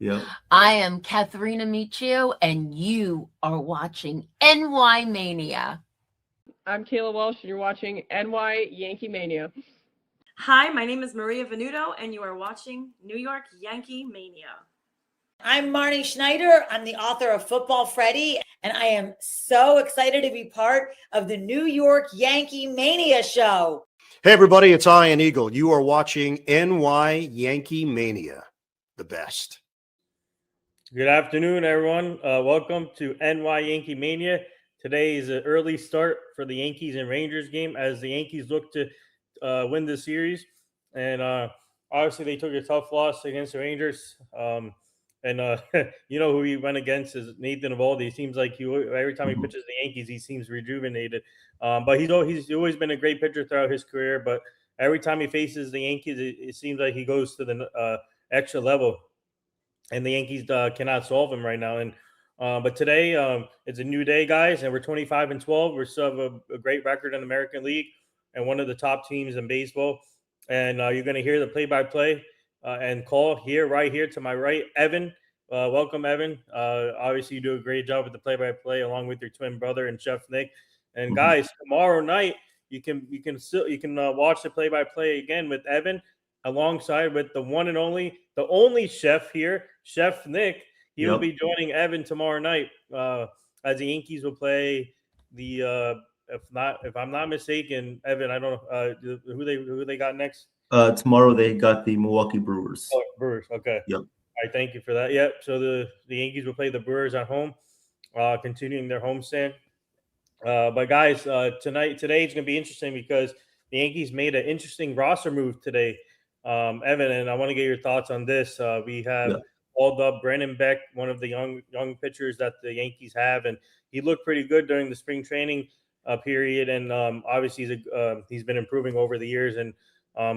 Yeah. I am Katharina Michio, and you are watching NY Mania. I'm Kayla Walsh, and you're watching NY Yankee Mania. Hi, my name is Maria Venuto, and you are watching New York Yankee Mania. I'm Marnie Schneider. I'm the author of Football Freddy, and I am so excited to be part of the New York Yankee Mania show. Hey, everybody, it's Ian Eagle. You are watching NY Yankee Mania, the best. Good afternoon, everyone. Welcome to NY Yankee Mania. Today is an early start for the Yankees and Rangers game as the Yankees look to win the series. And obviously, they took a tough loss against the Rangers. You know who he went against is Nathan Eovaldi. He seems like every time he pitches the Yankees, he seems rejuvenated. But he's always been a great pitcher throughout his career. But every time he faces the Yankees, it seems like he goes to the extra level. And the Yankees cannot solve him right now. And but today it's a new day, guys, and we're 25-12. We're still have a great record in the American League and one of the top teams in baseball. And you're going to hear the play-by-play and call right here to my right, Evan. Welcome, Evan. Obviously, you do a great job with the play-by-play along with your twin brother and Chef Nick. And guys, tomorrow night you can watch the play-by-play again with Evan alongside with the one and only, the only chef here, Chef Nick. He will be joining Evan tomorrow night as the Yankees will play the if I'm not mistaken, Evan, I don't know who they got next. Tomorrow they got the Milwaukee Brewers. Oh, Brewers. Okay. Yep. I thank you for that. Yep. So the Yankees will play the Brewers at home, continuing their homestand. But guys, today is going to be interesting because the Yankees made an interesting roster move today. Evan, and I want to get your thoughts on this. We have called up Brandon Beck, one of the young pitchers that the Yankees have, and he looked pretty good during the spring training period. And obviously, he's been improving over the years. And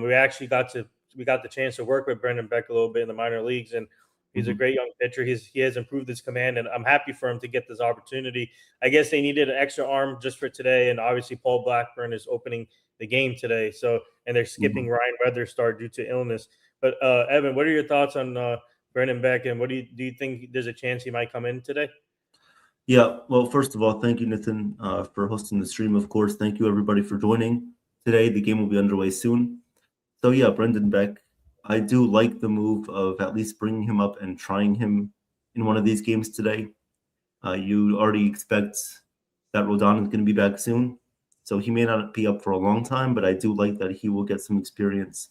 we actually got the chance to work with Brandon Beck a little bit in the minor leagues, and he's a great young pitcher. He has improved his command, and I'm happy for him to get this opportunity. I guess they needed an extra arm just for today, and obviously Paul Blackburn is opening the game today. So, and they're skipping Ryan Weatherstar due to illness. But Evan, what are your thoughts on Brandon Beck, and what do you think there's a chance he might come in today? Yeah, well, first of all, thank you, Nathan, for hosting the stream. Of course, thank you everybody for joining today. The game will be underway soon. So yeah, Brendan Beck, I do like the move of at least bringing him up and trying him in one of these games today. You already expect that Rodon is going to be back soon, so he may not be up for a long time, but I do like that he will get some experience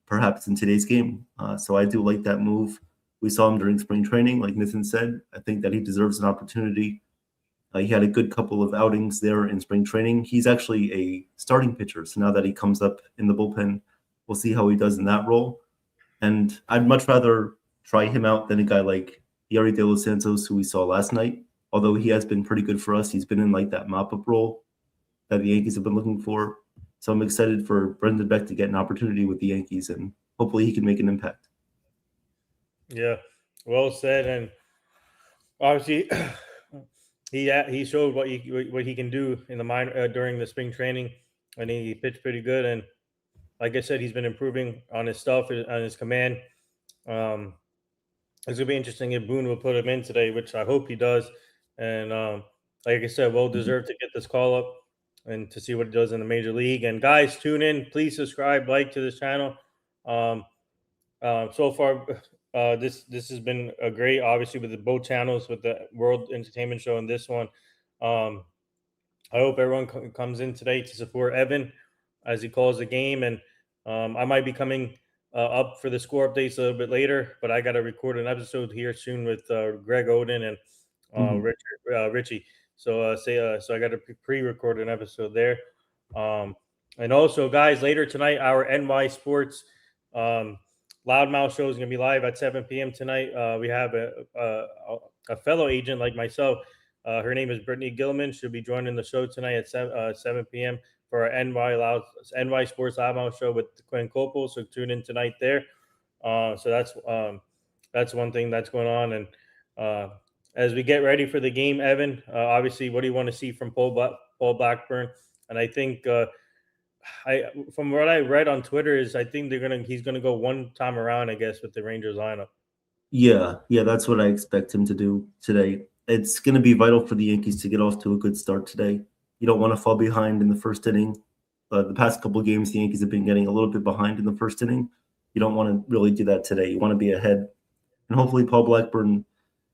perhaps in today's game. So I do like that move. We saw him during spring training, like Nathan said. I think that he deserves an opportunity. He had a good couple of outings there in spring training. He's actually a starting pitcher, so now that he comes up in the bullpen, we'll see how he does in that role. And I'd much rather try him out than a guy like Yari De Los Santos, who we saw last night. Although he has been pretty good for us. He's been in like that mop-up role that the Yankees have been looking for. So I'm excited for Brendan Beck to get an opportunity with the Yankees, and hopefully he can make an impact. Yeah, well said. And obviously, he showed what he can do in the minor during the spring training, and he pitched pretty good. And like I said, he's been improving on his stuff, on his command. It's gonna be interesting if Boone will put him in today, which I hope he does. And like I said, well deserved to get this call up and to see what he does in the major league. And guys, tune in, please subscribe, like to this channel. So far, this has been a great, obviously, with the both channels, with the World Entertainment Show and this one. I hope everyone comes in today to support Evan as he calls the game. And I might be coming up for the score updates a little bit later, but I got to record an episode here soon with Greg Oden and Richie. So so I got to pre-record an episode there. And also, guys, later tonight, our NY Sports Loudmouth show is going to be live at 7 p.m. tonight. We have a fellow agent like myself. Her name is Brittany Gilman. She'll be joining the show tonight at 7 p.m. for our NY Sports Loudmouth show with Quinn Copel. So tune in tonight there. So that's one thing that's going on. And as we get ready for the game, Evan, obviously, what do you want to see from Paul Blackburn? And I think from what I read on Twitter is I think he's gonna go one time around, I guess, with the Rangers lineup. Yeah, that's what I expect him to do today. It's going to be vital for the Yankees to get off to a good start today. You don't want to fall behind in the first inning. The past couple of games, the Yankees have been getting a little bit behind in the first inning. You don't want to really do that today. You want to be ahead. And hopefully Paul Blackburn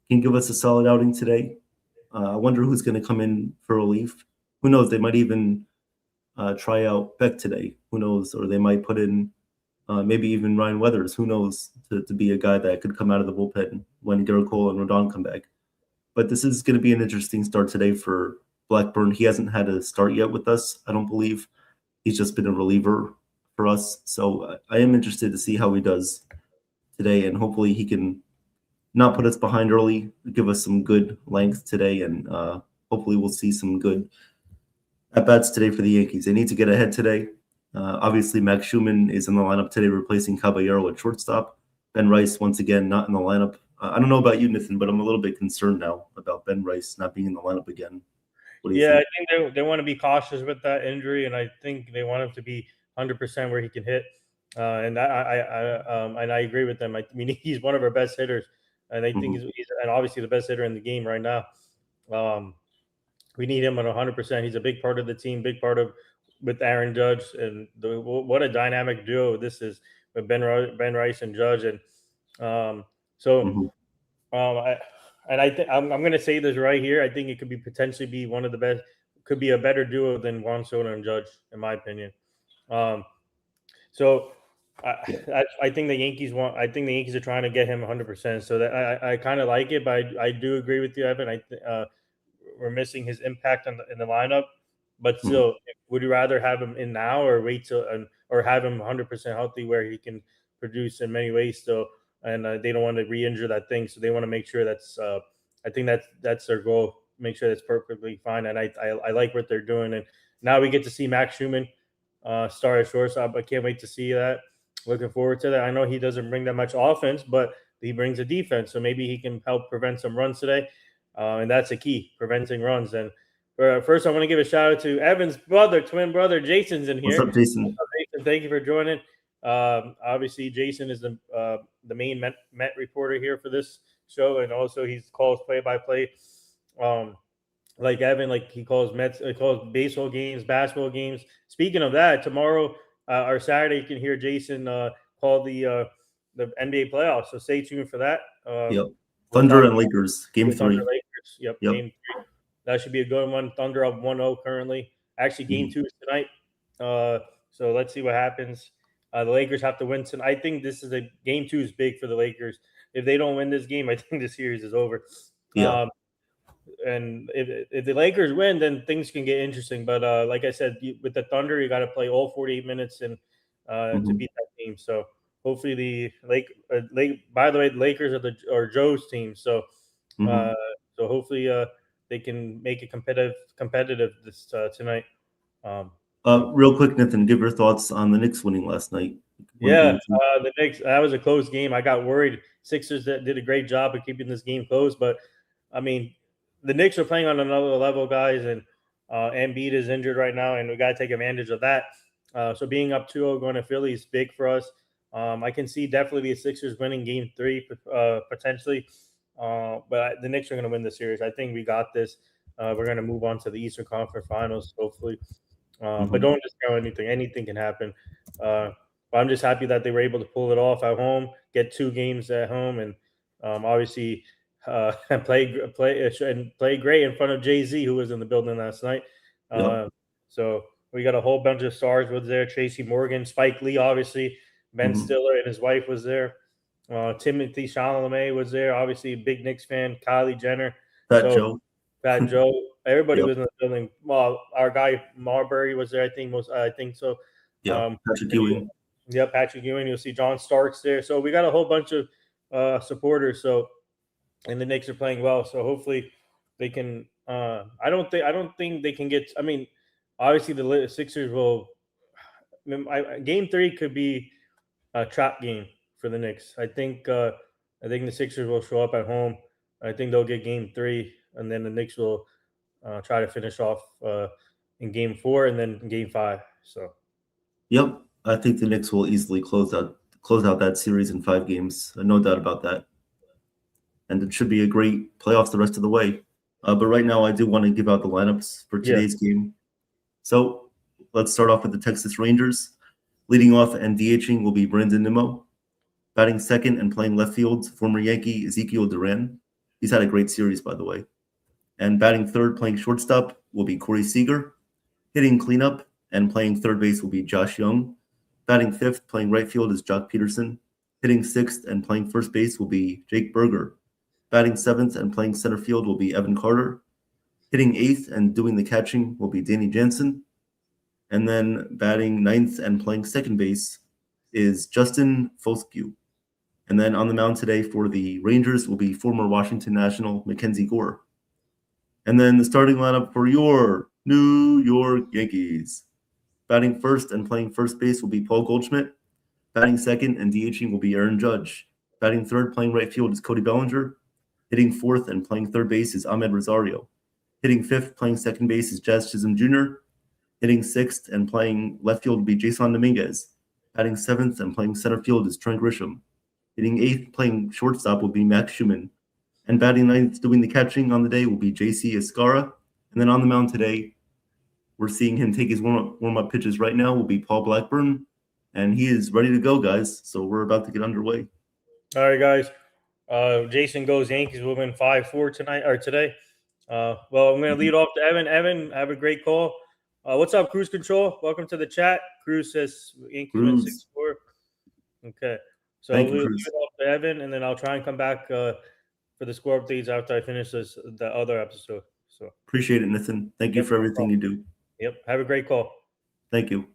can give us a solid outing today. I wonder who's going to come in for relief. Who knows? They might even try out Beck today. Who knows? Or they might put in maybe even Ryan Weathers. Who knows? To be a guy that could come out of the bullpen when Garrett Cole and Rodon come back. But this is going to be an interesting start today for Blackburn. He hasn't had a start yet with us, I don't believe. He's just been a reliever for us. So I am interested to see how he does today, and hopefully he can not put us behind early, give us some good length today, and hopefully we'll see some good at-bats today for the Yankees. They need to get ahead today. Obviously, Max Schumann is in the lineup today, replacing Caballero at shortstop. Ben Rice, once again, not in the lineup. I don't know about you, Nathan, but I'm a little bit concerned now about Ben Rice not being in the lineup again. What do you think? I think they want to be cautious with that injury, and I think they want him to be 100% where he can hit. And I agree with them. I mean, he's one of our best hitters, and I think he's and obviously the best hitter in the game right now. We need him at 100%. He's a big part of the team, big part of with Aaron Judge, and what a dynamic duo this is with Ben Rice and Judge, and I think I'm going to say this right here. I think it could be potentially be one of the best, could be a better duo than Juan Soto and Judge, in my opinion. I think the Yankees I think the Yankees are trying to get him 100%. So that I kind of like it, but I do agree with you, Evan. We're missing his impact in the lineup, but still, would you rather have him in now or wait till or have him 100% healthy where he can produce in many ways still? And they don't want to re-injure that thing, so they want to make sure that's. I think that's their goal. Make sure that's perfectly fine, and I like what they're doing. And now we get to see Max Schumann start at shortstop. I can't wait to see that. Looking forward to that. I know he doesn't bring that much offense, but he brings a defense, so maybe he can help prevent some runs today, and that's a key, preventing runs. And first, I want to give a shout out to Evan's twin brother, Jason's in here. What's up, Jason? Jason, thank you for joining. Obviously, Jason is the main Met reporter here for this show, and also he calls play-by-play. Like Evan, like he calls baseball games, basketball games. Speaking of that, tomorrow or Saturday, you can hear Jason call the NBA playoffs. So stay tuned for that. Yep. Thunder and Lakers, game 3. Thunder Lakers. Yep. Game 3. That should be a good one. Thunder up 1-0 currently. Actually, game 2 is tonight. So let's see what happens. The Lakers have to win tonight. I think this is game 2 is big for the Lakers. If they don't win this game, I think the series is over. Yeah. And if the Lakers win, then things can get interesting. But like I said, with the Thunder, you got to play all 48 minutes and to beat that team. So hopefully the by the way, the Lakers are Joe's team. So so hopefully they can make it competitive this tonight. Real quick, Nathan, give your thoughts on the Knicks winning last night. The Knicks, that was a close game. I got worried. Sixers did a great job of keeping this game close, but I mean, the Knicks are playing on another level, guys, and Embiid is injured right now, and we got to take advantage of that. So being up 2-0 going to Philly is big for us. I can see definitely the Sixers winning game 3 potentially, but the Knicks are going to win the series. I think we got this. We're going to move on to the Eastern Conference Finals, hopefully. But don't discount anything. Anything can happen. But I'm just happy that they were able to pull it off at home, get 2 games at home, and obviously and play great in front of Jay-Z, who was in the building last night. So we got a whole bunch of stars was there. Tracy Morgan, Spike Lee, obviously. Ben Stiller and his wife was there. Timothy Chalamet was there. Obviously, a big Knicks fan. Kylie Jenner. Fat Joe. Everybody was in the building. Well, our guy Marbury was there. I think so. Yeah, Patrick Ewing. Yeah, Patrick Ewing. You'll see John Starks there. So we got a whole bunch of supporters. So, and the Knicks are playing well. So hopefully they can. I don't think they can get. I mean, obviously the Sixers will. Game 3 could be a trap game for the Knicks. I think the Sixers will show up at home. I think they'll get game 3, and then the Knicks will try to finish off in game 4 and then in game 5. So, yep, I think the Knicks will easily close out that series in 5 games. No doubt about that. and it should be a great playoffs the rest of the way. But right now, I do want to give out the lineups for today's game. So let's start off with the Texas Rangers. Leading off and DHing will be Brandon Nimmo. Batting second and playing left field, former Yankee Ezekiel Duran. He's had a great series, by the way. And batting third, playing shortstop, will be Corey Seager. Hitting cleanup and playing third base will be Josh Young. Batting fifth, playing right field is Jock Peterson. Hitting sixth and playing first base will be Jake Berger. Batting seventh and playing center field will be Evan Carter. Hitting eighth and doing the catching will be Danny Jansen. And then batting ninth and playing second base is Justin Foscue. And then on the mound today for the Rangers will be former Washington National Mackenzie Gore. And then the starting lineup for your New York Yankees. Batting first and playing first base will be Paul Goldschmidt. Batting second and DHing will be Aaron Judge. Batting third, playing right field is Cody Bellinger. Hitting fourth and playing third base is Ahmed Rosario. Hitting fifth, playing second base is Jazz Chisholm Jr. Hitting sixth and playing left field will be Jason Dominguez. Batting seventh and playing center field is Trent Grisham. Hitting eighth, playing shortstop will be Max Schumann. And batting ninth, doing the catching on the day will be JC Escara. And then on the mound today, we're seeing him take his warm-up pitches right now will be Paul Blackburn. And he is ready to go, guys. So we're about to get underway. All right, guys. Jason goes Yankees will win 5-4 today. Well, I'm going to lead off to Evan. Evan, have a great call. What's up, Cruise Control? Welcome to the chat. Cruz says Yankees win 6-4. Okay. So we'll lead off to Evan, and then I'll try and come back for the score updates after I finish the other episode. So appreciate it, Nathan. Thank you for everything you do. Yep. Have a great call. Thank you.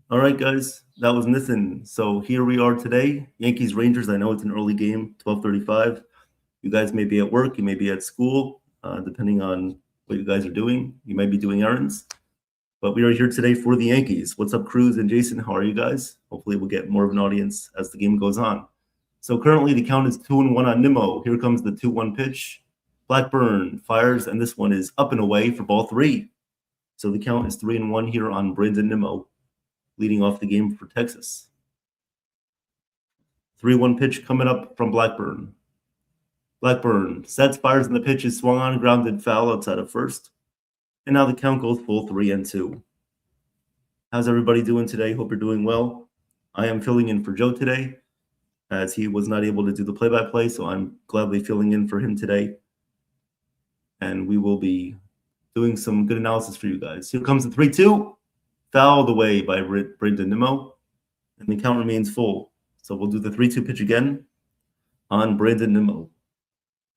All right, guys. That was Nathan. So here we are today. Yankees Rangers. I know it's an early game, 12:35. You guys may be at work. You may be at school, depending on what you guys are doing. You might be doing errands. But we are here today for the Yankees. What's up, Cruz and Jason? How are you guys? Hopefully we'll get more of an audience as the game goes on. So currently the count is 2-1 on Nimmo. Here comes the 2-1 pitch. Blackburn fires, and this one is up and away for ball three. So the count is 3-1 here on Brandon Nimmo, leading off the game for Texas. 3-1 pitch coming up from Blackburn. Blackburn sets, fires, and the pitch is swung on, grounded foul outside of first. And now the count goes full 3-2. How's everybody doing today? Hope you're doing well. I am filling in for Joe today, as he was not able to do the play-by-play, so I'm gladly filling in for him today. And we will be doing some good analysis for you guys. Here comes the 3-2. Fouled away by Brandon Nimmo, and the count remains full. So we'll do the 3-2 pitch again on Brandon Nimmo.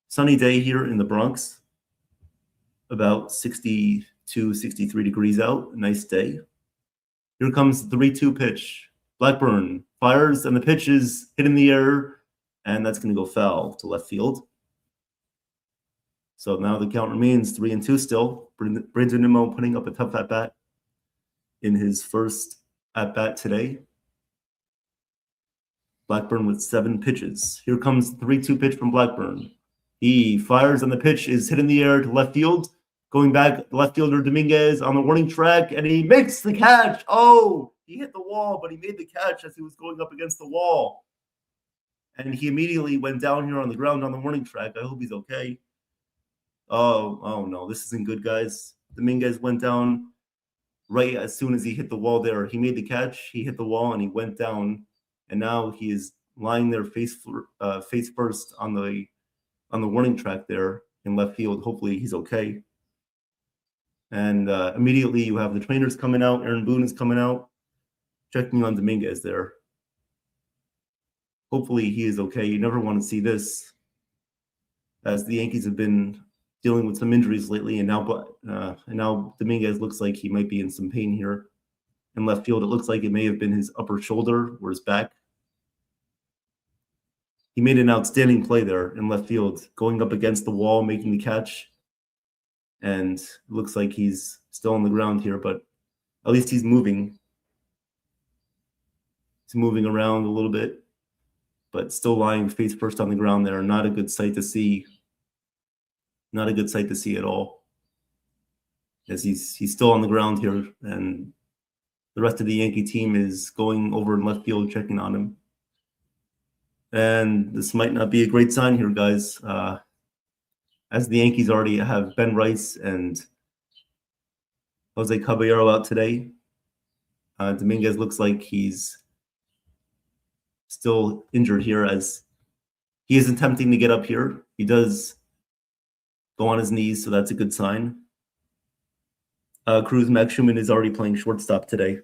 Sunny day here in the Bronx, about 62, 63 degrees out. A nice day. Here comes the 3-2 pitch. Blackburn fires, and the pitch is hit in the air, and that's going to go foul to left field. So now the count remains 3-2 still. Brandon Nimmo putting up a tough at-bat in his first at-bat today. Blackburn with 7 pitches. Here comes the 3-2 pitch from Blackburn. He fires, and the pitch is hit in the air to left field. Going back, left fielder Dominguez on the warning track, and he makes the catch. Oh, he hit the wall, but he made the catch as he was going up against the wall. And he immediately went down here on the ground on the warning track. I hope he's okay. Oh no, this isn't good, guys. Dominguez went down right as soon as he hit the wall there. He made the catch, he hit the wall, and he went down. And now he is lying there face first on the warning track there in left field. Hopefully he's okay. And immediately you have the trainers coming out. Aaron Boone is coming out, checking on Dominguez there. Hopefully he is okay. You never want to see this, as the Yankees have been dealing with some injuries lately, and now Dominguez looks like he might be in some pain here in left field. It looks like it may have been his upper shoulder or his back. He made an outstanding play there in left field, going up against the wall, making the catch. And it looks like he's still on the ground here, but at least he's moving. He's moving around a little bit, but still lying face first on the ground there. Not a good sight to see. Not a good sight to see at all, as he's still on the ground here, and the rest of the Yankee team is going over in left field checking on him. And this might not be a great sign here, guys. As the Yankees already have Ben Rice and Jose Caballero out today. Dominguez looks like he's still injured here as he is attempting to get up here. He does go on his knees, so that's a good sign. Cruz Max Schumann is already playing shortstop today.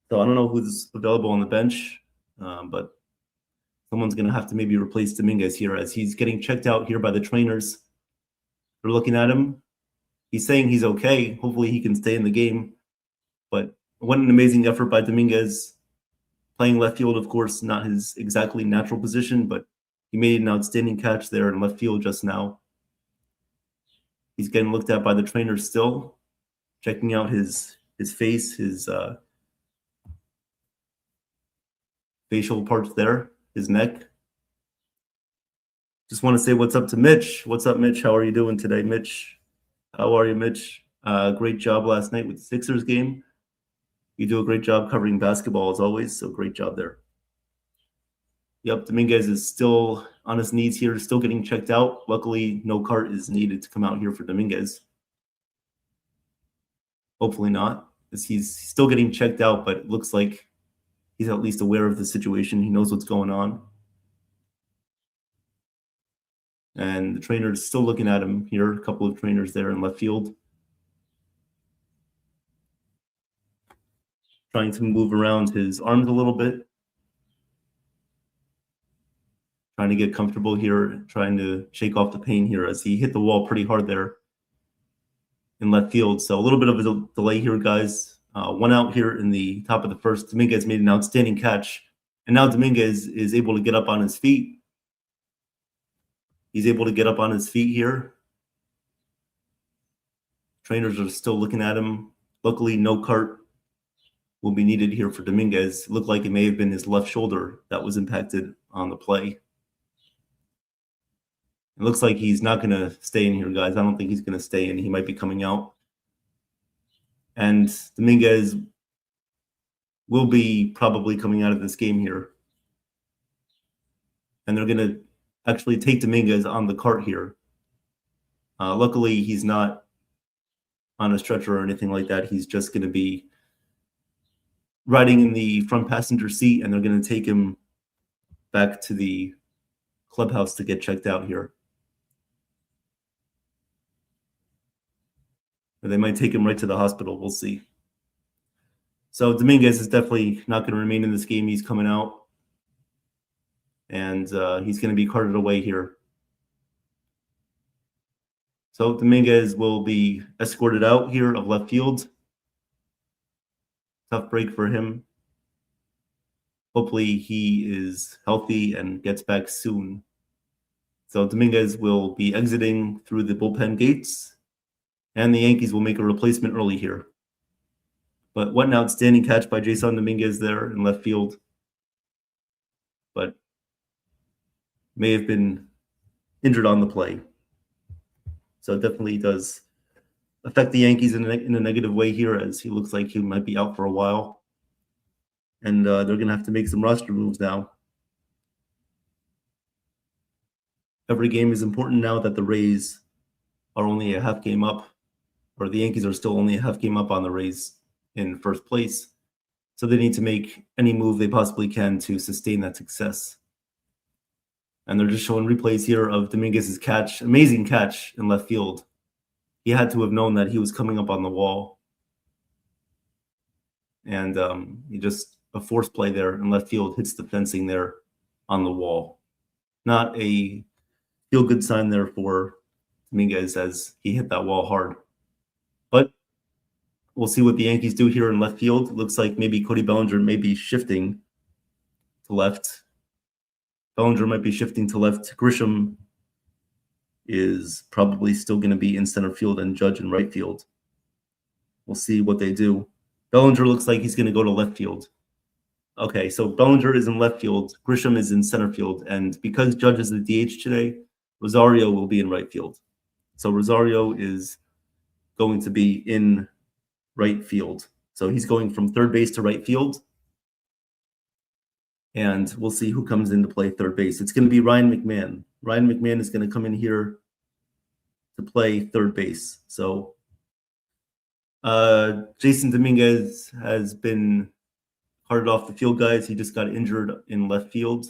So I don't know who's available on the bench, but someone's going to have to maybe replace Dominguez here as he's getting checked out here by the trainers. They're looking at him. He's saying he's okay. Hopefully he can stay in the game. But what an amazing effort by Dominguez. Playing left field, of course, not his exactly natural position, but he made an outstanding catch there in left field just now. He's getting looked at by the trainers still, checking out his face, his facial parts there, his neck. Just want to say what's up to Mitch. What's up, Mitch? How are you doing today, Mitch? How are you, Mitch? Great job last night with the Sixers game. You do a great job covering basketball as always, so great job there. Yep, Dominguez is still on his knees here, still getting checked out. Luckily, no cart is needed to come out here for Dominguez. Hopefully not, as he's still getting checked out, but it looks like he's at least aware of the situation. He knows what's going on. And the trainer is still looking at him here, a couple of trainers there in left field. Trying to move around his arms a little bit. Trying to get comfortable here, trying to shake off the pain here as he hit the wall pretty hard there in left field. So a little bit of a delay here, guys. One out here in the top of the first. Dominguez made an outstanding catch. And now Dominguez is able to get up on his feet. He's able to get up on his feet here. Trainers are still looking at him. Luckily, no cart will be needed here for Dominguez. It looked like it may have been his left shoulder that was impacted on the play. It looks like he's not going to stay in here, guys. I don't think he's going to stay in. He might be coming out. And Dominguez will be probably coming out of this game here. And they're going to actually take Dominguez on the cart here. Luckily, he's not on a stretcher or anything like that. He's just going to be riding in the front passenger seat, and they're going to take him back to the clubhouse to get checked out here. Or they might take him right to the hospital. We'll see. So Dominguez is definitely not going to remain in this game. He's coming out. And he's going to be carted away here. So Dominguez will be escorted out here of left field. Tough break for him. Hopefully he is healthy and gets back soon. So Dominguez will be exiting through the bullpen gates. And the Yankees will make a replacement early here. But what an outstanding catch by Jason Dominguez there in left field. But may have been injured on the play. So it definitely does affect the Yankees in a negative way here, as he looks like he might be out for a while. And they're going to have to make some roster moves now. Every game is important now that the Rays are only a half game up, or the Yankees are still only a half game up on the Rays in first place. So they need to make any move they possibly can to sustain that success. And they're just showing replays here of Dominguez's catch, amazing catch in left field. He had to have known that he was coming up on the wall. And he just, a force play there in left field, hits the fencing there on the wall. Not a feel-good sign there for Dominguez as he hit that wall hard. But we'll see what the Yankees do here in left field. It looks like maybe Cody Bellinger may be shifting to left. Bellinger might be shifting to left. Grisham is probably still going to be in center field and Judge in right field. We'll see what they do. Bellinger looks like he's going to go to left field. Okay, so Bellinger is in left field. Grisham is in center field. And because Judge is the DH today, Rosario will be in right field. So Rosario is going to be in right field. So he's going from third base to right field. And we'll see who comes in to play third base. It's going to be Ryan McMahon. Ryan McMahon is going to come in here to play third base. So Jason Dominguez has been carted off the field, guys. He just got injured in left field.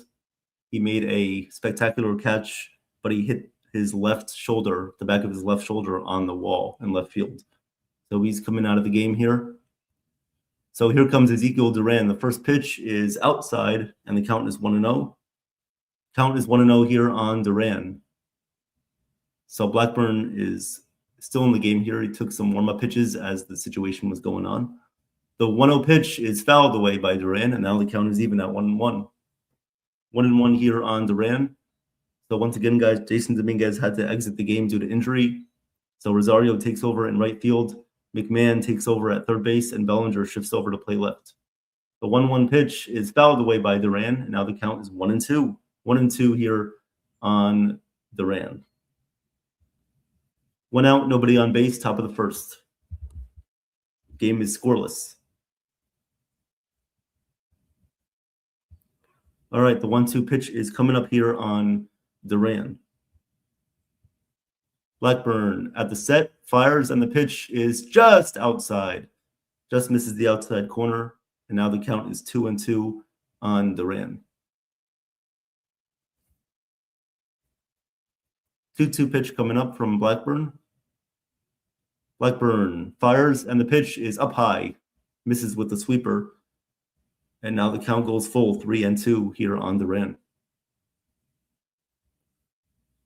He made a spectacular catch, but he hit his left shoulder, the back of his left shoulder, on the wall in left field. So he's coming out of the game here. So here comes Ezekiel Duran. The first pitch is outside, and the count is 1-0. Count is 1-0 here on Duran. So Blackburn is still in the game here. He took some warm-up pitches as the situation was going on. The 1-0 pitch is fouled away by Duran, and now the count is even at 1-1. 1-1 here on Duran. So once again, guys, Jason Dominguez had to exit the game due to injury. So Rosario takes over in right field. McMahon takes over at third base, and Bellinger shifts over to play left. The 1-1 pitch is fouled away by Duran, and now the count is 1-2. 1-2 here on Duran. 1 out, nobody on base, top of the first. Game is scoreless. All right, the 1-2 pitch is coming up here on Duran. Blackburn at the set, fires, and the pitch is just outside. Just misses the outside corner, and now the count is 2-2 on Duran. 2-2 pitch coming up from Blackburn. Blackburn fires, and the pitch is up high. Misses with the sweeper. And now the count goes full, 3-2 here on Duran.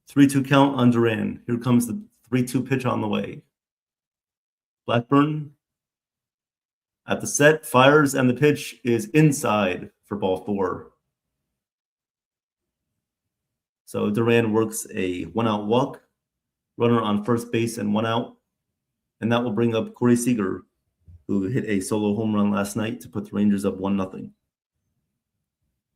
3-2 count on Duran. Here comes the 3-2 pitch on the way. Blackburn at the set, fires, and the pitch is inside for ball 4. So Duran works a 1-out walk, runner on first base, and 1 out. And that will bring up Corey Seager, who hit a solo home run last night to put the Rangers up 1-0.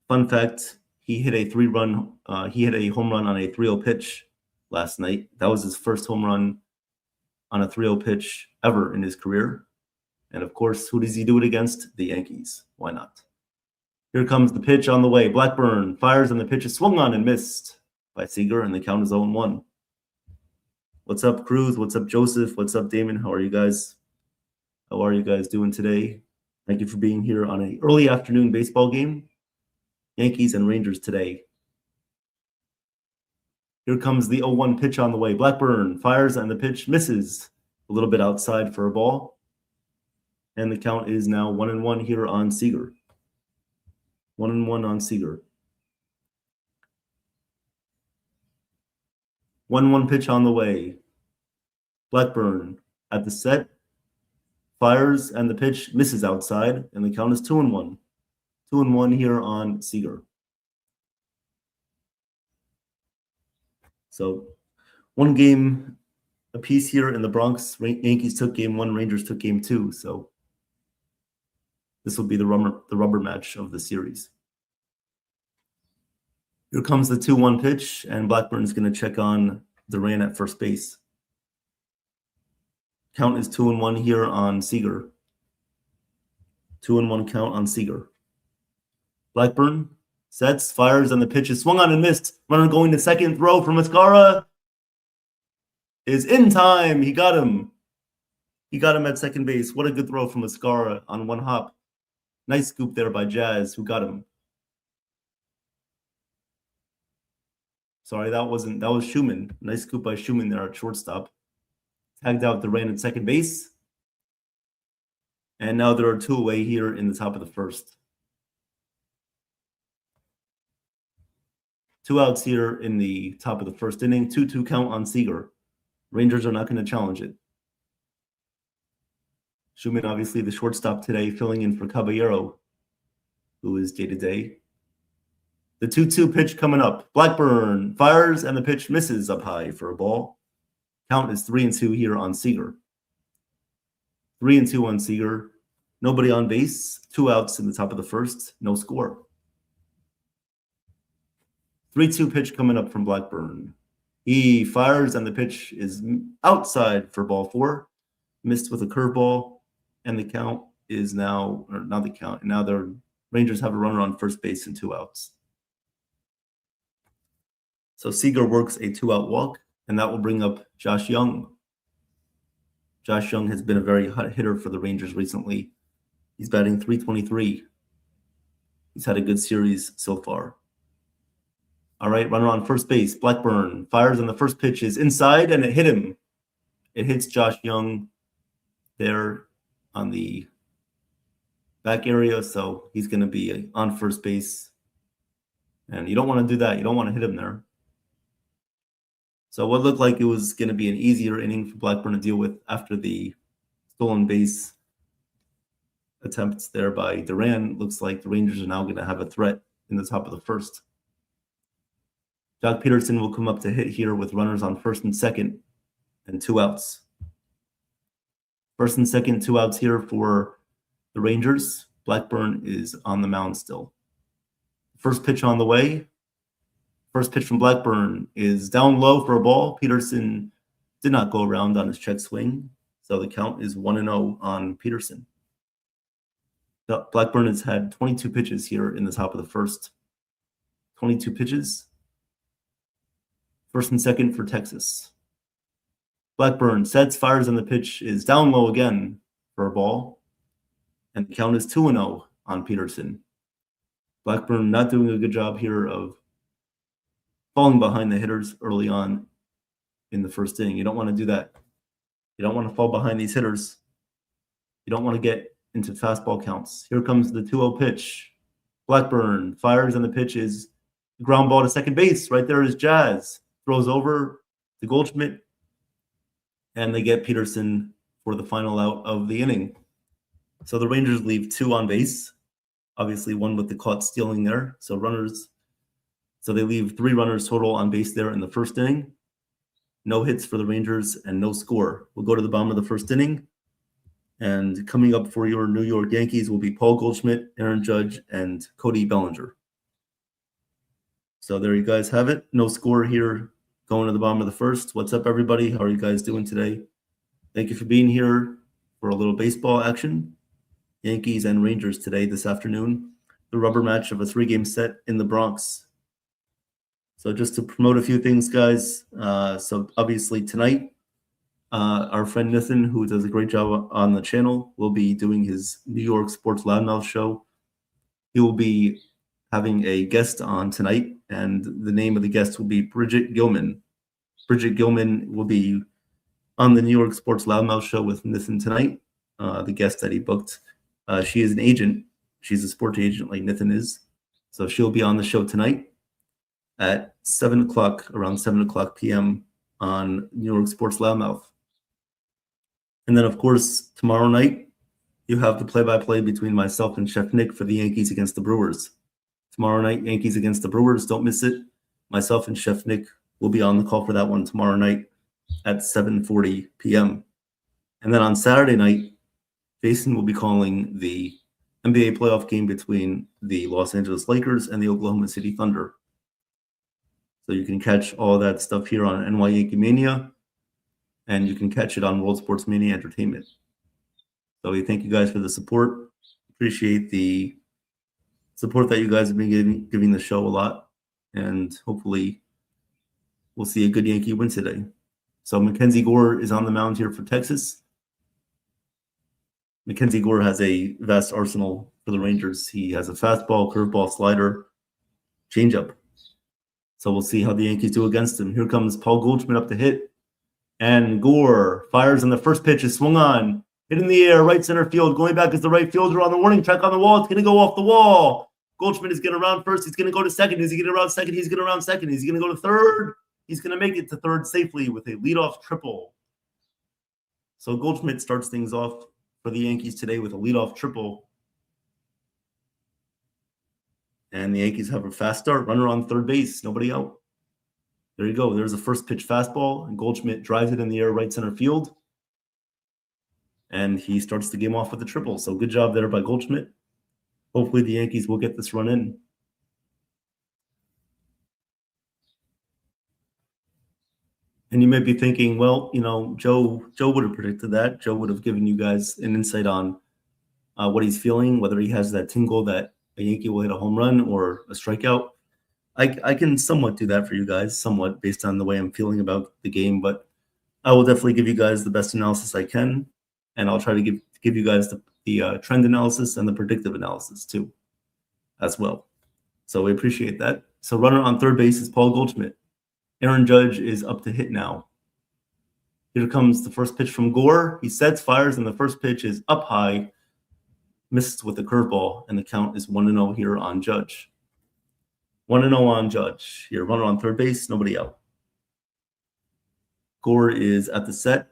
Fun fact, he hit a home run on a 3-0 pitch last night. That was his first home run on a 3-0 pitch ever in his career. And of course, who does he do it against? The Yankees. Why not? Here comes the pitch on the way. Blackburn fires, and the pitch is swung on and missed by Seager, and the count is 0-1. What's up, Cruz? What's up, Joseph? What's up, Damon? How are you guys? How are you guys doing today? Thank you for being here on an early afternoon baseball game. Yankees and Rangers today. Here comes the 0-1 pitch on the way. Blackburn fires, and the pitch misses a little bit outside for a ball. And the count is now 1-1 here on Seager. 1-1 on Seager. 1-1 pitch on the way. Blackburn at the set, fires, and the pitch misses outside, and the count is 2-1. 2-1 here on Seager. So 1 game apiece here in the Bronx. Yankees took game 1, Rangers took game 2. So this will be the rubber match of the series. Here comes the 2-1 pitch, and Blackburn is going to check on Duran at first base. Count is 2-1 here on Seager. 2-1 count on Seager. Blackburn sets, fires, and the pitch is swung on and missed. Runner going to second, throw from Mascara is in time. He got him. He got him at second base. What a good throw from Mascara on 1 hop. Nice scoop there by Jazz, who got him. Sorry, that was Schumann. Nice scoop by Schumann there at shortstop. Tagged out Duran at second base. And now there are 2 away here in the top of the first. 2 outs here in the top of the first inning. 2-2 count on Seager. Rangers are not going to challenge it. Schumann, obviously the shortstop today, filling in for Caballero, who is day-to-day. The 2-2 pitch coming up. Blackburn fires, and the pitch misses up high for a ball. Count is 3-2 here on Seager. 3-2 on Seager. Nobody on base. 2 outs in the top of the first. No score. 3-2 pitch coming up from Blackburn. He fires, and the pitch is outside for ball 4. Missed with a curveball, and the count is now, or not the count, now they're Rangers have a runner on first base and 2 outs. So Seager works a 2-out walk, and that will bring up Josh Young. Josh Young has been a very hot hitter for the Rangers recently. He's batting .323. He's had a good series so far. All right, runner on first base. Blackburn fires, and the first pitch is inside, and it hit him. It hits Josh Young there on the back area, so he's going to be on first base. And you don't want to do that. You don't want to hit him there. So what looked like it was going to be an easier inning for Blackburn to deal with after the stolen base attempts there by Duran, looks like the Rangers are now going to have a threat in the top of the first. Jock Peterson will come up to hit here with runners on first and second and 2 outs. First and second, 2 outs here for the Rangers. Blackburn is on the mound still. First pitch on the way. First pitch from Blackburn is down low for a ball. Peterson did not go around on his check swing, so the count is 1-0 on Peterson. Blackburn has had 22 pitches here in the top of the first. 22 pitches. First and second for Texas. Blackburn sets, fires, and the pitch is down low again for a ball. And the count is 2-0 on Peterson. Blackburn not doing a good job here of falling behind the hitters early on in the first inning. You don't want to do that. You don't want to fall behind these hitters. You don't want to get into fastball counts. Here comes the 2-0 pitch. Blackburn fires, and the pitch is ground ball to second base. Right there is Jazz. Throws over to Goldschmidt, and they get Peterson for the final out of the inning. So the Rangers leave 2 on base. Obviously, 1 with the caught stealing there. So they leave 3 runners total on base there in the first inning. No hits for the Rangers and no score. We'll go to the bottom of the first inning. And coming up for your New York Yankees will be Paul Goldschmidt, Aaron Judge, and Cody Bellinger. So there you guys have it. No score here going to the bottom of the first. What's up, everybody? How are you guys doing today? Thank you for being here for a little baseball action. Yankees and Rangers today, this afternoon. The rubber match of a 3-game set in the Bronx. So just to promote a few things, guys. So obviously tonight, our friend Nathan, who does a great job on the channel, will be doing his New York Sports Loudmouth show. He will be having a guest on tonight, and the name of the guest will be Bridget Gilman. Bridget Gilman will be on the New York Sports Loudmouth show with Nathan tonight, the guest that he booked. She is an agent. She's a sports agent like Nathan is. So she'll be on the show tonight at 7 o'clock, around 7 o'clock p.m. on New York Sports Loudmouth. And then, of course, tomorrow night, you have the play-by-play between myself and Chef Nick for the Yankees against the Brewers. Tomorrow night, Yankees against the Brewers. Don't miss it. Myself and Chef Nick will be on the call for that one tomorrow night at 7:40 p.m. And then on Saturday night, Jason will be calling the NBA playoff game between the Los Angeles Lakers and the Oklahoma City Thunder. So you can catch all that stuff here on NY Yankee Mania, and you can catch it on World Sports Mania Entertainment. So we thank you guys for the support. Appreciate the support that you guys have been giving the show a lot, and hopefully we'll see a good Yankee win today. So Mackenzie Gore is on the mound here for Texas. Mackenzie Gore has a vast arsenal for the Rangers. He has a fastball, curveball, slider, changeup. So we'll see how the Yankees do against him. Here comes Paul Goldschmidt up to hit, and Gore fires, and the first pitch is swung on. Hit in the air, right center field. Going back is the right fielder on the warning track on the wall. It's going to go off the wall. Goldschmidt is going to round first. He's going to go to second. Is he going to round second? He's going to round second. He's going to go to third. He's going to make it to third safely with a leadoff triple. So Goldschmidt starts things off for the Yankees today with a leadoff triple. And the Yankees have a fast start. Runner on third base. Nobody out. There you go. There's a first pitch fastball, and Goldschmidt drives it in the air right center field. And he starts the game off with a triple. So good job there by Goldschmidt. Hopefully the Yankees will get this run in. And you might be thinking, well, you know, Joe would have predicted that. Joe would have given you guys an insight on what he's feeling, whether he has that tingle that a Yankee will hit a home run or a strikeout. I can somewhat do that for you guys, somewhat based on the way I'm feeling about the game, but I will definitely give you guys the best analysis I can, and I'll try to give you guys the trend analysis and the predictive analysis too, as well. So we appreciate that. So runner on third base is Paul Goldschmidt. Aaron Judge is up to hit now. Here comes the first pitch from Gore. He sets, fires, and the first pitch is up high, misses with the curveball, and the count is 1-0 here on Judge. 1-0 on Judge. Here, runner on third base, nobody out. Gore is at the set.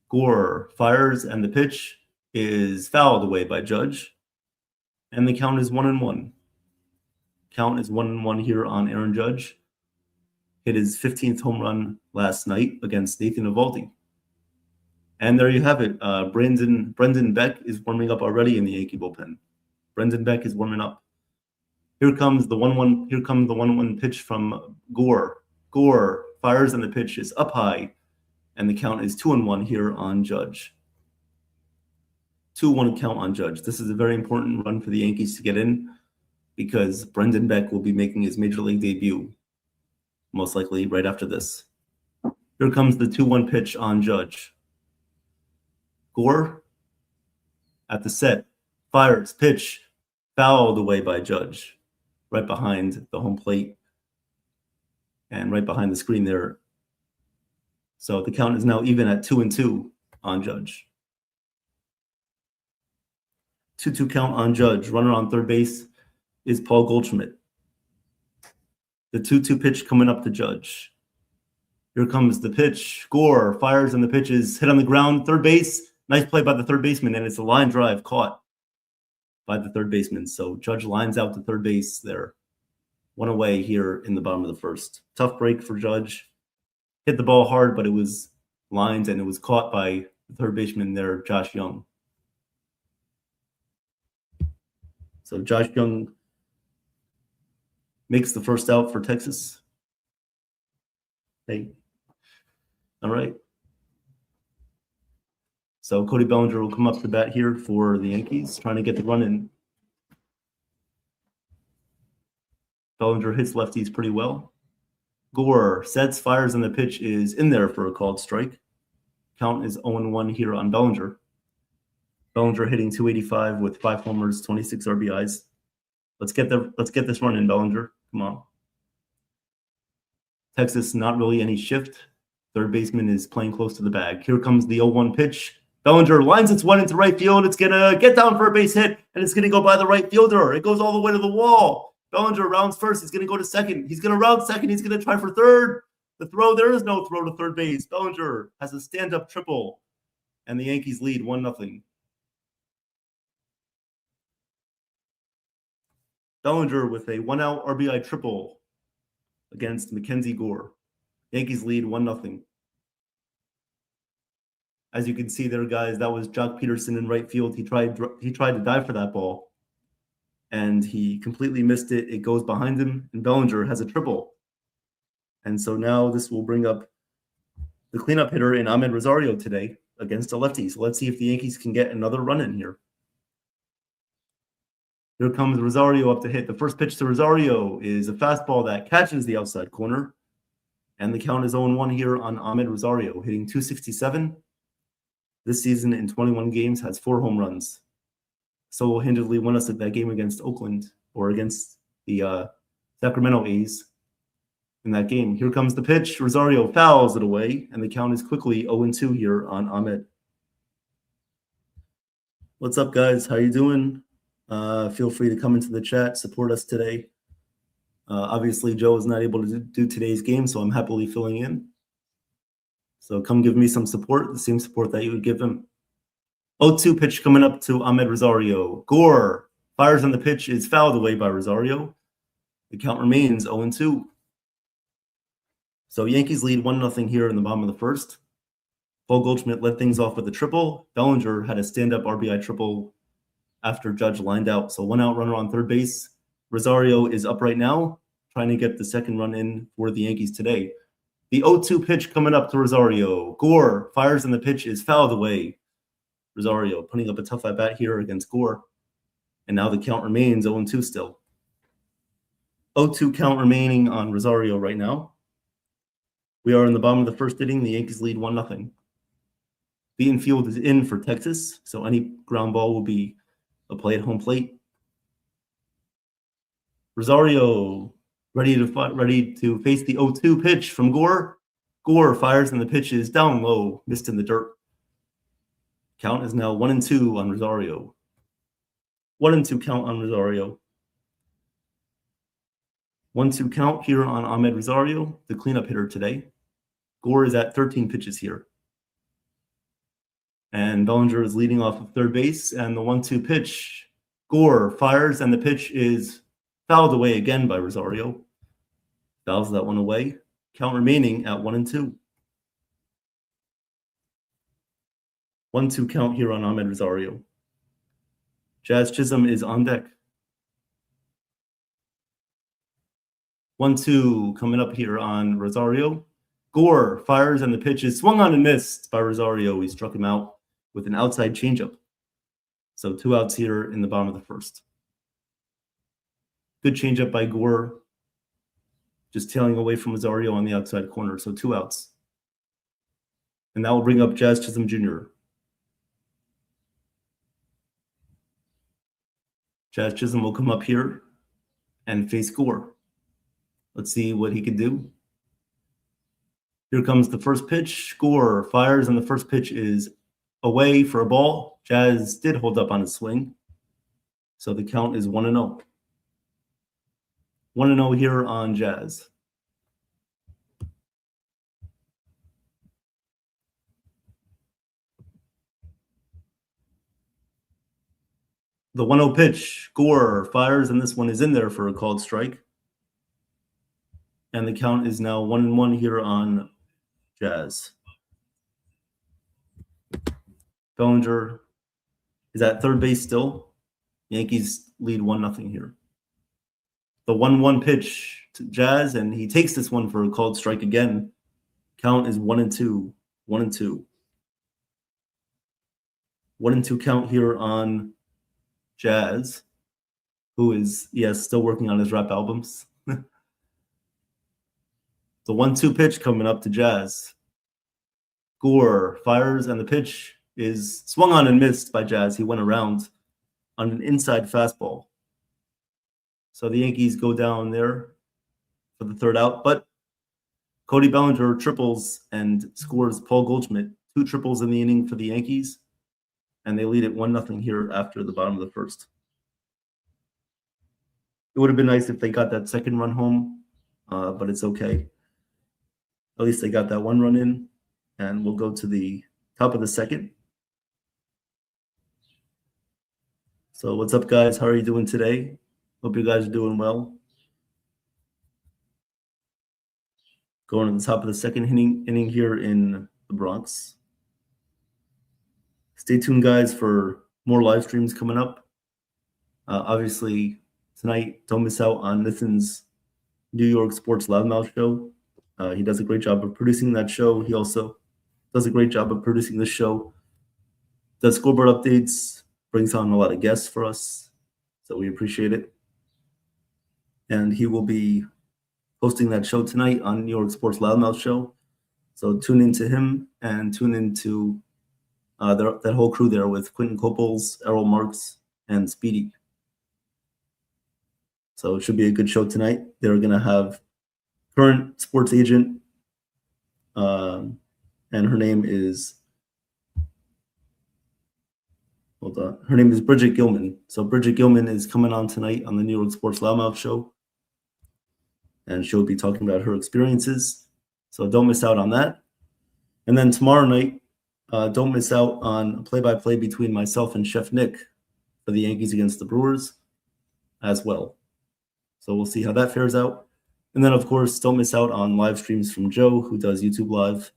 Gore fires, and the pitch is fouled away by Judge. And the count is 1-1. Count is 1-1 here on Aaron Judge. Hit his 15th home run last night against Nathan Eovaldi. And there you have it. Brendan Beck is warming up already in the Yankee bullpen. Brendan Beck is warming up. Here comes the 1-1. Here comes the 1-1 pitch from Gore. Gore fires, and the pitch is up high, and the count is 2-1 here on Judge. 2-1 count on Judge. This is a very important run for the Yankees to get in because Brendan Beck will be making his major league debut, most likely right after this. Here comes the 2-1 pitch on Judge. Gore at the set, fires, pitch, fouled away by Judge, right behind the home plate and right behind the screen there. So the count is now even at 2-2 on Judge. 2-2 count on Judge. Runner on third base is Paul Goldschmidt. The 2-2 pitch coming up to Judge. Here comes the pitch. Gore fires, and the pitch is hit on the ground. Third base. Nice play by the third baseman, and it's a line drive caught by the third baseman. So Judge lines out to third base there. One away here in the bottom of the first. Tough break for Judge. Hit the ball hard, but it was lined, and it was caught by the third baseman there, Josh Young. So Josh Young makes the first out for Texas. Hey. All right. So Cody Bellinger will come up to bat here for the Yankees, trying to get the run in. Bellinger hits lefties pretty well. Gore sets, fires, and the pitch is in there for a called strike. Count is 0-1 here on Bellinger. Bellinger hitting 285 with 5 homers, 26 RBIs. Let's get this run in, Bellinger. Come on. Texas, not really any shift. Third baseman is playing close to the bag. Here comes the 0-1 pitch. Bellinger lines its one into right field. It's going to get down for a base hit, and it's going to go by the right fielder. It goes all the way to the wall. Bellinger rounds first. He's going to go to second. He's going to round second. He's going to try for third. The throw, there is no throw to third base. Bellinger has a stand-up triple, and the Yankees lead 1-0. Bellinger with a 1-out RBI triple against Mackenzie Gore. Yankees lead 1-0. As you can see there, guys, that was Jock Peterson in right field. He tried to dive for that ball, and he completely missed it. It goes behind him, and Bellinger has a triple. And so now this will bring up the cleanup hitter in Ahmed Rosario today against a lefty. So let's see if the Yankees can get another run in here. Here comes Rosario up to hit. The first pitch to Rosario is a fastball that catches the outside corner. And the count is 0-1 here on Ahmed Rosario, hitting 267. This season in 21 games has 4 home runs. Solo-handedly won us at that game against Oakland, or against the Sacramento A's in that game. Here comes the pitch. Rosario fouls it away, and the count is quickly 0-2 here on Ahmed. What's up, guys? How you doing? Feel free to come into the chat, support us today. Obviously, Joe is not able to do today's game, so I'm happily filling in. So come give me some support, the same support that you would give him. 0-2 pitch coming up to Ahmed Rosario. Gore fires on the pitch, is fouled away by Rosario. The count remains 0-2. So Yankees lead 1-0 here in the bottom of the first. Paul Goldschmidt led things off with a triple. Bellinger had a stand-up RBI triple after Judge lined out. So 1-out runner on third base. Rosario is up right now, trying to get the second run in for the Yankees today. The 0-2 pitch coming up to Rosario. Gore fires, and the pitch is fouled away. Rosario putting up a tough at-bat here against Gore. And now the count remains 0-2 still. 0-2 count remaining on Rosario right now. We are in the bottom of the first inning. The Yankees lead 1-0. Beaton Field is in for Texas, so any ground ball will be a play at home plate. Rosario ready to face the 0-2 pitch from Gore. Gore fires and the pitch is down low, missed in the dirt. Count is now 1-2 on Rosario. 1-2 count on Rosario. 1-2 count here on Ahmed Rosario, the cleanup hitter today. Gore is at 13 pitches here. And Bellinger is leading off of third base, and the 1-2 pitch. Gore fires, and the pitch is fouled away again by Rosario. Fouls that one away. Count remaining at 1-2. 1-2 count here on Ahmed Rosario. Jazz Chisholm is on deck. 1-2 coming up here on Rosario. Gore fires and the pitch is swung on and missed by Rosario. He struck him out with an outside changeup. So 2 outs here in the bottom of the first. Good changeup by Gore. Just tailing away from Rosario on the outside corner. So 2 outs. And that will bring up Jazz Chisholm Jr. Jazz Chisholm will come up here and face Gore. Let's see what he can do. Here comes the first pitch. Gore fires, and the first pitch is away for a ball. Jazz did hold up on his swing. So the count is 1-0. 1-0 here on Jazz. The 1-0 pitch. Gore fires, and this one is in there for a called strike. And the count is now 1-1 here on Jazz. Bellinger is at third base still. Yankees lead 1-0 here. The 1-1 pitch to Jazz, and he takes this one for a called strike again. Count is 1-2. 1-2. 1-2 count here on Jazz, who is, yes, still working on his rap albums. The 1-2 pitch coming up to Jazz. Gore fires, and the pitch is swung on and missed by Jazz. He went around on an inside fastball. So the Yankees go down there for the third out, but Cody Bellinger triples and scores Paul Goldschmidt. 2 triples in the inning for the Yankees, and they lead it 1-0 here after the bottom of the first. It would have been nice if they got that second run home, but it's okay. At least they got that 1 run in, and we'll go to the top of the second. So what's up, guys? How are you doing today? Hope you guys are doing well. Going to the top of the second inning here in the Bronx. Stay tuned, guys, for more live streams coming up. Obviously, tonight, don't miss out on Nathan's New York Sports Loudmouth show. He does a great job of producing that show. He also does a great job of producing this show. Does scoreboard updates, brings on a lot of guests for us, so we appreciate it. And he will be hosting that show tonight on New York Sports Loudmouth show. So tune into him and tune into that whole crew there with Quentin Copels, Errol Marks, and Speedy. So it should be a good show tonight. They're going to have current sports agent, and her name is, hold on, her name is Bridget Gilman. So Bridget Gilman is coming on tonight on the New York Sports Loudmouth show, and she'll be talking about her experiences. So don't miss out on that. And then tomorrow night, don't miss out on a play-by-play between myself and Chef Nick for the Yankees against the Brewers as well. So we'll see how that fares out. And then, of course, don't miss out on live streams from Joe, who does YouTube Live,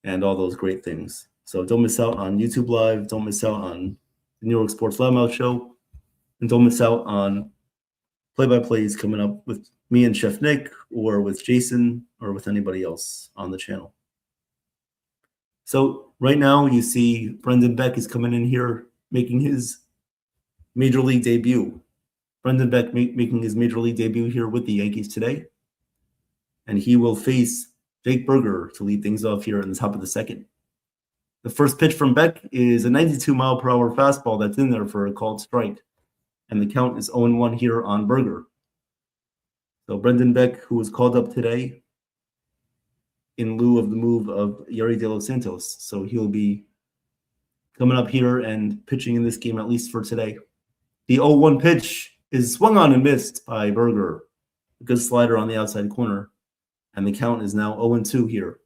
and all those great things. So don't miss out on YouTube Live. Don't miss out on the New York Sports Loudmouth show. And don't miss out on play-by-plays coming up with me and Chef Nick, or with Jason, or with anybody else on the channel. So right now you see Brendan Beck is coming in here making his Major League debut. Brendan Beck making his Major League debut here with the Yankees today. And he will face Jake Berger to lead things off here in the top of the second. The first pitch from Beck is a 92-mile-per-hour fastball that's in there for a called strike. And the count is 0-1 here on Berger. So Brendan Beck, who was called up today in lieu of the move of Yari De Los Santos. So he'll be coming up here and pitching in this game, at least for today. The 0-1 pitch is swung on and missed by Berger. A good slider on the outside corner. And the count is now 0-2 here.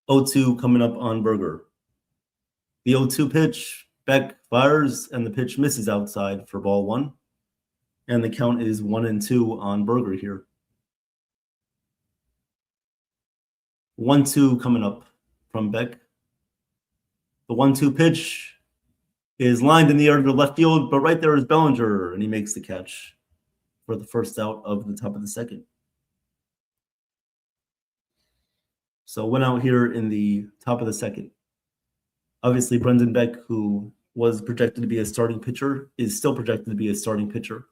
0-2 coming up on Berger. The 0-2 pitch, Beck fires, and the pitch misses outside for ball one. And the count is 1-2 on Berger here. 1-2 coming up from Beck. The 1-2 pitch is lined in the air to left field, but right there is Bellinger, and he makes the catch for the first out of the top of the second. So went out here in the top of the second. Obviously, Brendan Beck, who was projected to be a starting pitcher, is still projected to be a starting pitcher,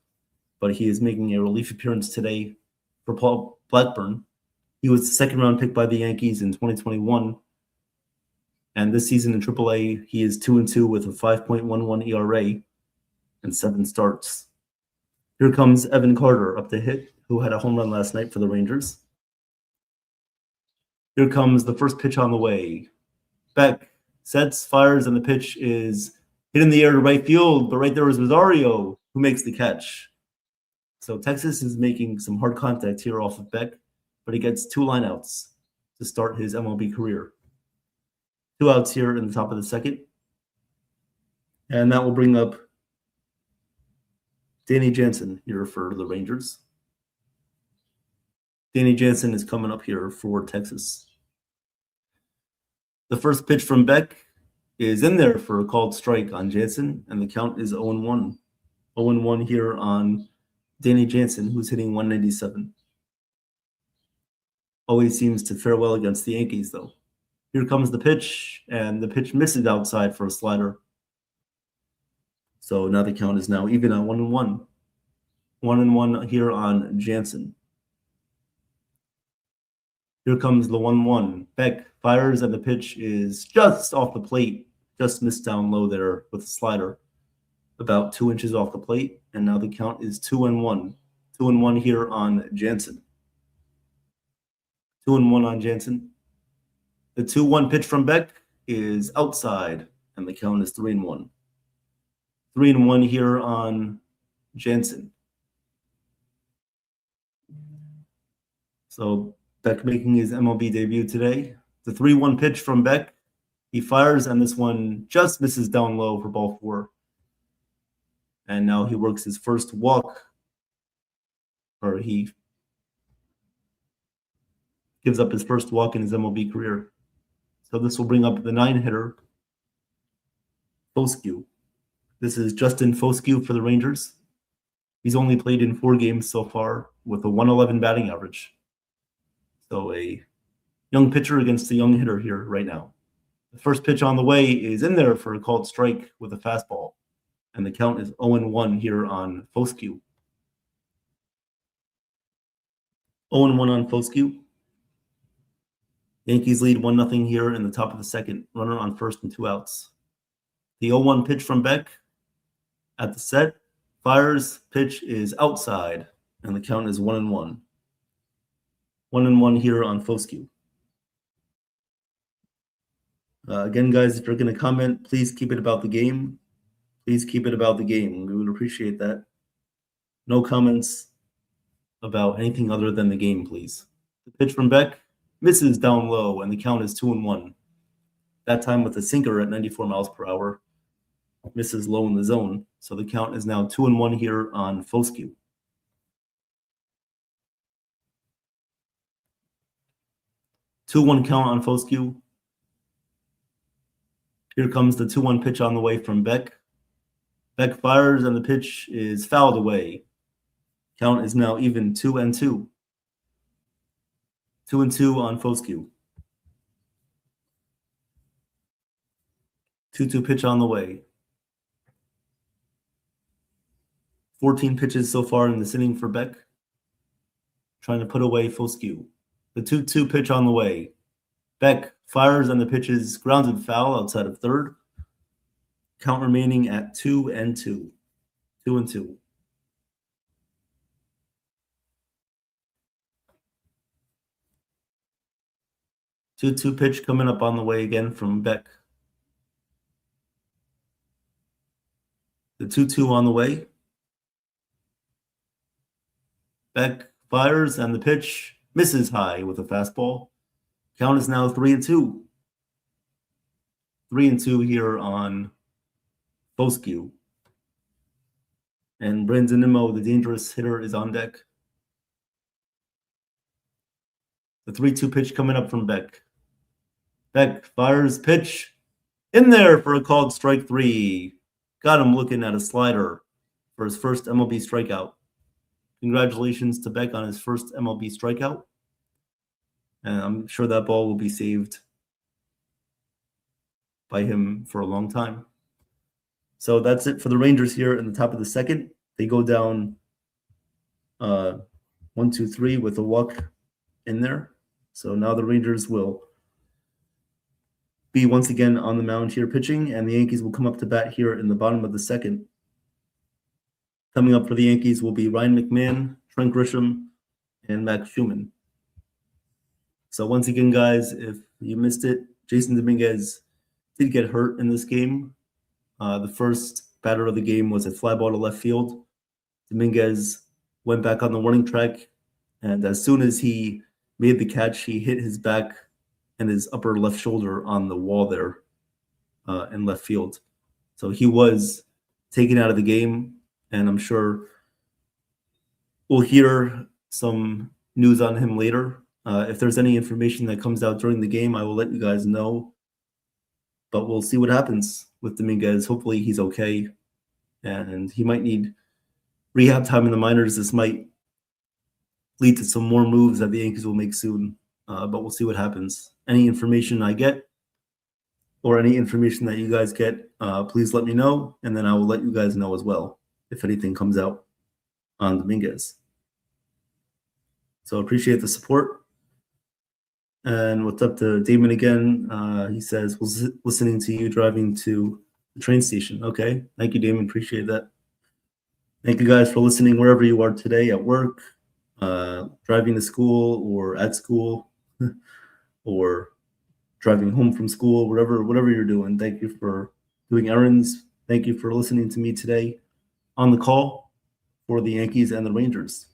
but he is making a relief appearance today for Paul Blackburn. He was the second-round pick by the Yankees in 2021, and this season in AAA, he is 2-2 with a 5.11 ERA and 7 starts. Here comes Evan Carter up to hit, who had a home run last night for the Rangers. Here comes the first pitch on the way. Beck sets, fires, and the pitch is hit in the air to right field, but right there is Rosario, who makes the catch. So Texas is making some hard contact here off of Beck, but he gets 2 lineouts to start his MLB career. 2 outs here in the top of the second. And that will bring up Danny Jansen here for the Rangers. Danny Jansen is coming up here for Texas. The first pitch from Beck is in there for a called strike on Jansen, and the count is 0-1. 0-1 here on Danny Jansen, who's hitting 197. Always seems to fare well against the Yankees, though. Here comes the pitch, and the pitch misses outside for a slider. So now the count is now even at 1-1. 1-1 here on Jansen. Here comes the 1-1. Beck fires, and the pitch is just off the plate. Just missed down low there with a slider. About 2 inches off the plate. And now the count is 2-1. 2-1 here on Jansen. 2-1 on Jansen. The 2-1 pitch from Beck is outside, and the count is 3-1. 3-1 here on Jansen. So Beck making his MLB debut today. The 3-1 pitch from Beck. He fires, and this one just misses down low for ball 4. And now he works his first walk, or he gives up his first walk in his MLB career. So this will bring up the 9-hitter, Foscue. This is Justin Foscue for the Rangers. He's only played in 4 games so far with a 111 batting average. So a young pitcher against a young hitter here right now. The first pitch on the way is in there for a called strike with a fastball. And the count is 0-1 here on Foscue. 0-1 on Foscue. Yankees lead 1-0 here in the top of the second. Runner on first and 2 outs. The 0-1 pitch from Beck at the set. Fires. Pitch is outside. And the count is 1-1. 1-1 here on Foscue. Again, guys, if you're going to comment, please keep it about the game. Please keep it about the game. We would appreciate that. No comments about anything other than the game, please. The pitch from Beck misses down low, and the count is 2-1. That time with a sinker at 94 miles per hour. Misses low in the zone. So the count is now 2-1 here on Foscue. 2-1 count on Foscue. Here comes the 2-1 pitch on the way from Beck. Beck fires, and the pitch is fouled away. Count is now even 2-2. 2-2 on Foscue. 2-2 pitch on the way. 14 pitches so far in this inning for Beck. Trying to put away Foscue. The 2-2 pitch on the way. Beck fires and the pitch is grounded foul outside of third. Count remaining at 2-2. 2-2. 2-2 pitch coming up on the way again from Beck. The 2-2 on the way. Beck fires and the pitch misses high with a fastball. Count is now 3-2. 3-2 here on Foscue. And Brandon Nimmo, the dangerous hitter, is on deck. The 3-2 pitch coming up from Beck. Beck fires pitch in there for a called strike 3. Got him looking at a slider for his first MLB strikeout. Congratulations to Beck on his first MLB strikeout. And I'm sure that ball will be saved by him for a long time. So that's it for the Rangers here in the top of the second. They go down 1-2-3 with a walk in there. So now the Rangers will be once again on the mound here pitching, and the Yankees will come up to bat here in the bottom of the second. Coming up for the Yankees will be Ryan McMahon, Trent Grisham, and Max Schumann. So once again, guys, if you missed it, Jason Dominguez did get hurt in this game. The first batter of the game was a fly ball to left field. Dominguez went back on the warning track, and as soon as he made the catch, he hit his back and his upper left shoulder on the wall there in left field. So he was taken out of the game, and I'm sure we'll hear some news on him later. If there's any information that comes out during the game, I will let you guys know. But we'll see what happens with Dominguez. Hopefully he's okay, and he might need rehab time in the minors. This might lead to some more moves that the Yankees will make soon, but we'll see what happens. Any information I get or any information that you guys get, please let me know, and then I will let you guys know as well if anything comes out on Dominguez. So appreciate the support. And what's up to Damon again? He says, was listening to you driving to the train station. Okay. Thank you, Damon. Appreciate that. Thank you guys for listening wherever you are today, at work, driving to school or at school or driving home from school, whatever you're doing. Thank you for doing errands. Thank you for listening to me today on the call for the Yankees and the Rangers.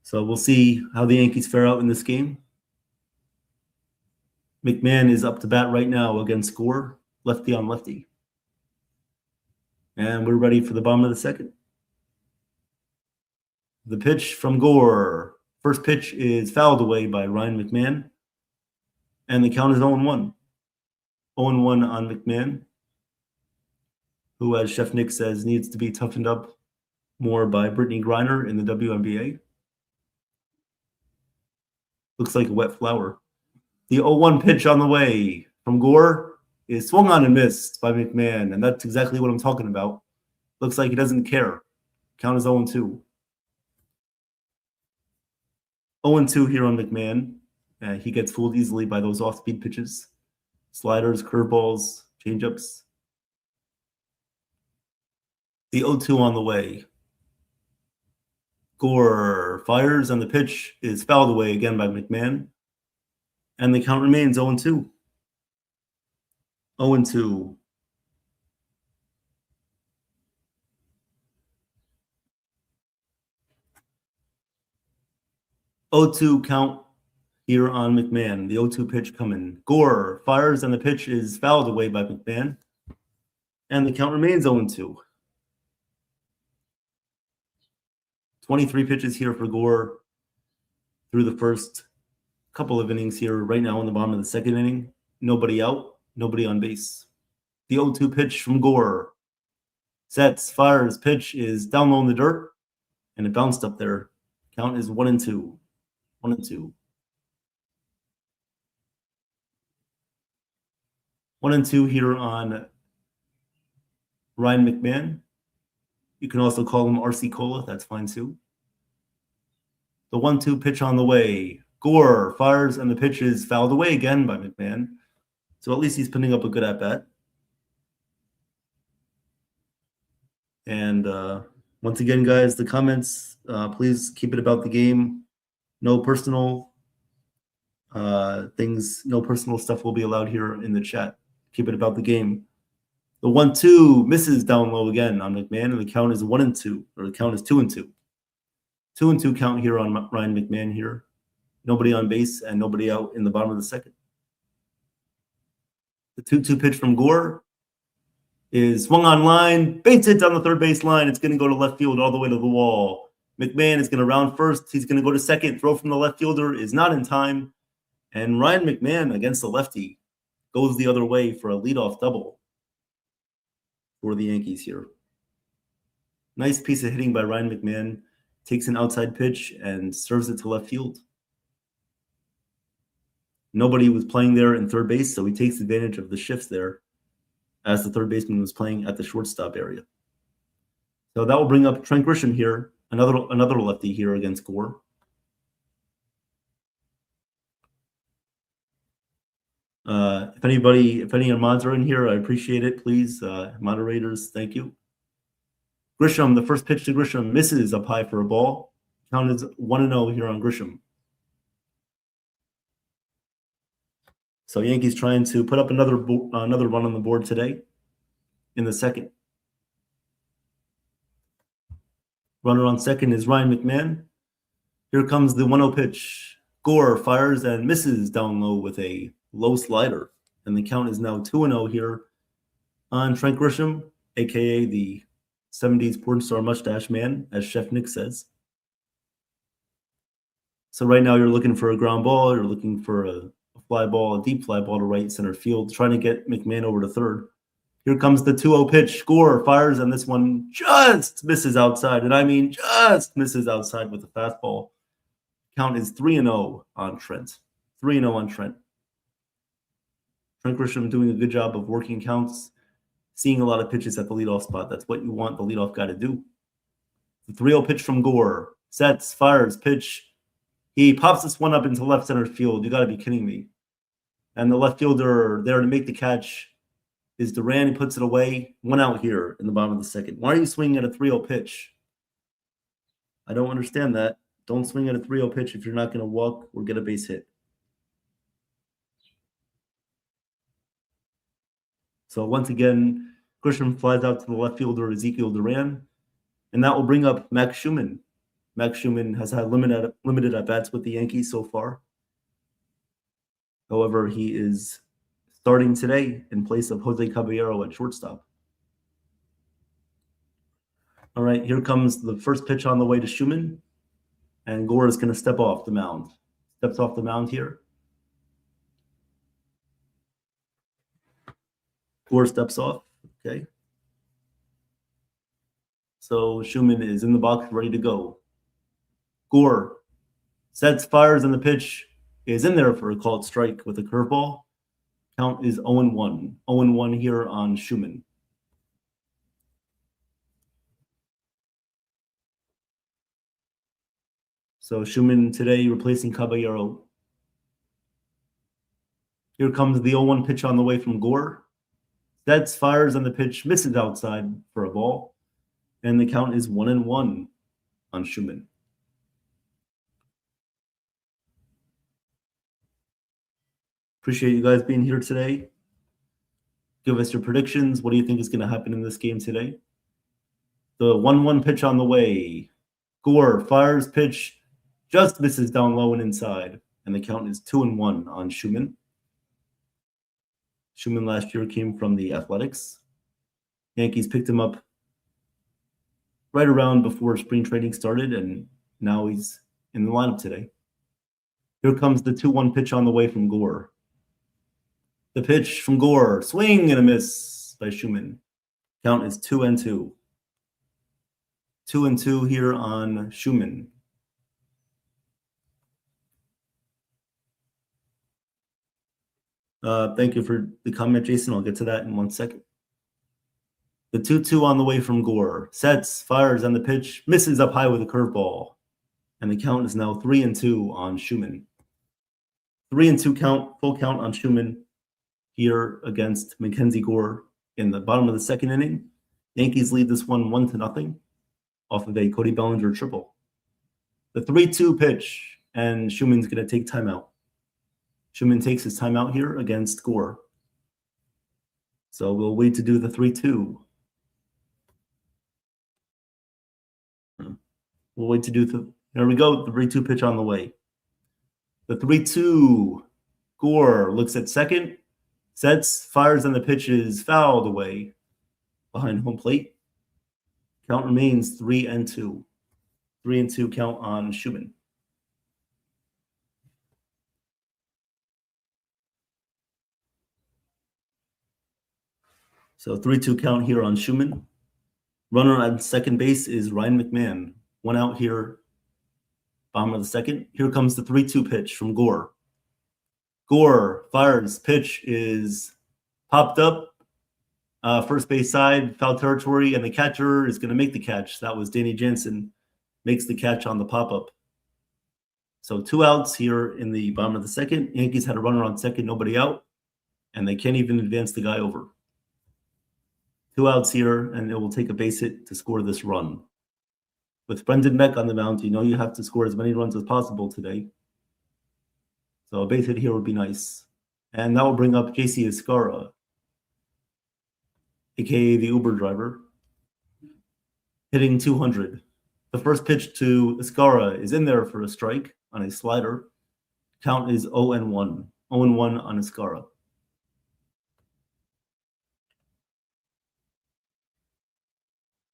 So we'll see how the Yankees fare out in this game. McMahon is up to bat right now against Gore, lefty on lefty. And we're ready for the bottom of the second. The pitch from Gore. First pitch is fouled away by Ryan McMahon. And the count is 0-1. 0-1 on McMahon, who, as Chef Nick says, needs to be toughened up more by Brittany Griner in the WNBA. Looks like a wet flower. The 0-1 pitch on the way from Gore is swung on and missed by McMahon, and that's exactly what I'm talking about. Looks like he doesn't care. Count is 0-2. 0-2 here on McMahon. He gets fooled easily by those off-speed pitches. Sliders, curveballs, changeups. The 0-2 on the way. Gore fires, and the pitch is fouled away again by McMahon. And the count remains 0-2. 0-2. Count here on McMahon. The 0-2 pitch coming. Gore fires, and the pitch is fouled away by McMahon. And the count remains 0-2. 23 pitches here for Gore through the first couple of innings here. Right now in the bottom of the second inning, nobody out, nobody on base. The 0-2 pitch from Gore. Sets, fires, pitch is down low in the dirt, and it bounced up there. Count is 1-2. 1-2. 1-2 here on Ryan McMahon. You can also call him RC Cola. That's fine too. The 1-2 pitch on the way. Gore fires, and the pitch is fouled away again by McMahon. So at least he's putting up a good at-bat. And once again, guys, the comments, please keep it about the game. No personal things, no personal stuff will be allowed here in the chat. Keep it about the game. The 1-2 misses down low again on McMahon, and the count is 1-2, or the count is 2-2. 2-2 count here on Ryan McMahon here. Nobody on base and nobody out in the bottom of the second. The 2-2 pitch from Gore is swung on line, base hit down the third base line. It's going to go to left field all the way to the wall. McMahon is going to round first. He's going to go to second. Throw from the left fielder is not in time. And Ryan McMahon against the lefty goes the other way for a leadoff double for the Yankees here. Nice piece of hitting by Ryan McMahon. Takes an outside pitch and serves it to left field. Nobody was playing there in third base, so he takes advantage of the shifts there as the third baseman was playing at the shortstop area. So that will bring up Trent Grisham here, another lefty here against Gore. If any mods are in here, I appreciate it. Please, moderators, thank you. Grisham, the first pitch to Grisham misses up high for a ball. Count is 1-0 here on Grisham. So Yankees trying to put up another run on the board today in the second. Runner on second is Ryan McMahon. Here comes the 1-0 pitch. Gore fires and misses down low with a low slider. And the count is now 2-0 here on Trent Grisham, a.k.a. the 70s porn star mustache man, as Chef Nick says. So right now you're looking for a ground ball. You're looking for a fly ball, a deep fly ball to right center field, trying to get McMahon over to third. Here comes the 2-0 pitch. Gore fires, and this one just misses outside. And I mean just misses outside with the fastball. Count is 3-0 on Trent. 3-0 on Trent. Trent Grisham doing a good job of working counts, seeing a lot of pitches at the leadoff spot. That's what you want the leadoff guy to do. The 3-0 pitch from Gore. Sets, fires, pitch. He pops this one up into left center field. You got to be kidding me. And the left fielder there to make the catch is Duran. He puts it away. One out here in the bottom of the second. Why are you swinging at a 3-0 pitch? I don't understand that. Don't swing at a 3-0 pitch if you're not going to walk or get a base hit. So once again, Grisham flies out to the left fielder, Ezekiel Duran, and that will bring up Max Schumann. Max Schumann has had limited at-bats with the Yankees so far. However, he is starting today in place of Jose Caballero at shortstop. All right, here comes the first pitch on the way to Schumann, and Gore is going to step off the mound. Steps off the mound here. Gore steps off, okay. So Schumann is in the box, ready to go. Gore sets, fires, and the pitch is in there for a called strike with a curveball. Count is 0-1. 0-1 here on Schumann. So Schumann today replacing Caballero. Here comes the 0-1 pitch on the way from Gore. Sets, fires, and the pitch misses outside for a ball. And the count is 1-1 on Schumann. Appreciate you guys being here today. Give us your predictions. What do you think is going to happen in this game today? The 1-1 pitch on the way. Gore fires, pitch just misses down low and inside. And the count is 2-1 on Schumann. Schumann last year came from the Athletics. Yankees picked him up right around before spring training started, and now he's in the lineup today. Here comes the 2-1 pitch on the way from Gore. The pitch from Gore, swing and a miss by Schumann. Count is 2-2. 2-2 here on Schumann. Thank you for the comment, Jason. I'll get to that in 1 second. The 2-2 on the way from Gore. Sets, fires on the pitch, misses up high with a curveball. And the count is now 3-2 on Schumann. 3-2 count, full count on Schumann here against Mackenzie Gore in the bottom of the second inning. Yankees lead this one 1-0 off of a Cody Bellinger triple. The 3-2 pitch, and Schumann's going to take timeout. Schumann takes his timeout here against Gore. So we'll wait to do the 3-2. We'll wait to do there we go, the 3-2 pitch on the way. The 3-2, Gore looks at second, sets, fires, and the pitch is fouled away behind home plate. Count remains 3-2. 3-2 count on Schumann. So 3-2 count here on Schumann. Runner on second base is Ryan McMahon. One out here, bottom of the second. Here comes the 3-2 pitch from Gore. Gore fires. Pitch is popped up. First base side, foul territory, and the catcher is going to make the catch. That was Danny Jansen. Makes the catch on the pop-up. So 2 outs here in the bottom of the second. Yankees had a runner on second, nobody out, and they can't even advance the guy over. 2 outs here, and it will take a base hit to score this run. With Brendan Beck on the mound, you know you have to score as many runs as possible today. So a base hit here would be nice. And that will bring up JC Escara, a.k.a. the Uber driver, hitting 200. The first pitch to Escara is in there for a strike on a slider. Count is 0-1. 0-1 on Escara.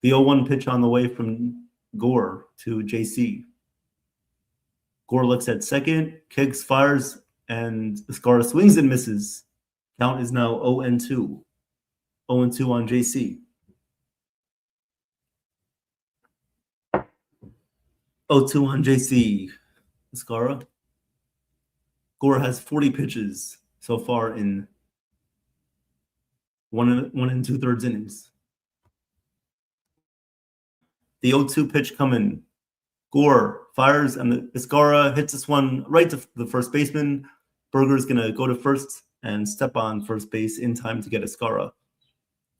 The 0-1 pitch on the way from Gore to JC. Gore looks at second, kicks, fires, and Escara swings and misses. Count is now 0-2. 0-2 on JC. 0-2 on JC. Escara. Gore has 40 pitches so far in 1 2/3 innings. The 0-2 pitch coming. Gore fires, and Escara hits this one right to the first baseman. Berger's going to go to first and step on first base in time to get Escara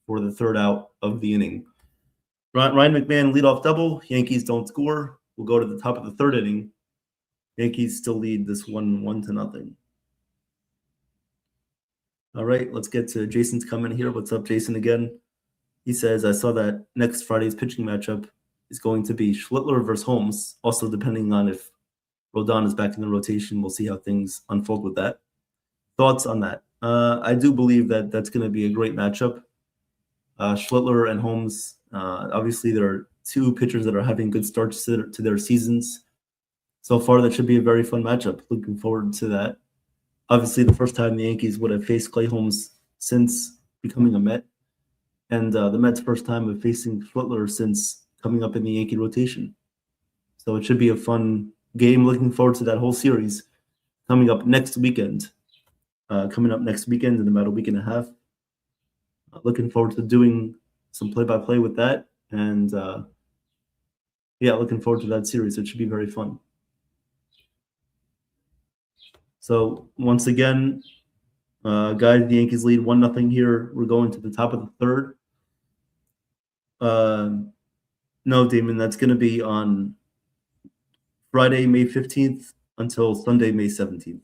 for the 3rd out of the inning. Ryan McMahon leadoff double. Yankees don't score. We'll go to the top of the 3rd inning. Yankees still lead this 1-0. All right, let's get to Jason's comment here. What's up, Jason, again? He says, I saw that next Friday's pitching matchup is going to be Schlittler versus Holmes. Also, depending on if Rodon is back in the rotation, we'll see how things unfold with that. Thoughts on that? I do believe that that's going to be a great matchup. Schlittler and Holmes, obviously there are 2 pitchers that are having good starts to their seasons. So far, that should be a very fun matchup. Looking forward to that. Obviously, the first time the Yankees would have faced Clay Holmes since becoming a Met. And the Mets' first time of facing Schlittler since coming up in the Yankee rotation. So it should be a fun game. Looking forward to that whole series coming up next weekend. In about a week and a half. Looking forward to doing some play-by-play with that. And looking forward to that series. It should be very fun. So once again, guys, the Yankees lead 1-0 here. We're going to the top of the 3rd. No, Damon, that's going to be on Friday, May 15th until Sunday, May 17th.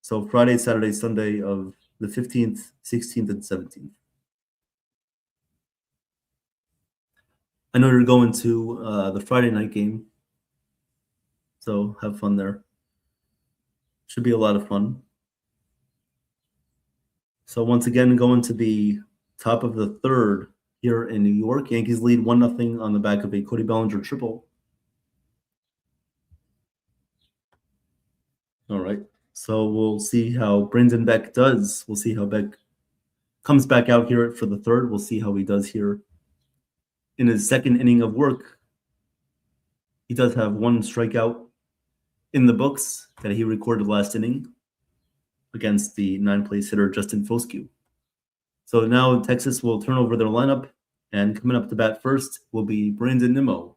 So Friday, Saturday, Sunday of the 15th, 16th, and 17th. I know you're going to the Friday night game, so have fun there. Should be a lot of fun. So once again, going to the top of the 3rd here in New York. Yankees lead 1-0 on the back of a Cody Bellinger triple. All right. So we'll see how Brendan Beck does. We'll see how Beck comes back out here for the 3rd. We'll see how he does here in his 2nd inning of work. He does have 1 strikeout in the books that he recorded last inning against the 9th place hitter Justin Foscue. So now Texas will turn over their lineup, And coming up to bat first will be Brandon Nimmo.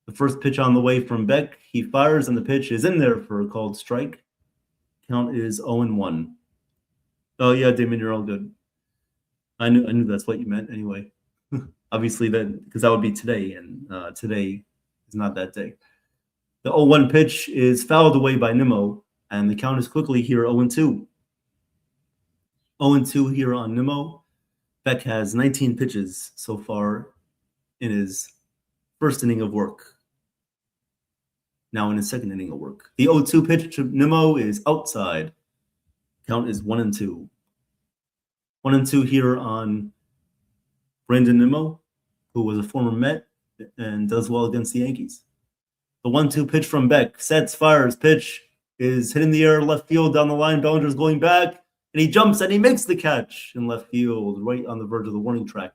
The first pitch on the way from Beck. He fires, and the pitch is in there for a called strike. Count is 0-1. Oh, yeah, Damon, you're all good. I knew that's what you meant anyway. Obviously, because that would be today, and today is not that day. The 0-1 pitch is fouled away by Nimmo, and the count is quickly here 0-2. 0-2 here on Nimmo. Beck has 19 pitches so far in his first inning of work. Now in his second inning of work. The 0-2 pitch to Nimmo is outside. Count is 1-2. 1-2 here on Brandon Nimmo, who was a former Met and does well against the Yankees. The 1-2 pitch from Beck. Sets, fires, pitch is hit in the air, left field, down the line. Bellinger's going back, and he jumps and he makes the catch in left field, right on the verge of the warning track.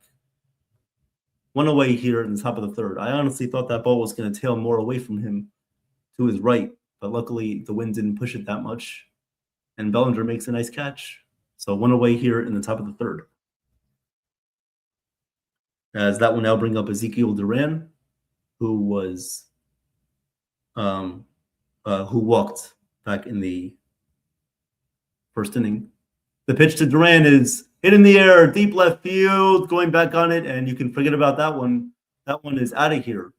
One away here in the top of the third. I honestly thought that ball was going to tail more away from him to his right, but luckily the wind didn't push it that much, and Bellinger makes a nice catch. So one away here in the top of the third. As that will now bring up Ezekiel Duran, who was who walked back in the first inning. The pitch to Duran is hit in the air, deep left field, going back on it, and you can forget about that one. That one is out of here.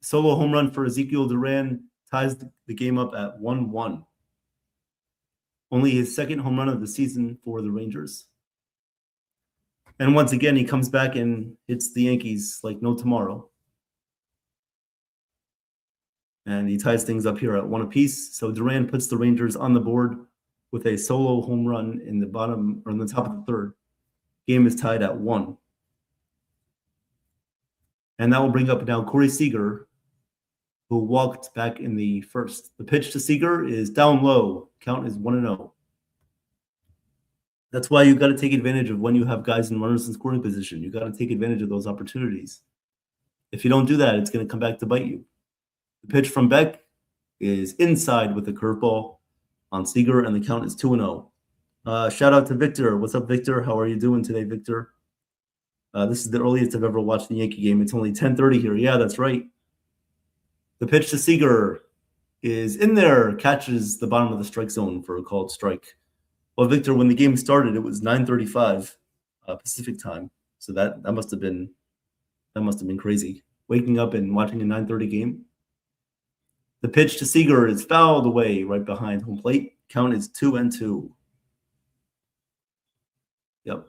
Solo home run for Ezekiel Duran ties the game up at 1-1. Only his second home run of the season for the Rangers. And once again, he comes back and hits the Yankees like no tomorrow. And he ties things up here at 1 apiece. So Duran puts the Rangers on the board with a solo home run in the bottom or in the top of the third. Game is tied at 1. And that will bring up now Corey Seager, who walked back in the first. The pitch to Seager is down low. Count is 1-0. That's why you got to take advantage of when you have guys and runners in scoring position. You got to take advantage of those opportunities. If you don't do that, it's going to come back to bite you. The pitch from Beck is inside with a curveball on Seager, and the count is 2-0. Shout out to Victor. What's up, Victor? How are you doing today, Victor? This is the earliest I've ever watched the Yankee game. It's only 10:30 here. Yeah, that's right. The pitch to Seager is in there, catches the bottom of the strike zone for a called strike. Well, Victor, when the game started, it was 9:35 Pacific time. So that must have been crazy. Waking up and watching a 9:30 game. The pitch to Seager is fouled away right behind home plate. Count is 2-2. Yep.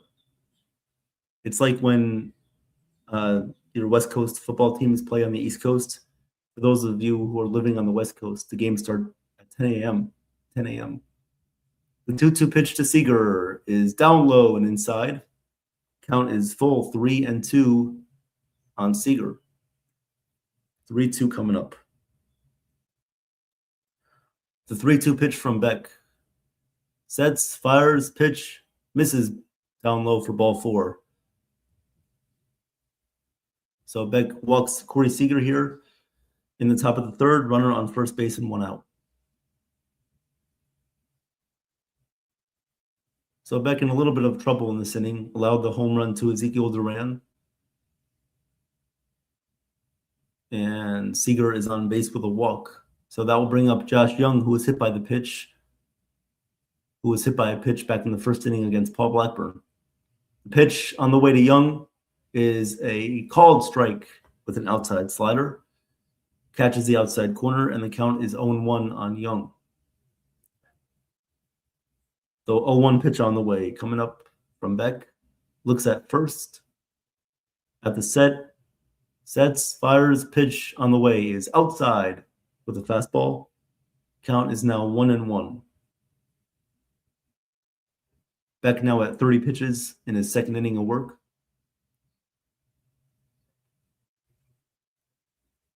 It's like when your West Coast football teams play on the East Coast. For those of you who are living on the West Coast, the games start at 10 a.m. The 2-2 pitch to Seager is down low and inside. Count is full 3-2 on Seager. 3-2 coming up. The 3-2 pitch from Beck. Sets, fires, pitch, misses down low for ball 4. So Beck walks Corey Seager here in the top of the third, runner on first base and 1 out. So Beck in a little bit of trouble in this inning, allowed the home run to Ezekiel Duran. And Seager is on base with a walk. So that will bring up Josh Young, who was hit by a pitch back in the first inning against Paul Blackburn. The pitch on the way to Young is a called strike with an outside slider. Catches the outside corner, and the count is 0-1 on Young. The 0-1 pitch on the way, coming up from Beck. Looks at first. At the sets, fires, pitch on the way is outside with a fastball. Count is now 1-1. Beck now at 30 pitches in his second inning of work.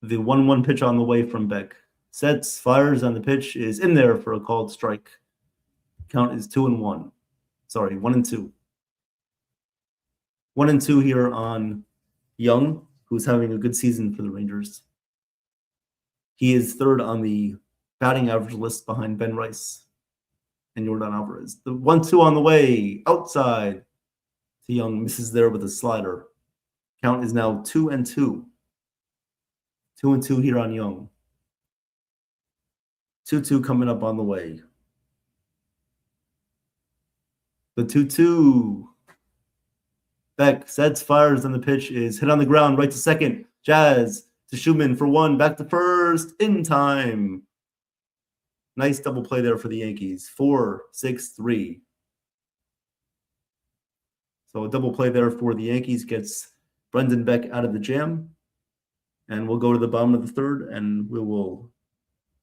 The 1-1 pitch on the way from Beck. Sets, fires, on the pitch is in there for a called strike. Count is 2-1. Sorry, 1-2. 1-2 here on Young, who's having a good season for the Rangers. He is third on the batting average list behind Ben Rice and Yordan Alvarez. The 1-2 on the way, outside Young misses there with a slider. Count is now 2-2. 2-2 here on Young. 2-2 coming up on the way. The 2-2. Beck sets, fires, and the pitch is hit on the ground, right to second. Jazz to Schumann for one, back to first, in time. Nice double play there for the Yankees. 4-6-3. So a double play there for the Yankees gets Brendan Beck out of the jam. And we'll go to the bottom of the third, and we will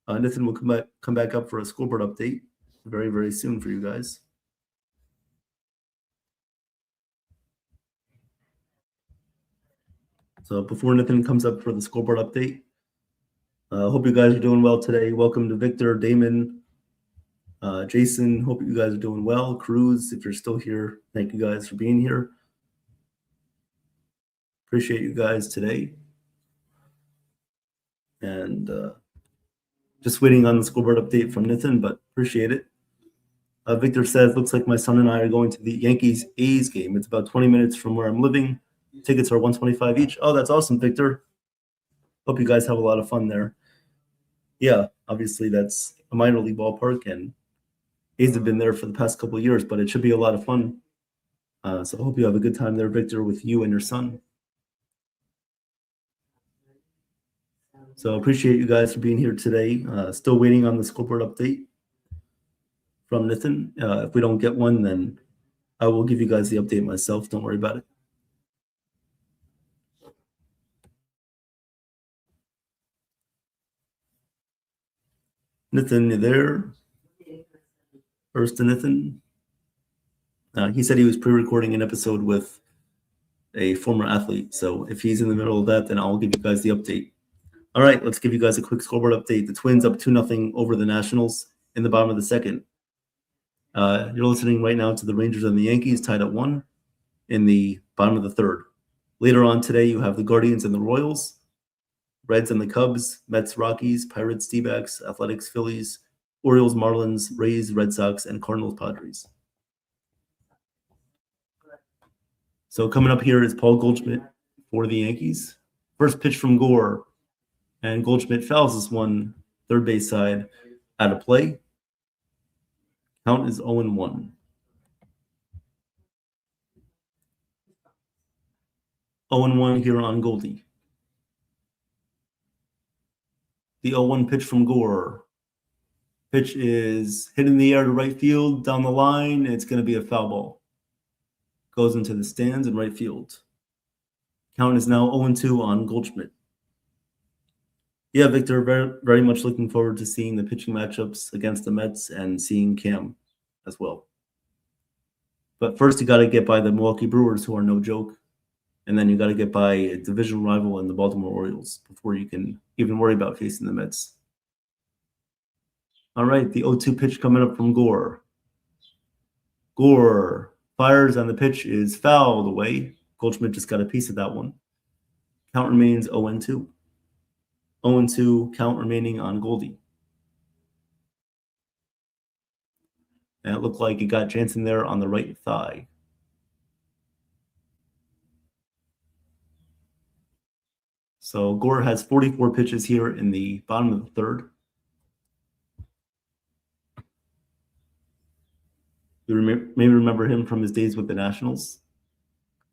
Nathan will come back up for a scoreboard update very, very soon for you guys. So before Nathan comes up for the scoreboard update, hope you guys are doing well today. Welcome to Victor, Damon, Jason. Hope you guys are doing well. Cruz, if you're still here, thank you guys for being here. Appreciate you guys today. And just waiting on the scoreboard update from Nathan, but appreciate it. Victor says, looks like my son and I are going to the Yankees-A's game. It's about 20 minutes from where I'm living. Tickets are $125 each. Oh, that's awesome, Victor. Hope you guys have a lot of fun there. Yeah, obviously that's a minor league ballpark, and A's have been there for the past couple of years, but it should be a lot of fun. So I hope you have a good time there, Victor, with you and your son. So appreciate you guys for being here today. Still waiting on the scoreboard update from Nathan. If we don't get one, then I will give you guys the update myself. Don't worry about it. Nathan, you there? First to Nathan. He said he was pre-recording an episode with a former athlete. So if he's in the middle of that, then I'll give you guys the update. All right, let's give you guys a quick scoreboard update. The Twins up 2-0 over the Nationals in the bottom of the second. You're listening right now to the Rangers and the Yankees tied at 1 in the bottom of the third. Later on today, you have the Guardians and the Royals, Reds and the Cubs, Mets, Rockies, Pirates, D-backs, Athletics, Phillies, Orioles, Marlins, Rays, Red Sox, and Cardinals, Padres. So coming up here is Paul Goldschmidt for the Yankees. First pitch from Gore, and Goldschmidt fouls this one, third base side, out of play. Count is 0-1. 0-1 here on Goldie. The 0-1 pitch from Gore. Pitch is hit in the air to right field, down the line. It's going to be a foul ball. Goes into the stands in right field. Count is now 0-2 on Goldschmidt. Yeah, Victor, very, very much looking forward to seeing the pitching matchups against the Mets and seeing Cam as well. But first, you got to get by the Milwaukee Brewers, who are no joke. And then you got to get by a division rival in the Baltimore Orioles before you can even worry about facing the Mets. All right, the 0-2 pitch coming up from Gore. Gore fires, and the pitch is fouled away. Goldschmidt just got a piece of that one. Count remains 0-2. 0-2 count remaining on Goldie. And it looked like it got Jansen there on the right thigh. So Gore has 44 pitches here in the bottom of the third. You may remember him from his days with the Nationals.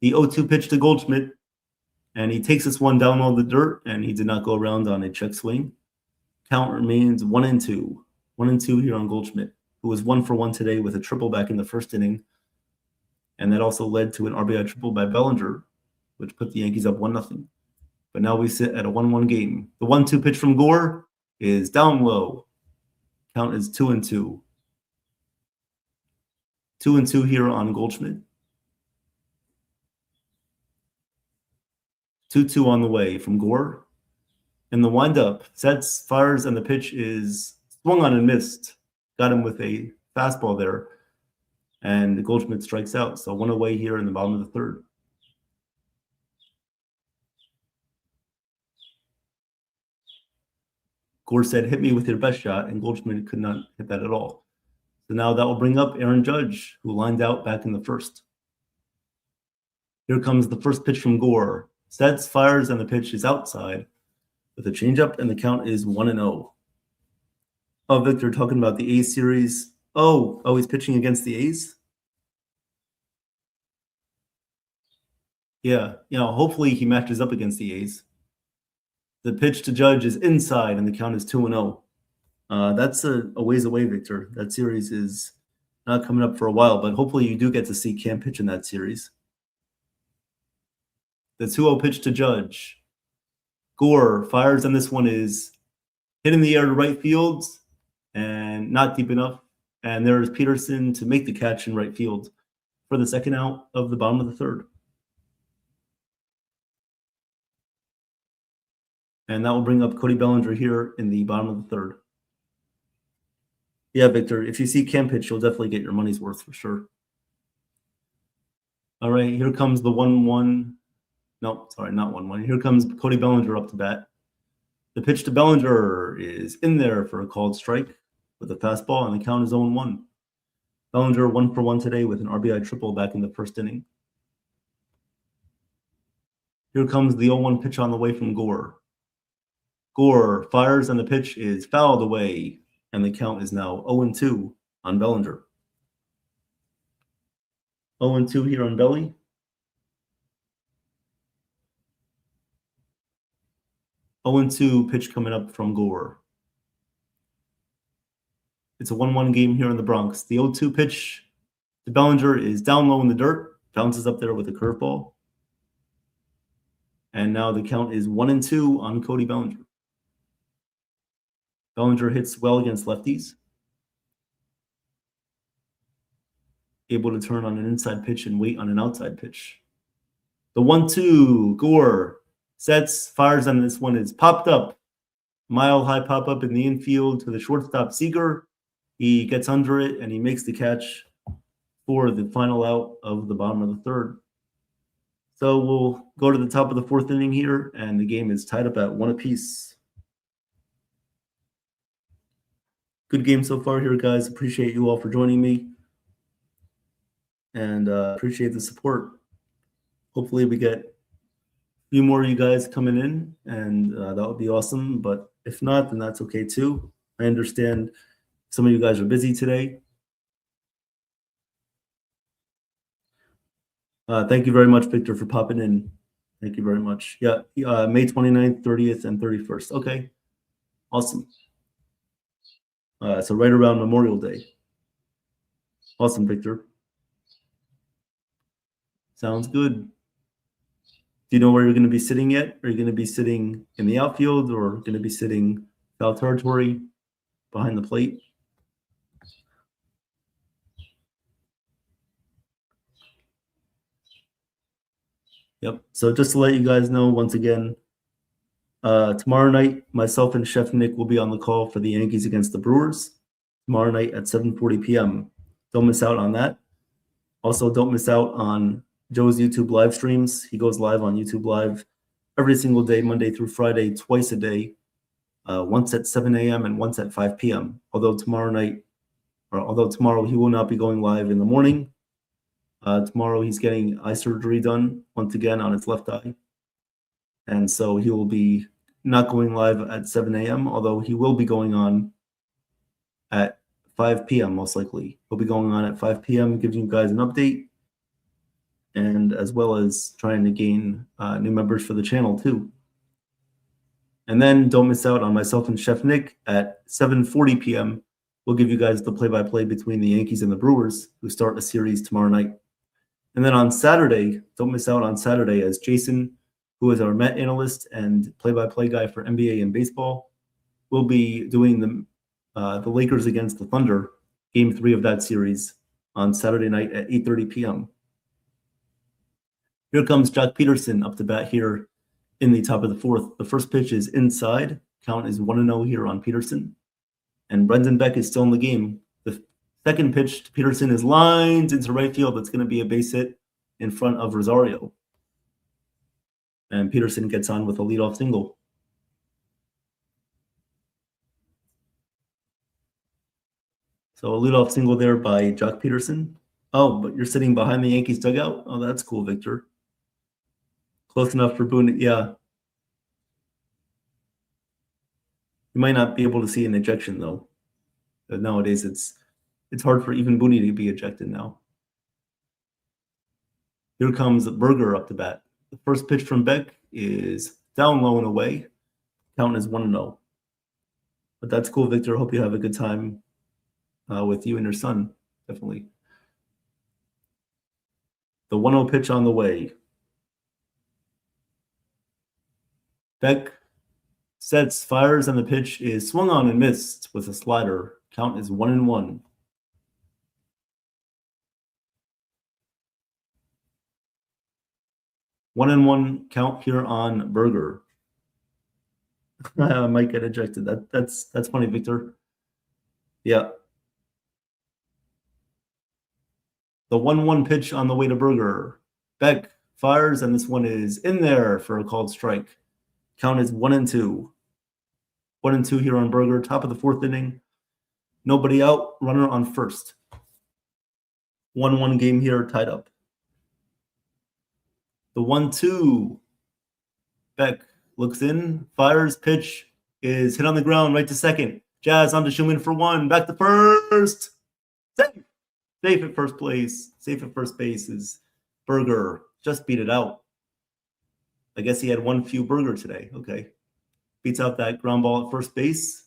The 0-2 pitch to Goldschmidt, and he takes this one down all the dirt, and he did not go around on a check swing. Count remains 1-2. 1-2 here on Goldschmidt, who was 1 for 1 today with a triple back in the first inning. And that also led to an RBI triple by Bellinger, which put the Yankees up 1-0. But now we sit at a 1-1 game. The 1-2 pitch from Gore is down low. Count is 2-2. 2-2 here on Goldschmidt. 2-2 on the way from Gore. In the windup, sets, fires, and the pitch is swung on and missed. Got him with a fastball there. And Goldschmidt strikes out. So one away here in the bottom of the third. Gore said, hit me with your best shot, and Goldschmidt could not hit that at all. So now that will bring up Aaron Judge, who lined out back in the first. Here comes the first pitch from Gore. Sets, fires, and the pitch is outside with a changeup, and the count is 1-0. Oh, Victor, talking about the A's series. Oh, he's pitching against the A's? Yeah, hopefully he matches up against the A's. The pitch to Judge is inside, and the count is 2-0. That's a ways away, Victor. That series is not coming up for a while, but hopefully you do get to see Cam pitch in that series. The 2-0 pitch to Judge. Gore fires, and this one is hit in the air to right field and not deep enough. And there is Peterson to make the catch in right field for the second out of the bottom of the third. And that will bring up Cody Bellinger here in the bottom of the third. Yeah, Victor, if you see Cam pitch, you'll definitely get your money's worth for sure. All right, here comes the 1-1. No, sorry, not 1-1. Here comes Cody Bellinger up to bat. The pitch to Bellinger is in there for a called strike with a fastball, and the count is 0-1. Bellinger 1 for 1 today with an RBI triple back in the first inning. Here comes the 0-1 pitch on the way from Gore. Gore fires, and the pitch is fouled away, and the count is now 0-2 on Bellinger. 0-2 here on Belly. Oh, 0-2 pitch coming up from Gore. It's a 1-1 game here in the Bronx. The 0-2 pitch to Bellinger is down low in the dirt, bounces up there with a curveball. And now the count is 1-2 on Cody Bellinger. Bellinger hits well against lefties. Able to turn on an inside pitch and wait on an outside pitch. The 1-2, Gore sets, fires, and this one is popped up. Mile high pop up in the infield to the shortstop Seager. He gets under it and he makes the catch for the final out of the bottom of the third. So we'll go to the top of the fourth inning here, and the game is tied up at 1 apiece. Good game so far here, guys. Appreciate you all for joining me. And appreciate the support. Hopefully we get a few more of you guys coming in, and that would be awesome. But if not, then that's okay too. I understand some of you guys are busy today. Thank you very much, Victor, for popping in. Thank you very much. Yeah, May 29th, 30th, and 31st. Okay, awesome. So right around Memorial Day. Awesome, Victor. Sounds good. Do you know where you're going to be sitting yet? Are you going to be sitting in the outfield, or going to be sitting foul territory behind the plate? Yep. So just to let you guys know, once again, tomorrow night, myself and Chef Nick will be on the call for the Yankees against the Brewers tomorrow night at 7:40 p.m. Don't miss out on that. Also, don't miss out on Joe's YouTube live streams. He goes live on YouTube Live every single day, Monday through Friday, twice a day, once at 7 a.m. and once at 5 p.m. Although tomorrow he will not be going live in the morning. Tomorrow he's getting eye surgery done once again on his left eye. And so he will be not going live at 7 a.m., although he will be going on at 5 p.m. most likely. He'll be going on at 5 p.m., giving you guys an update, and as well as trying to gain new members for the channel too. And then don't miss out on myself and Chef Nick at 7:40 p.m. We'll give you guys the play-by-play between the Yankees and the Brewers, who start a series tomorrow night. And then on Saturday, don't miss out on Saturday, as Jason, who is our Met analyst and play-by-play guy for NBA and baseball, will be doing the Lakers against the Thunder, Game 3 of that series, on Saturday night at 8:30 p.m. Here comes Jock Peterson up to bat here in the top of the fourth. The first pitch is inside. Count is 1-0 here on Peterson. And Brendan Beck is still in the game. The second pitch to Peterson is lined into right field. That's going to be a base hit in front of Rosario. And Peterson gets on with a leadoff single. So a leadoff single there by Jock Peterson. Oh, but you're sitting behind the Yankees dugout? Oh, that's cool, Victor. Close enough for Boone. Yeah. You might not be able to see an ejection though. But nowadays it's hard for even Booney to be ejected now. Here comes Berger up to bat. The first pitch from Beck is down low and away. Count is 1-0. But that's cool, Victor. Hope you have a good time with you and your son. Definitely. The 1-0 pitch on the way. Beck sets, fires, and the pitch is swung on and missed with a slider. Count is 1-1. One and one count here on Berger. I might get ejected. That's funny, Victor. Yeah. The 1-1 pitch on the way to Berger. Beck fires, and this one is in there for a called strike. Count is 1-2. 1-2 here on Berger. Top of the fourth inning. Nobody out. Runner on first. 1-1 game here, tied up. The 1-2. Beck looks in, fires, pitch is hit on the ground, right to second. Jazz on to Schumann for one, back to first. Safe. Safe at first place. Safe at first base is Berger. Just beat it out. I guess he had one few Berger today. Okay. Beats out that ground ball at first base.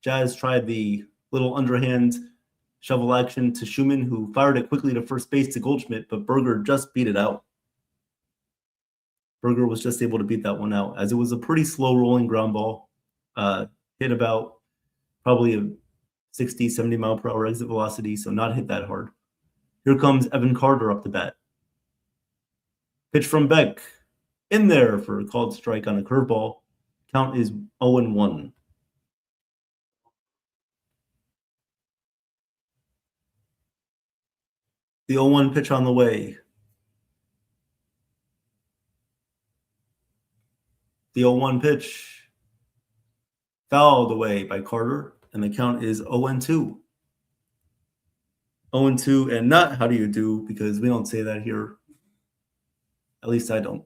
Jazz tried the little underhand shovel action to Schumann, who fired it quickly to first base to Goldschmidt, but Berger just beat it out. Berger was just able to beat that one out, as it was a pretty slow rolling ground ball. Hit about probably a 60, 70 mile per hour exit velocity, so not hit that hard. Here comes Evan Carter up to bat. Pitch from Beck. In there for a called strike on a curveball. Count is 0-1. The 0-1 pitch on the way. The 0-1 pitch fouled away by Carter, and the count is 0-2. 0-2, and not how do you do, because we don't say that here. At least I don't.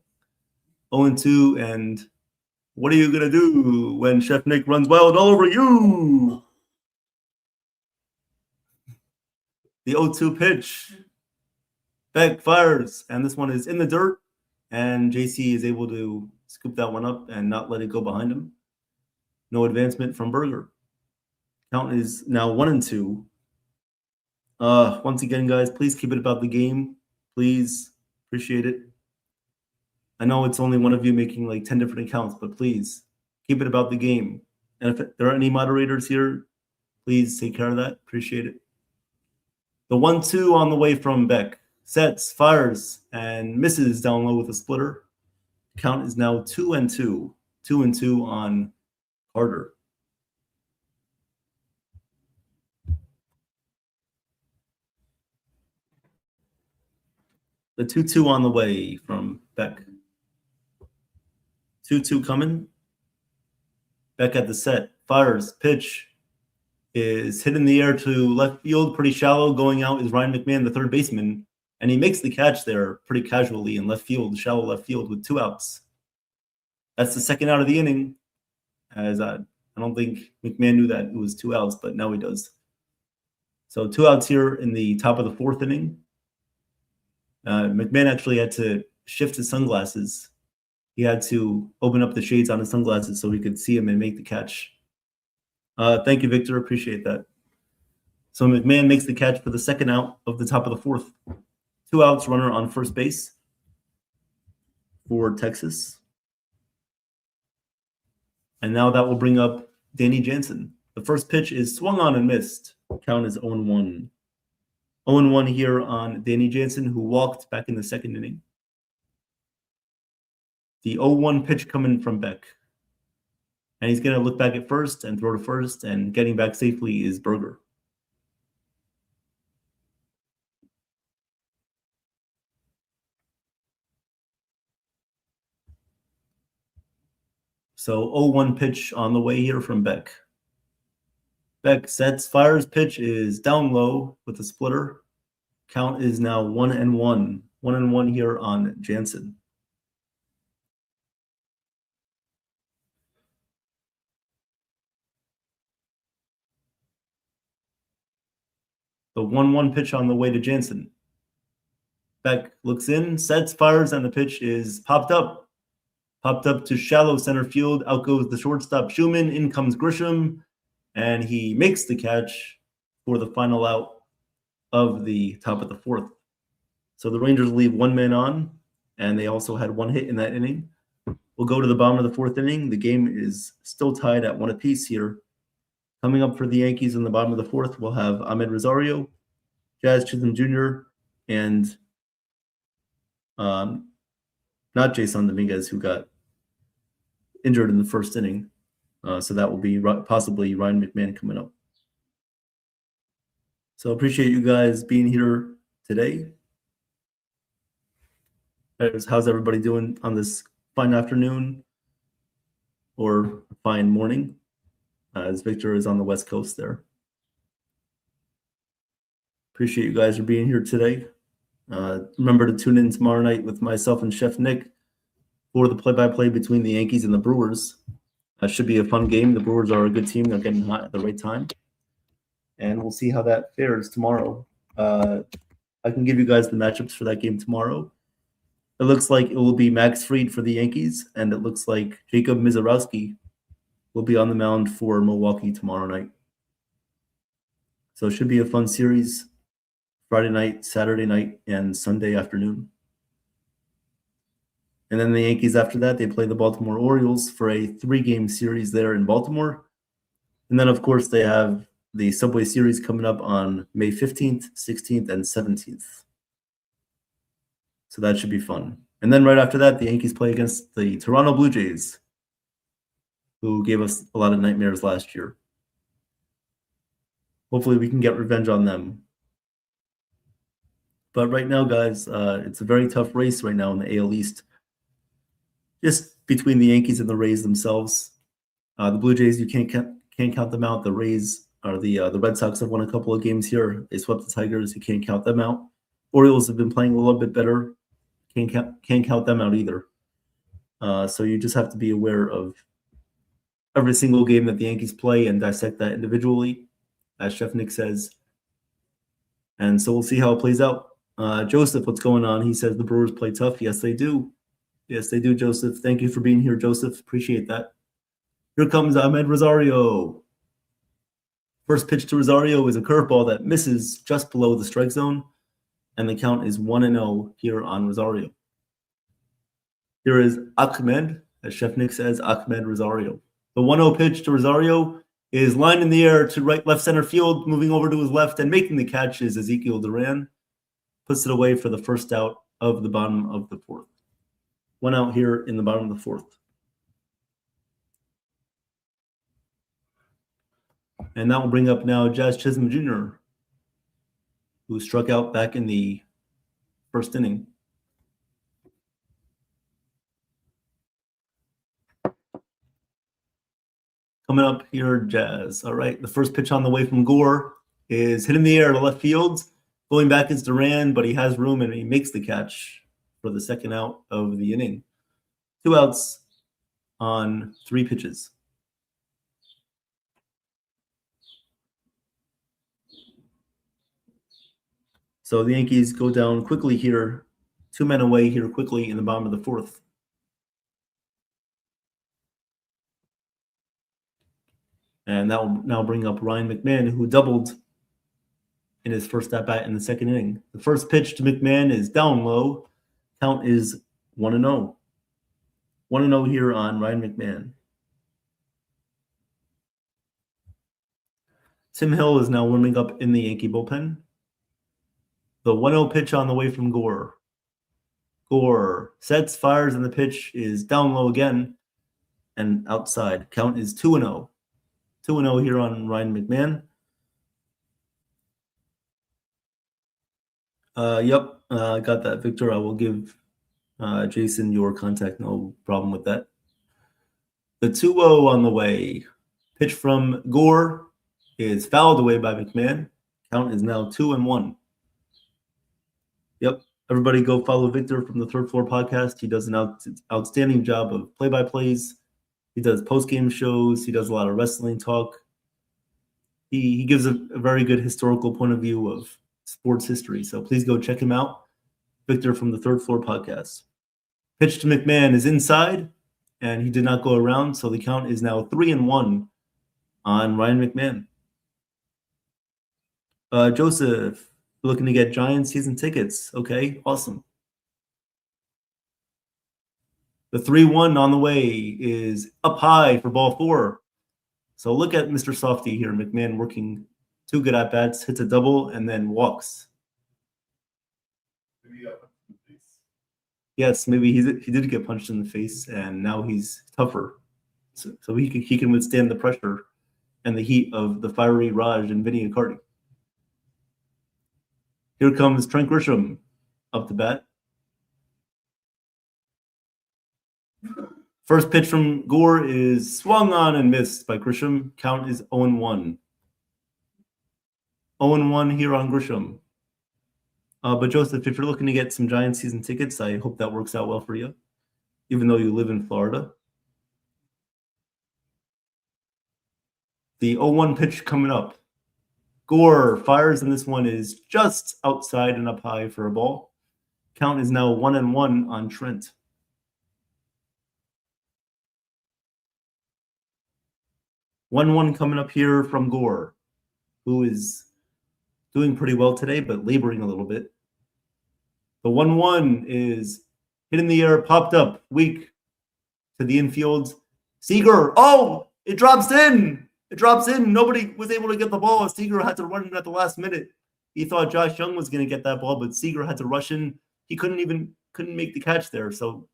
0-2, and what are you going to do when Chef Nick runs wild all over you? The 0-2 pitch. Beck fires, and this one is in the dirt, and JC is able to scoop that one up and not let it go behind him. No advancement from Berger. Count is now 1-2. Once again, guys, please keep it about the game. Please. Appreciate it. I know it's only one of you making like 10 different accounts, but please keep it about the game. And if there are any moderators here, please take care of that. Appreciate it. The 1-2 on the way from Beck. Sets, fires, and misses down low with a splitter. Count is now 2-2. 2-2 on Carter. The 2-2 on the way from Beck. 2-2 coming. Beck at the set. Fires. Pitch is hit in the air to left field. Pretty shallow. Going out is Ryan McMahon, the third baseman. And he makes the catch there pretty casually in left field, shallow left field with 2 outs. That's the second out of the inning. As I don't think McMahon knew that it was 2 outs, but now he does. So 2 outs here in the top of the fourth inning. McMahon actually had to shift his sunglasses. He had to open up the shades on his sunglasses so he could see him and make the catch. Thank you, Victor. Appreciate that. So McMahon makes the catch for the second out of the top of the fourth. 2 outs, runner on first base for Texas. And now that will bring up Danny Jansen. The first pitch is swung on and missed. Count is 0-1. 0-1 here on Danny Jansen, who walked back in the second inning. The 0-1 pitch coming from Beck. And he's going to look back at first and throw to first, and getting back safely is Berger. So 0-1 pitch on the way here from Beck. Beck sets, fires, pitch is down low with a splitter. Count is now 1-1. 1-1 here on Jansen. The 1-1 pitch on the way to Jansen. Beck looks in, sets, fires, and the pitch is popped up. Popped up to shallow center field. Out goes the shortstop Schumann. In comes Grisham, and he makes the catch for the final out of the top of the fourth. So the Rangers leave one man on, and they also had one hit in that inning. We'll go to the bottom of the fourth inning. The game is still tied at 1 apiece here. Coming up for the Yankees in the bottom of the fourth, we'll have Ahmed Rosario, Jazz Chisholm Jr., and not Jason Dominguez, who got injured in the first inning. So that will be possibly Ryan McMahon coming up. So appreciate you guys being here today. How's everybody doing on this fine afternoon or fine morning? As Victor is on the West Coast there. Appreciate you guys for being here today. Remember to tune in tomorrow night with myself and Chef Nick for the play-by-play between the Yankees and the Brewers. That should be a fun game. The Brewers are a good team. They're getting hot at the right time. And we'll see how that fares tomorrow. I can give you guys the matchups for that game tomorrow. It looks like it will be Max Fried for the Yankees, and it looks like Jacob Mizorowski will be on the mound for Milwaukee tomorrow night. So it should be a fun series. Friday night, Saturday night, and Sunday afternoon. And then the Yankees after that, they play the Baltimore Orioles for a 3-game series there in Baltimore. And then, of course, they have the Subway Series coming up on May 15th, 16th, and 17th. So that should be fun. And then right after that, the Yankees play against the Toronto Blue Jays, who gave us a lot of nightmares last year. Hopefully we can get revenge on them. But right now, guys, it's a very tough race right now in the AL East. Just between the Yankees and the Rays themselves. The Blue Jays, you can't count them out. The Rays or the Red Sox have won a couple of games here. They swept the Tigers. You can't count them out. Orioles have been playing a little bit better. Can't count them out either. So you just have to be aware of every single game that the Yankees play and dissect that individually, as Chef Nick says. And so we'll see how it plays out. Joseph, what's going on? He says the Brewers play tough. Yes, they do. Yes, they do, Joseph. Thank you for being here, Joseph. Appreciate that. Here comes Ahmed Rosario. First pitch to Rosario is a curveball that misses just below the strike zone, and the count is 1-0 here on Rosario. Here is Ahmed, as Chef Nick says, Ahmed Rosario. The 1-0 pitch to Rosario is lined in the air to left center field, moving over to his left and making the catch is Ezekiel Duran. Puts it away for the first out of the bottom of the fourth. 1 out here in the bottom of the fourth. And that will bring up now Jazz Chisholm Jr., who struck out back in the first inning. Coming up here, Jazz. All right, the first pitch on the way from Gore is hit in the air to left field. Going back is Duran, but he has room and he makes the catch for the second out of the inning. 2 outs on 3 pitches. So the Yankees go down quickly here. 2 men away here quickly in the bottom of the fourth. And that will now bring up Ryan McMahon, who doubled in his first at-bat in the second inning. The first pitch to McMahon is down low. Count is 1-0. 1-0 here on Ryan McMahon. Tim Hill is now warming up in the Yankee bullpen. The 1-0 pitch on the way from Gore. Gore sets, fires, and the pitch is down low again and outside. Count is 2-0. 2-0 here on Ryan McMahon. Yep, got that, Victor. I will give Jason your contact. No problem with that. The 2-0 on the way. Pitch from Gore is fouled away by McMahon. Count is now 2-1. Yep, everybody go follow Victor from the Third Floor Podcast. He does an outstanding job of play-by-plays. He does post-game shows. He does a lot of wrestling talk. he gives a very good historical point of view of sports history. So please go check him out. Victor from the Third Floor Podcast. Pitch to McMahon is inside, and he did not go around, so the count is now 3-1 on Ryan McMahon. Joseph, looking to get Giants season tickets. Okay, awesome. The 3-1 on the way is up high for ball 4. So look at Mr. Softy here. McMahon working 2 good at-bats, hits a double, and then walks. Yes, maybe he did get punched in the face, and now he's tougher. So he can withstand the pressure and the heat of the fiery Raj and Vinny Accardi. Here comes Trent Grisham up the bat. First pitch from Gore is swung on and missed by Grisham. Count is 0-1. 0-1 here on Grisham. But Joseph, if you're looking to get some Giants season tickets, I hope that works out well for you, even though you live in Florida. The 0-1 pitch coming up. Gore fires, and this one is just outside and up high for a ball. Count is now 1-1 on Trent. 1-1 coming up here from Gore, who is doing pretty well today, but laboring a little bit. The 1-1 is hit in the air, popped up, weak to the infield. Seager, oh, it drops in. It drops in. Nobody was able to get the ball. Seager had to run in at the last minute. He thought Josh Young was going to get that ball, but Seager had to rush in. He couldn't make the catch there. So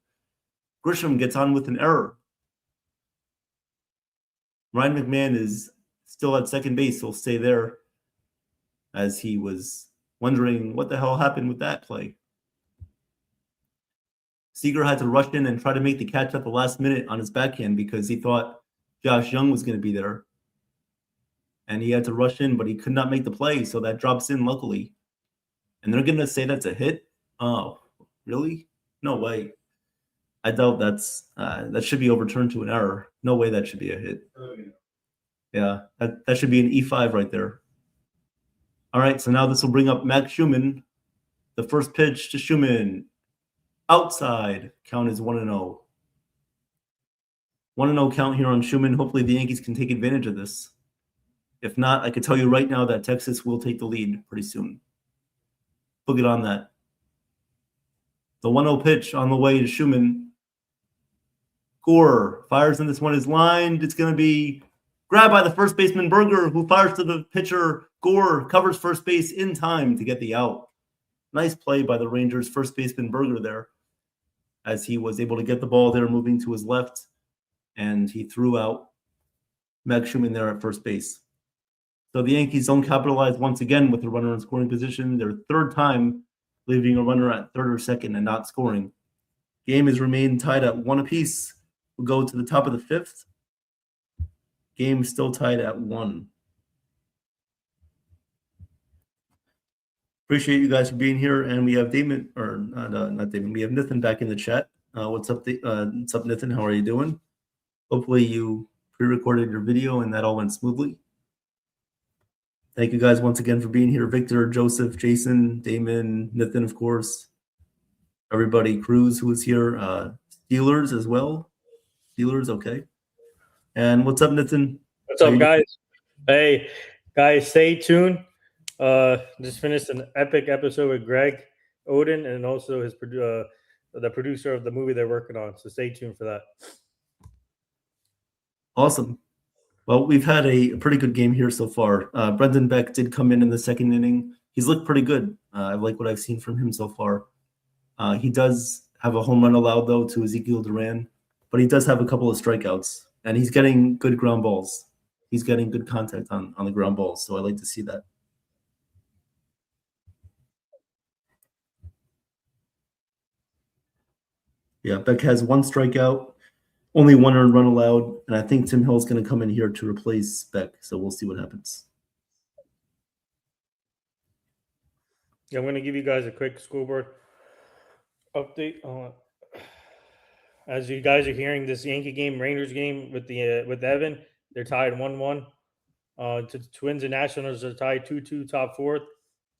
Grisham gets on with an error. Ryan McMahon is still at second base. He'll stay there, as he was wondering what the hell happened with that play. Seager had to rush in and try to make the catch at the last minute on his backhand because he thought Josh Young was going to be there. And he had to rush in, but he could not make the play, so that drops in luckily. And they're going to say that's a hit? Oh, really? No way. I doubt that should be overturned to an error. No way that should be a hit. Yeah, that should be an E5 right there. All right, so now this will bring up Max Schumann. The first pitch to Schumann. Outside. Count is 1-0. 1-0 count here on Schumann. Hopefully the Yankees can take advantage of this. If not, I could tell you right now that Texas will take the lead pretty soon. Book it on that. The 1-0 pitch on the way to Schumann. Gore fires, and this one is lined. It's going to be grabbed by the first baseman Berger, who fires to the pitcher. Gore covers first base in time to get the out. Nice play by the Rangers' first baseman Berger there, as he was able to get the ball there moving to his left, and he threw out Max Schumann there at first base. So the Yankees don't capitalize once again with a runner in scoring position. Their third time leaving a runner at third or second and not scoring. Game has remained tied at 1 apiece. We'll go to the top of the 5th. Game still tied at 1. Appreciate you guys for being here, and we have Damon, or not Damon. We have Nathan back in the chat. What's up, Nathan? How are you doing? Hopefully you pre-recorded your video and that all went smoothly. Thank you guys once again for being here. Victor, Joseph, Jason, Damon, Nathan, of course. Everybody, Cruz, who is here. Steelers as well. Steelers, okay. And what's up, Nathan? What's up, guys? Hey, guys, stay tuned. Just finished an epic episode with Greg Oden and also his the producer of the movie they're working on. So stay tuned for that. Awesome. Well, we've had a pretty good game here so far. Brendan Beck did come in the second inning. He's looked pretty good. I like what I've seen from him so far. He does have a home run allowed, though, to Ezekiel Duran, but he does have a couple of strikeouts, and he's getting good ground balls. He's getting good contact on the ground balls, so I like to see that. Yeah, Beck has 1 strikeout, only 1 earned run allowed, and I think Tim Hill's going to come in here to replace Beck, so we'll see what happens. Yeah, I'm going to give you guys a quick scoreboard update. As you guys are hearing, this Yankee game, Rangers game with Evan, they're tied 1-1. Twins and Nationals are tied 2-2, top fourth.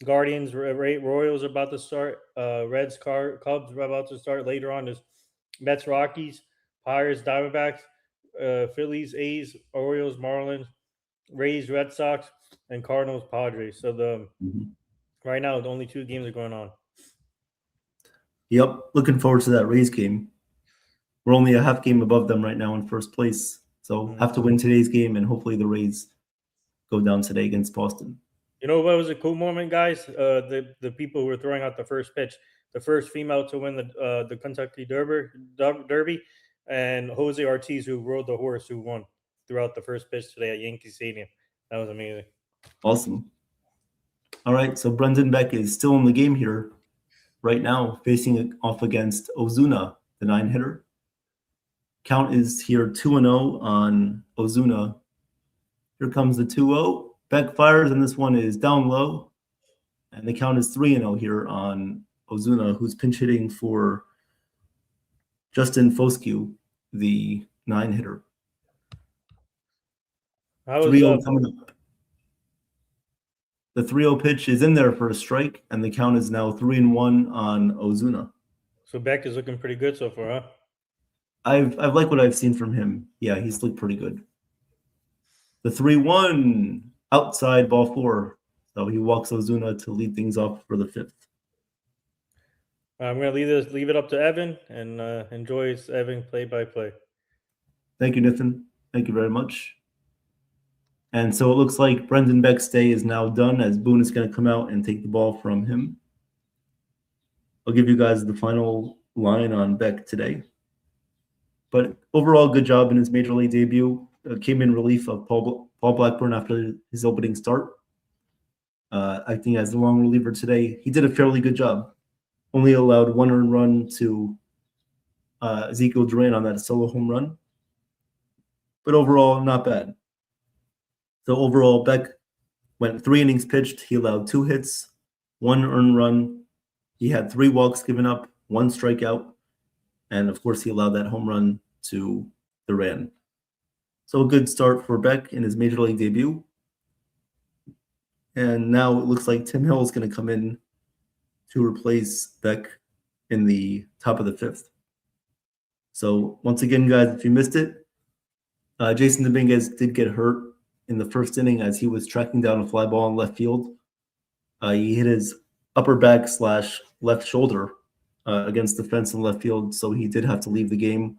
Guardians, Royals are about to start. Reds, Cubs are about to start. Later on, there's Mets, Rockies, Pirates, Diamondbacks, Phillies, A's, Orioles, Marlins, Rays, Red Sox, and Cardinals, Padres. So right now, the only 2 games are going on. Yep, looking forward to that Rays game. We're only a half game above them right now in first place. So have to win today's game, and hopefully the Rays go down today against Boston. You know what was a cool moment, guys? The people who were throwing out the first pitch, the first female to win the Kentucky Derby, and Jose Ortiz, who rode the horse, who won throughout the first pitch today at Yankee Stadium. That was amazing. Awesome. All right, so Brendan Beck is still in the game here right now, facing off against Ozuna, the 9-hitter. Count is here 2-0 on Ozuna. Here comes the 2-0. Beck fires, and this one is down low. And the count is 3-0 here on Ozuna, who's pinch hitting for Justin Foscue, the 9-hitter. 3-0 coming up. The 3-0 pitch is in there for a strike, and the count is now 3-1 on Ozuna. So Beck is looking pretty good so far, huh? I've liked what I've seen from him. Yeah, he's looked pretty good. The 3-1 outside, ball 4. So he walks Ozuna to lead things off for the 5th. I'm going to leave it up to Evan, and enjoy Evan play-by-play. Thank you, Nathan. Thank you very much. And so it looks like Brendan Beck's day is now done, as Boone is going to come out and take the ball from him. I'll give you guys the final line on Beck today. But overall, good job in his major league debut. Came in relief of Paul Blackburn after his opening start. Acting as the long reliever today, he did a fairly good job. Only allowed 1 earned run to Ezekiel Duran on that solo home run. But overall, not bad. So overall, Beck went 3 innings pitched. He allowed 2 hits, 1 earned run. He had 3 walks given up, 1 strikeout. And of course, he allowed that home run to Duran. So a good start for Beck in his major league debut. And now it looks like Tim Hill is going to come in to replace Beck in the top of the 5th. So once again, guys, if you missed it, Jason Dominguez did get hurt in the first inning as he was tracking down a fly ball in left field. He hit his upper back / left shoulder against the fence in left field, so he did have to leave the game.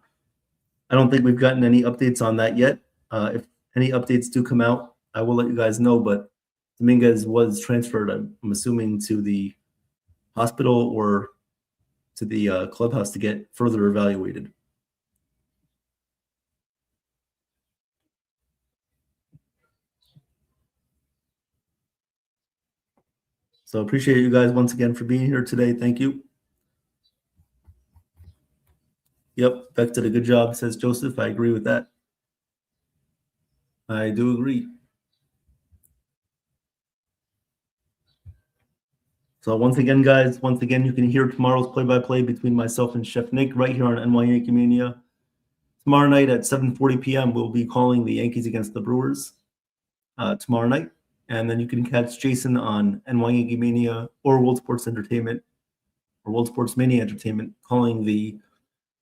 I don't think we've gotten any updates on that yet. If any updates do come out, I will let you guys know, but Dominguez was transferred, I'm assuming, to the hospital or to the clubhouse to get further evaluated. So appreciate you guys once again for being here today. Thank you. Yep, Beck did a good job, says Joseph. I agree with that. I do agree. So once again, guys, you can hear tomorrow's play-by-play between myself and Chef Nick right here on NY Yankee Mania. Tomorrow night at 7:40 p.m., we'll be calling the Yankees against the Brewers tomorrow night. And then you can catch Jason on NY Yankee Mania or World Sports Entertainment or World Sports Mania Entertainment calling the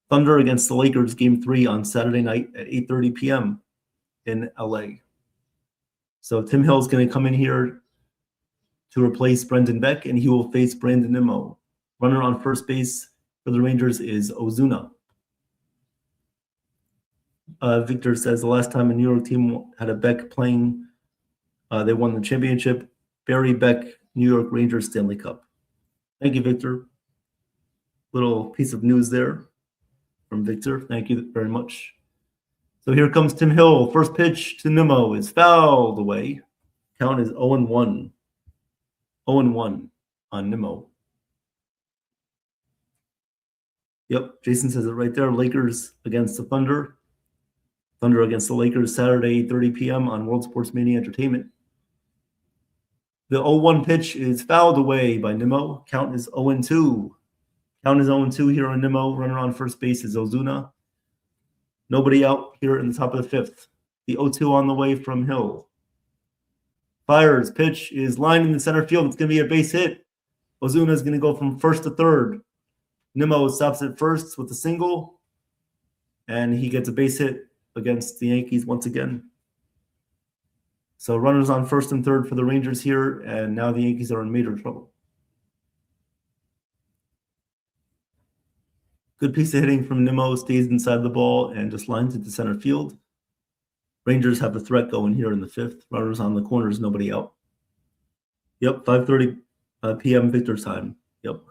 Thunder against the Lakers Game 3 on Saturday night at 8:30 p.m. in LA. So Tim Hill is going to come in here to replace Brendan Beck, and he will face Brandon Nimmo. Runner on first base for the Rangers is Ozuna. Victor says the last time a New York team had a Beck playing, they won the championship. Barry Beck, New York Rangers Stanley Cup. Thank you, Victor. Little piece of news there from Victor. Thank you very much. So here comes Tim Hill. First pitch to Nimmo is fouled away. Count is 0-1. 0-1 on Nimmo. Yep, Jason says it right there. Lakers against the Thunder. Thunder against the Lakers Saturday, 8:30 p.m. on World Sports Mania Entertainment. The 0-1 pitch is fouled away by Nimmo. Count is 0-2. Count is 0-2 here on Nimmo. Runner on first base is Ozuna. Nobody out here in the top of the 5th. The 0-2 on the way from Hill. Fires. Pitch is lined in the center field. It's going to be a base hit. Ozuna is going to go from first to third. Nimmo stops at first with a single, and he gets a base hit against the Yankees once again. So runners on first and third for the Rangers here, and now the Yankees are in major trouble. Good piece of hitting from Nimmo, stays inside the ball and just lines it to center field. Rangers have a threat going here in the fifth. Runners on the corners, nobody out. Yep, 5:30 p.m. Victor time. Yep.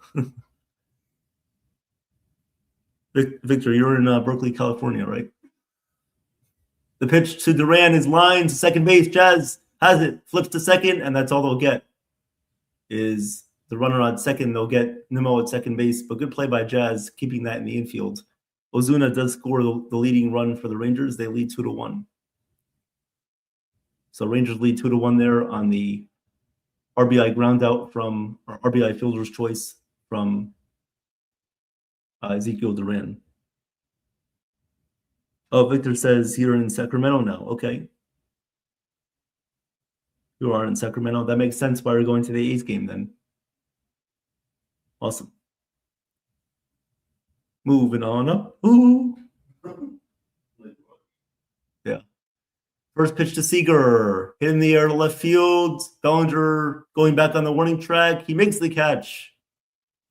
Victor, you're in Berkeley, California, right? The pitch to Duran is lined to second base. Jazz has it, flips to second, and that's all they'll get. Is the runner on second, they'll get Nimmo at second base, but good play by Jazz, keeping that in the infield. Ozuna does score the leading run for the Rangers. They lead 2-1. So Rangers lead 2-1 there on the RBI ground out from, or RBI fielder's choice from Ezekiel Duran. Oh, Victor says you're in Sacramento now. Okay. You are in Sacramento. That makes sense why you're going to the A's game then. Awesome. Moving on up. Ooh. Yeah. First pitch to Seager. Hit in the air to left field. Bellinger going back on the warning track. He makes the catch.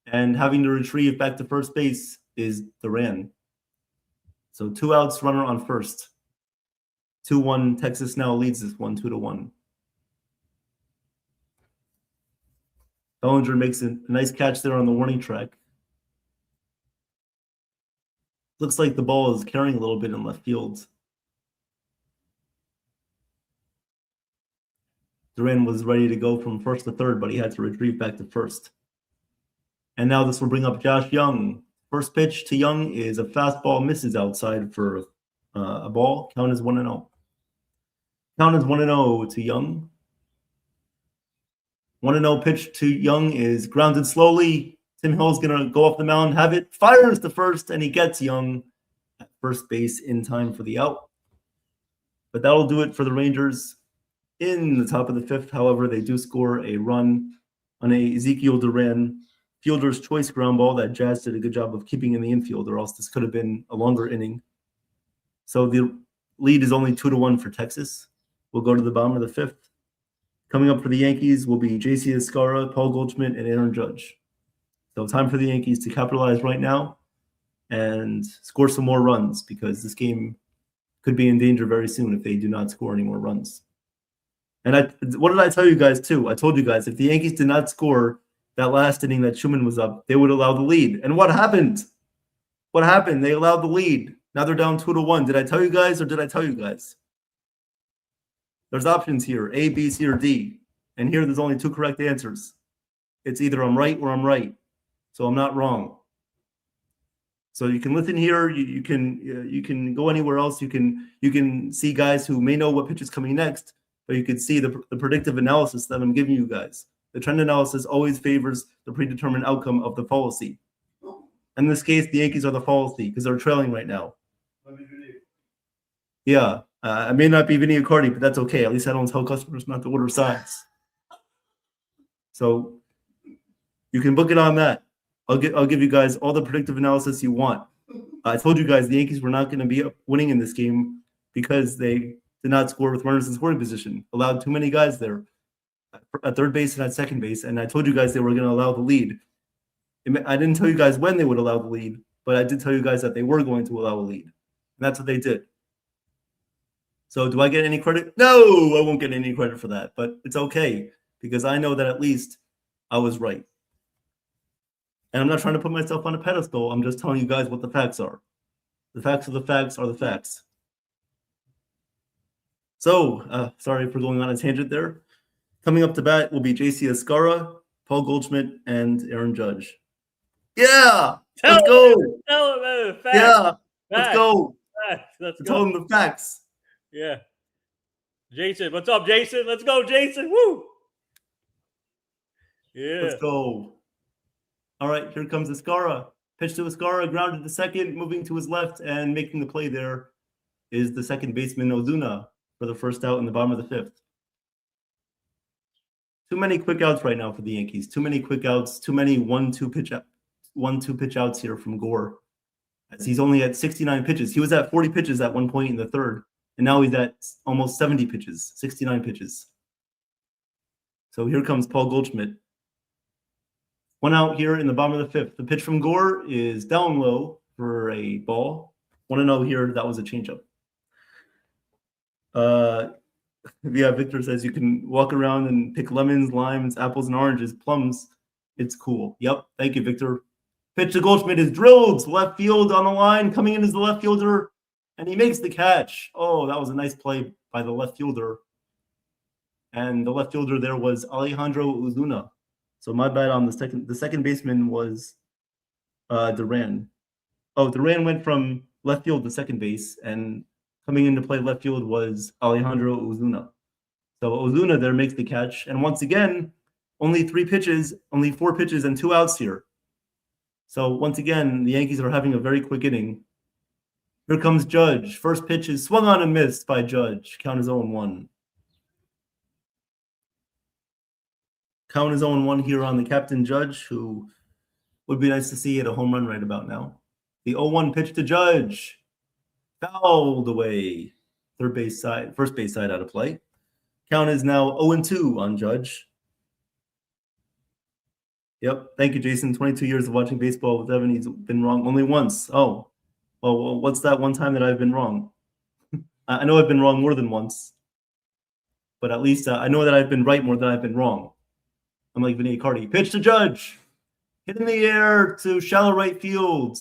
And having to retrieve back to first base is Duran. So 2 outs, runner on first. 2-1. Texas now leads this one 2-1. Bellinger makes a nice catch there on the warning track. Looks like the ball is carrying a little bit in left field. Duran was ready to go from first to third, but he had to retrieve back to first. And now this will bring up Josh Young. First pitch to Young is a fastball, misses outside for a ball. Count is 1-0. Count is 1-0 to Young. 1-0 pitch to Young is grounded slowly. Tim Hill's going to go off the mound, have it, fires to first, and he gets Young at first base in time for the out. But that'll do it for the Rangers in the top of the fifth. However, they do score a run on a Ezekiel Duran fielder's choice ground ball that Jazz did a good job of keeping in the infield, or else this could have been a longer inning. So the lead is only 2-1 for Texas. We'll go to the bottom of the fifth. Coming up for the Yankees will be J.C. Escarra, Paul Goldschmidt, and Aaron Judge. So time for the Yankees to capitalize right now and score some more runs, because this game could be in danger very soon if they do not score any more runs. And what did I tell you guys too? I told you guys if the Yankees did not score that last inning that Schumann was up, they would allow the lead. And what happened? What happened? They allowed the lead. Now they're down 2-1. Did I tell you guys or did I tell you guys? There's options here, A, B, C, or D. And here there's only 2 correct answers. It's either I'm right or I'm right. So I'm not wrong. So you can listen here. You can go anywhere else. You can see guys who may know what pitch is coming next, but you can see the predictive analysis that I'm giving you guys. The trend analysis always favors the predetermined outcome of the policy. In this case, the Yankees are the policy because they're trailing right now. Yeah. I may not be Vinny Accardi, but that's okay. At least I don't tell customers not to order sides. So you can book it on that. I'll give you guys all the predictive analysis you want. I told you guys the Yankees were not going to be winning in this game because they did not score with runners in scoring position. Allowed too many guys there at third base and at second base. And I told you guys they were going to allow the lead. I didn't tell you guys when they would allow the lead, but I did tell you guys that they were going to allow a lead. And that's what they did. So do I get any credit? No, I won't get any credit for that, but it's okay because I know that at least I was right. And I'm not trying to put myself on a pedestal. I'm just telling you guys what the facts are. The facts of the facts are the facts. So, sorry for going on a tangent there. Coming up to bat will be J.C. Escarra, Paul Goldschmidt, and Aaron Judge. Yeah, let's go. Tell him the facts. Yeah, let's go. Let's Tell go. them the facts. Yeah. Jason, what's up, Jason? Let's go, Jason. Woo. Yeah. Let's go. All right, here comes Escarra. Pitch to Escarra, grounded to second, moving to his left, and making the play there is the second baseman Ozuna for the first out in the bottom of the fifth. Too many quick outs right now for the Yankees. Too many quick outs. Too many 1-2 pitch outs here from Gore. As he's only at 69 pitches. He was at 40 pitches at one point in the third, and now he's at almost 70 pitches, 69 pitches. So here comes Paul Goldschmidt. One out here in the bottom of the fifth. The pitch from Gore is down low for a ball. 1-0 here. That was a changeup. Yeah, Victor says you can walk around and pick lemons, limes, apples, and oranges, plums. It's cool. Yep. Thank you, Victor. Pitch to Goldschmidt is drilled to left field on the line. Coming in as the left fielder, and he makes the catch. Oh, that was a nice play by the left fielder. And the left fielder there was Alejandro Ozuna. So my bad on the second baseman was Duran. Oh, Duran went from left field to second base, and coming in to play left field was Alejandro Ozuna. So Ozuna there makes the catch. And once again, only 4 pitches and 2 outs here. So once again, the Yankees are having a very quick inning. Here comes Judge. First pitch is swung on and missed by Judge. Count is 0-1. Count is 0-1 here on the captain Judge, who would be nice to see at a home run right about now. The 0-1 pitch to Judge. Fouled away. First base side out of play. Count is now 0-2 on Judge. Yep. Thank you, Jason. 22 years of watching baseball with Evan. He's been wrong only once. Oh, well, what's that one time that I've been wrong? I know I've been wrong more than once, but at least I know that I've been right more than I've been wrong. I'm like Vinny Cardi. Pitch to Judge. Hit in the air to shallow right field.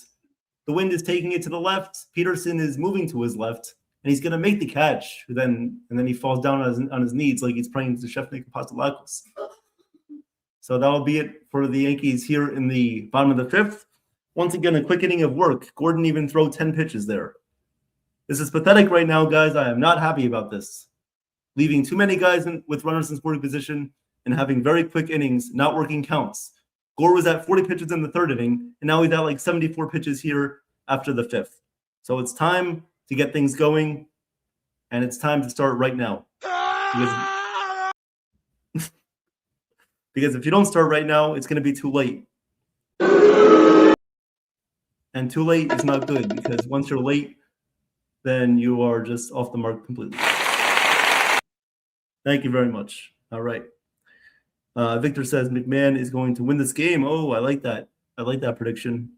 The wind is taking it to the left. Peterson is moving to his left, and he's going to make the catch. And then he falls down on his knees like he's praying to Shefnik Apostolakos. So that'll be it for the Yankees here in the bottom of the fifth. Once again, a quick inning of work. Gordon even threw 10 pitches there. This is pathetic right now, guys. I am not happy about this. Leaving too many guys with runners in scoring position and having very quick innings, not working counts. Gore was at 40 pitches in the third inning, and now he's at like 74 pitches here after the fifth. So it's time to get things going, and it's time to start right now. Because if you don't start right now, it's going to be too late. And too late is not good, because once you're late, then you are just off the mark completely. Thank you very much. All right. Victor says McMahon is going to win this game. Oh, I like that. I like that prediction.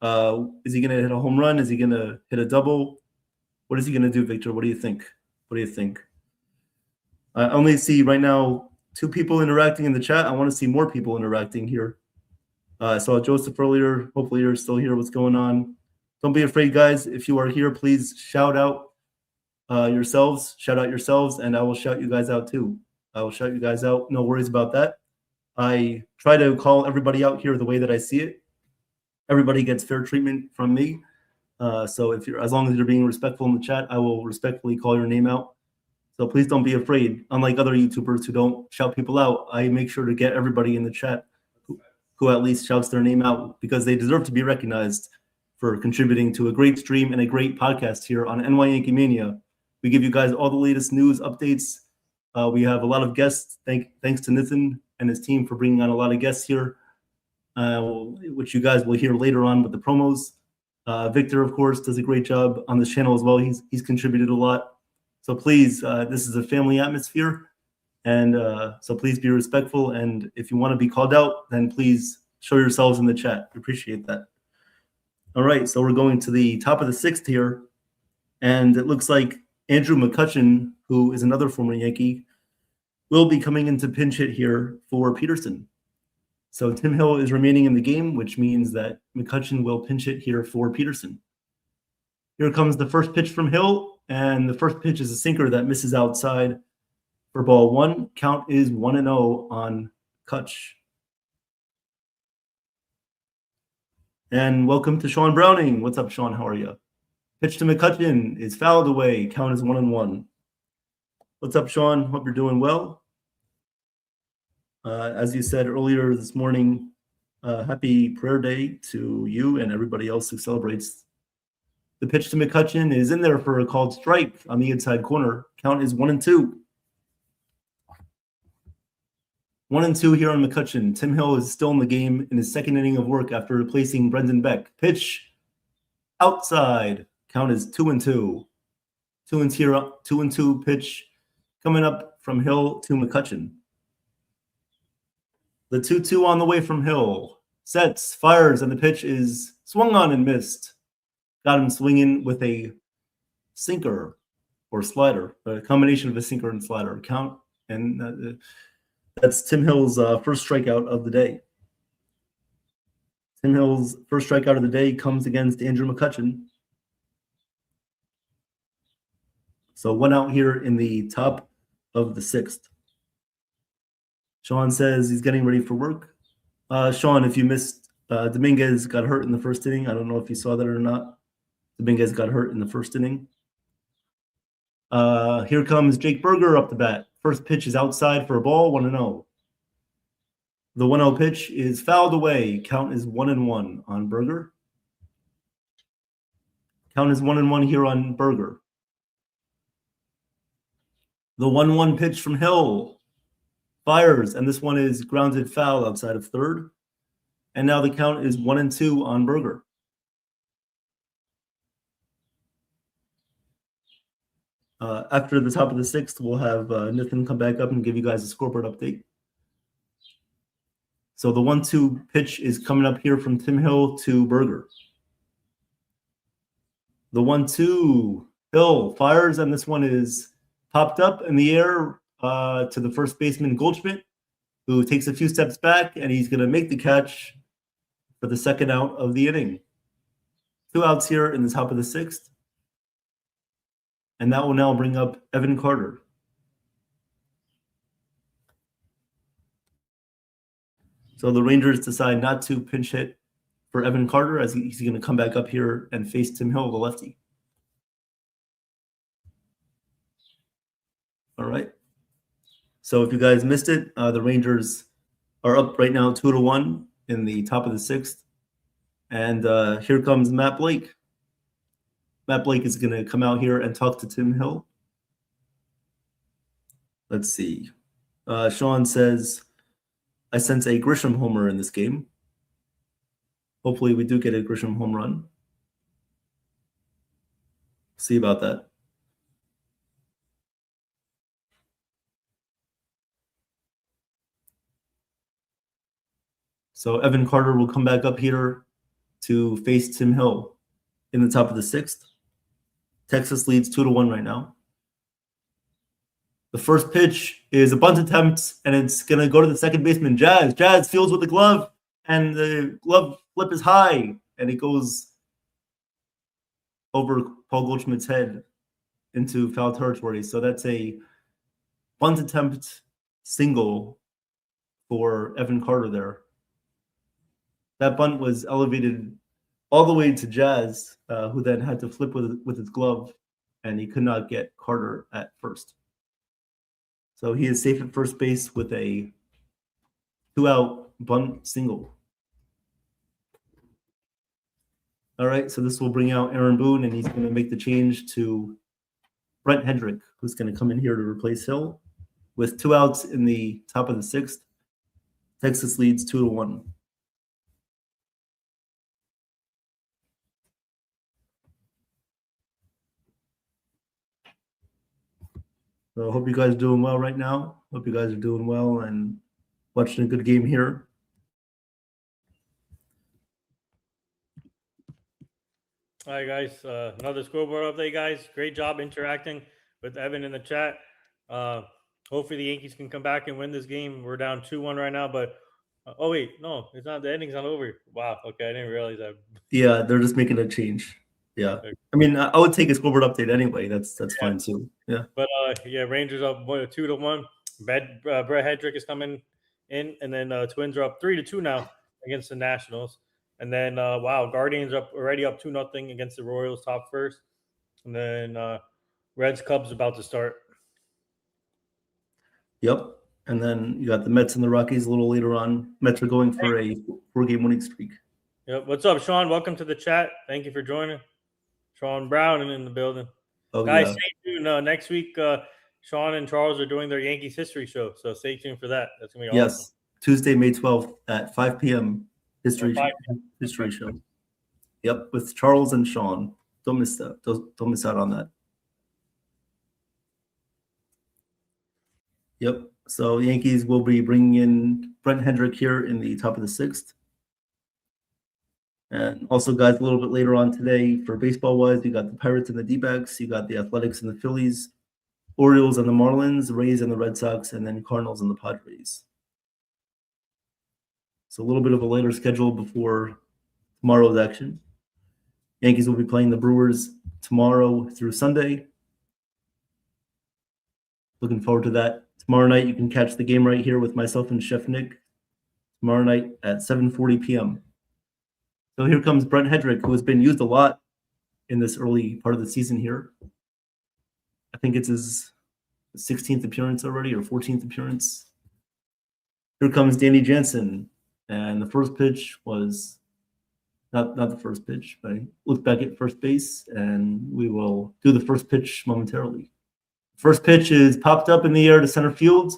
Is he going to hit a home run? Is he going to hit a double? What is he going to do, Victor? What do you think? What do you think? I only see right now 2 people interacting in the chat. I want to see more people interacting here. I saw Joseph earlier. Hopefully you're still here. What's going on? Don't be afraid, guys. If you are here, please shout out yourselves. Shout out yourselves, and I will shout you guys out too. I will shout you guys out. No worries about that. I try to call everybody out here the way that I see it. Everybody gets fair treatment from me. So as long as you're being respectful in the chat, I will respectfully call your name out. So please don't be afraid. Unlike other YouTubers who don't shout people out, I make sure to get everybody in the chat who at least shouts their name out, because they deserve to be recognized for contributing to a great stream and a great podcast here on NY Yankee Mania. We give you guys all the latest news updates. We have a lot of guests. Thanks to Nathan and his team for bringing on a lot of guests here, which you guys will hear later on with the promos. Victor, of course, does a great job on this channel as well. He's contributed a lot. So please, this is a family atmosphere, and so please be respectful. And if you want to be called out, then please show yourselves in the chat. We appreciate that. All right, so we're going to the top of the sixth here, and it looks like Andrew McCutchen, who is another former Yankee, will be coming into pinch hit here for Peterson. So Tim Hill is remaining in the game, which means that McCutchen will pinch hit here for Peterson. Here comes the first pitch from Hill, and the first pitch is a sinker that misses outside for ball 1. Count is 1-0 on Kutch. And welcome to Sean Browning. What's up, Sean? How are you? Pitch to McCutchen is fouled away. Count is 1-1. What's up, Sean? Hope you're doing well. As you said earlier this morning, happy prayer day to you and everybody else who celebrates. The pitch to McCutchen is in there for a called strike on the inside corner. Count is 1-2. 1-2 here on McCutcheon. Tim Hill is still in the game in his second inning of work after replacing Brendan Beck. Pitch outside. Count is 2-2. 2-2 pitch coming up from Hill to McCutcheon. The 2-2 on the way from Hill. Sets, fires, and the pitch is swung on and missed. Got him swinging with a sinker or slider, a combination of a sinker and slider. Count, and that's Tim Hill's first strikeout of the day. Tim Hill's first strikeout of the day comes against Andrew McCutcheon. So 1 out here in the top of the 6th. Sean says he's getting ready for work. Sean, if you missed, Dominguez got hurt in the first inning. I don't know if you saw that or not. Dominguez got hurt in the first inning. Here comes Jake Berger up the bat. First pitch is outside for a ball, 1-0. The 1-0 pitch is fouled away. Count is 1-1 on Berger. Count is 1-1 here on Berger. The 1-1 pitch from Hill fires, and this one is grounded foul outside of third. And now the count is 1-2 on Berger. After the top of the 6th, we'll have Nathan come back up and give you guys a scoreboard update. So the 1-2 pitch is coming up here from Tim Hill to Berger. The 1-2, Hill fires, and this one is popped up in the air to the first baseman Goldschmidt, who takes a few steps back, and he's going to make the catch for the second out of the inning. 2 outs here in the top of the 6th. And that will now bring up Evan Carter. So the Rangers decide not to pinch hit for Evan Carter as he's going to come back up here and face Tim Hill, the lefty. All right. So if you guys missed it, the Rangers are up right now 2-1 in the top of the 6th. And here comes Matt Blake. Matt Blake is going to come out here and talk to Tim Hill. Let's see. Sean says, I sense a Grisham homer in this game. Hopefully we do get a Grisham home run. See about that. So Evan Carter will come back up here to face Tim Hill in the top of the 6th. Texas leads 2-1 right now. The first pitch is a bunt attempt, and it's going to go to the second baseman, Jazz. Jazz fields with the glove, and the glove flip is high, and it goes over Paul Goldschmidt's head into foul territory. So that's a bunt attempt single for Evan Carter there. That bunt was elevated all the way to Jazz, who then had to flip with his glove, and he could not get Carter at first. So he is safe at first base with a 2-out bunt single. All right, so this will bring out Aaron Boone, and he's going to make the change to Brent Hendrick, who's going to come in here to replace Hill. With 2 outs in the top of the 6th, Texas leads 2-1. So I hope you guys are doing well right now. Hope you guys are doing well and watching a good game here. All right, guys. Another scoreboard update, guys. Great job interacting with Evan in the chat. Hopefully the Yankees can come back and win this game. We're down 2-1 right now, but oh wait, no, it's not. The inning's not over. Wow. Okay, I didn't realize that. Yeah, they're just making a change. Yeah, I mean, I would take a scoreboard update anyway. That's fine too. Yeah. But yeah, Rangers up 2-1. Brett Hedrick is coming in, and then Twins are up 3-2 now against the Nationals. And then wow, Guardians already up 2-0 against the Royals, top first. And then Reds Cubs about to start. Yep. And then you got the Mets and the Rockies a little later on. Mets are going for a 4-game winning streak. Yep. What's up, Sean? Welcome to the chat. Thank you for joining. Sean Brown in the building. Oh, guys, yeah. stay tuned. Next week, Sean and Charles are doing their Yankees history show, so stay tuned for that. That's gonna be Yes, awesome. Tuesday, May 12th at 5 p.m. History 5 history show. Yep, with Charles and Sean. Don't miss that. Don't miss out on that. Yep. So Yankees will be bringing in Brent Hendrick here in the top of the 6th. And also, guys, a little bit later on today for baseball-wise, you got the Pirates and the D-backs, you got the Athletics and the Phillies, Orioles and the Marlins, Rays and the Red Sox, and then Cardinals and the Padres. So a little bit of a later schedule before tomorrow's action. Yankees will be playing the Brewers tomorrow through Sunday. Looking forward to that. Tomorrow night, you can catch the game right here with myself and Chef Nick. Tomorrow night at 7:40 p.m. So here comes Brent Hendrick, who has been used a lot in this early part of the season here. I think it's his 16th appearance already or 14th appearance. Here comes Danny Jansen. And the first pitch was not the first pitch, but I looked back at first base, and we will do the first pitch momentarily. First pitch is popped up in the air to center field.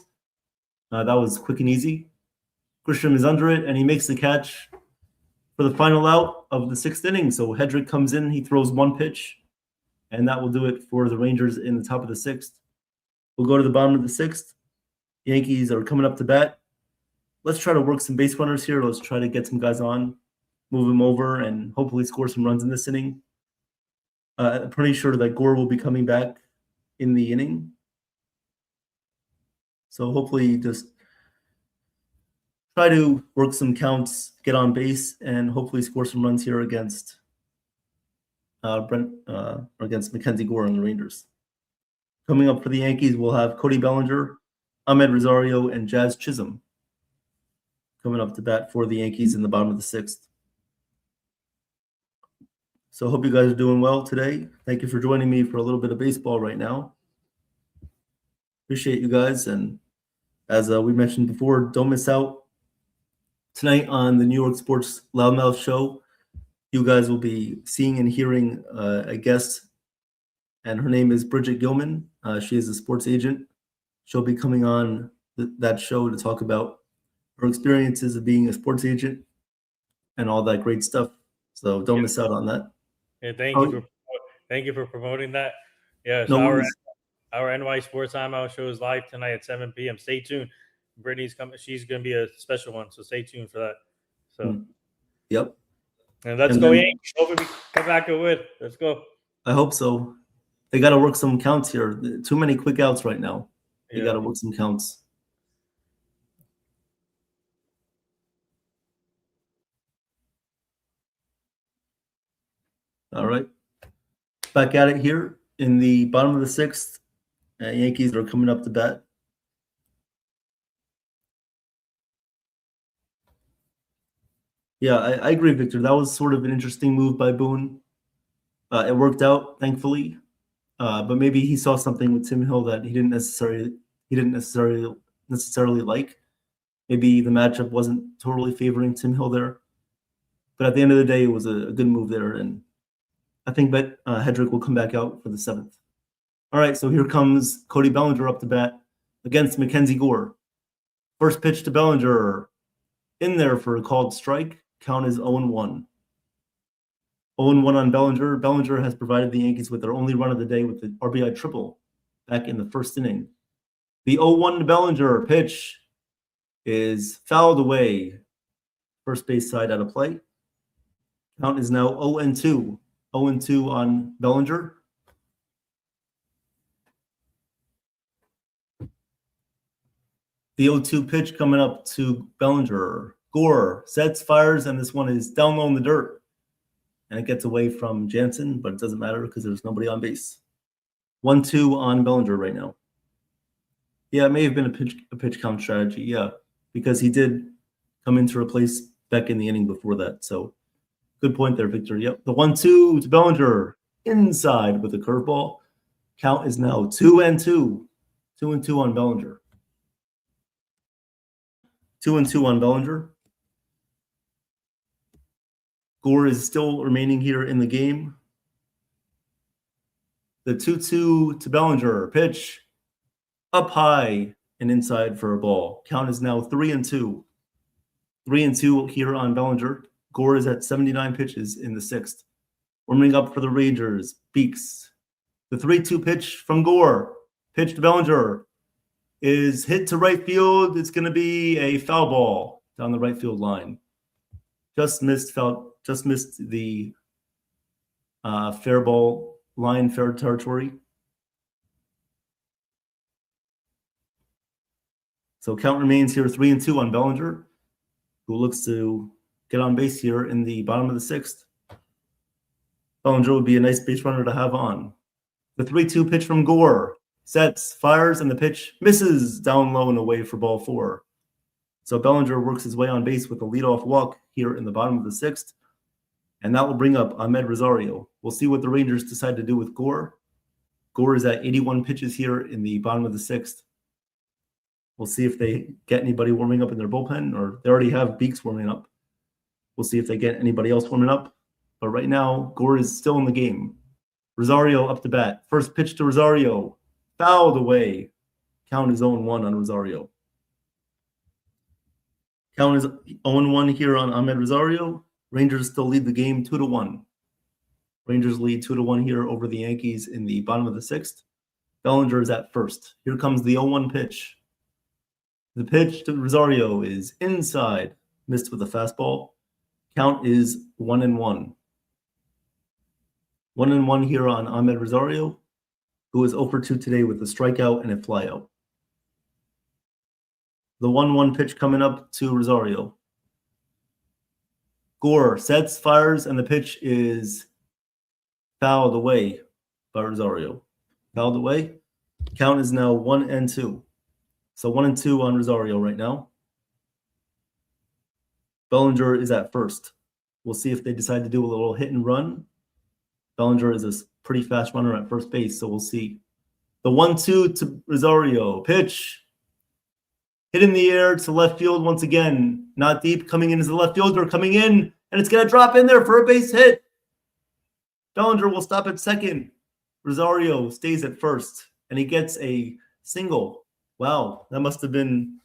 That was quick and easy. Grisham is under it, and he makes the catch for the final out of the 6th inning. So Hedrick comes in, he throws one pitch, and that will do it for the Rangers in the top of the 6th. We'll go to the bottom of the 6th. Yankees are coming up to bat. Let's try to work some base runners here. Let's try to get some guys on, move them over, and hopefully score some runs in this inning. I'm pretty sure that Gore will be coming back in the inning. So hopefully just try to work some counts, get on base, and hopefully score some runs here against against Mackenzie Gore and the Rangers. Coming up for the Yankees, we'll have Cody Bellinger, Ahmed Rosario, and Jazz Chisholm coming up to bat for the Yankees in the bottom of the 6th. So hope you guys are doing well today. Thank you for joining me for a little bit of baseball right now. Appreciate you guys. And as we mentioned before, don't miss out tonight on the New York Sports Loudmouth Show. You guys will be seeing and hearing a guest, and her name is Bridget Gilman. She is a sports agent. She'll be coming on that show to talk about her experiences of being a sports agent and all that great stuff. So don't miss out on that. Yeah, thank you for promoting that. Yeah, so No our NY Sports Timeout show is live tonight at 7 p.m. Stay tuned. Brittany's coming. She's going to be a special one, so stay tuned for that. So, Yep. And let's go, Yankees. Hopefully we come back and win. Let's go. I hope so. They got to work some counts here. Too many quick outs right now. They got to work some counts. All right. Back at it here in the bottom of the 6th. Yankees are coming up to bat. Yeah, I agree, Victor. That was sort of an interesting move by Boone. It worked out, thankfully. But maybe he saw something with Tim Hill that he didn't necessarily like. Maybe the matchup wasn't totally favoring Tim Hill there. But at the end of the day, it was a good move there, and I think that Hedrick will come back out for the 7th. All right, so here comes Cody Bellinger up to bat against Mackenzie Gore. First pitch to Bellinger, in there for a called strike. Count is 0-1. 0-1 on Bellinger. Bellinger has provided the Yankees with their only run of the day with the RBI triple back in the 1st inning. The 0-1 to Bellinger pitch is fouled away. First base side out of play. Count is now 0-2. 0-2 on Bellinger. The 0-2 pitch coming up to Bellinger. Gore sets, fires, and this one is down low in the dirt. And it gets away from Jansen, but it doesn't matter because there's nobody on base. 1-2 on Bellinger right now. Yeah, it may have been a pitch count strategy, yeah, because he did come in to replace Beck in the inning before that. So good point there, Victor. Yep, the 1-2 to Bellinger inside with a curveball. Count is now 2-2. 2-2 on Bellinger. 2-2 on Bellinger. Gore is still remaining here in the game. The 2-2 to Bellinger. Pitch up high and inside for a ball. Count is now 3-2. 3-2 here on Bellinger. Gore is at 79 pitches in the sixth. Warming up for the Rangers. Beeks. The 3-2 pitch from Gore. Pitch to Bellinger is hit to right field. It's going to be a foul ball down the right field line. Just missed the fair ball line, fair territory. So count remains here 3-2 on Bellinger, who looks to get on base here in the bottom of the sixth. Bellinger would be a nice base runner to have on. The 3-2 pitch from Gore. Sets, fires, and the pitch misses down low and away for ball 4. So Bellinger works his way on base with a leadoff walk here in the bottom of the sixth. And that will bring up Ahmed Rosario. We'll see what the Rangers decide to do with Gore. Gore is at 81 pitches here in the bottom of the sixth. We'll see if they get anybody warming up in their bullpen, or they already have Beeks warming up. We'll see if they get anybody else warming up. But right now, Gore is still in the game. Rosario up to bat. First pitch to Rosario. Fouled away. Count is 0-1 on Rosario. Count is 0-1 here on Ahmed Rosario. Rangers still lead the game 2-1. Rangers lead 2-1 here over the Yankees in the bottom of the sixth. Bellinger is at first. Here comes the 0-1 pitch. The pitch to Rosario is inside. Missed with a fastball. Count is 1-1. 1-1 here on Ahmed Rosario, who is 0-2 today with a strikeout and a flyout. The 1-1 pitch coming up to Rosario. Gore sets, fires, and the pitch is fouled away by Rosario. Fouled away. Count is now 1-2. So 1-2 on Rosario right now. Bellinger is at first. We'll see if they decide to do a little hit and run. Bellinger is a pretty fast runner at first base, so we'll see. The 1-2 to Rosario. Pitch. Hit in the air to left field once again. Not deep. Coming in as the left fielder. Coming in. And it's going to drop in there for a base hit. Bellinger will stop at second. Rosario stays at first. And he gets a single. Wow. That must have been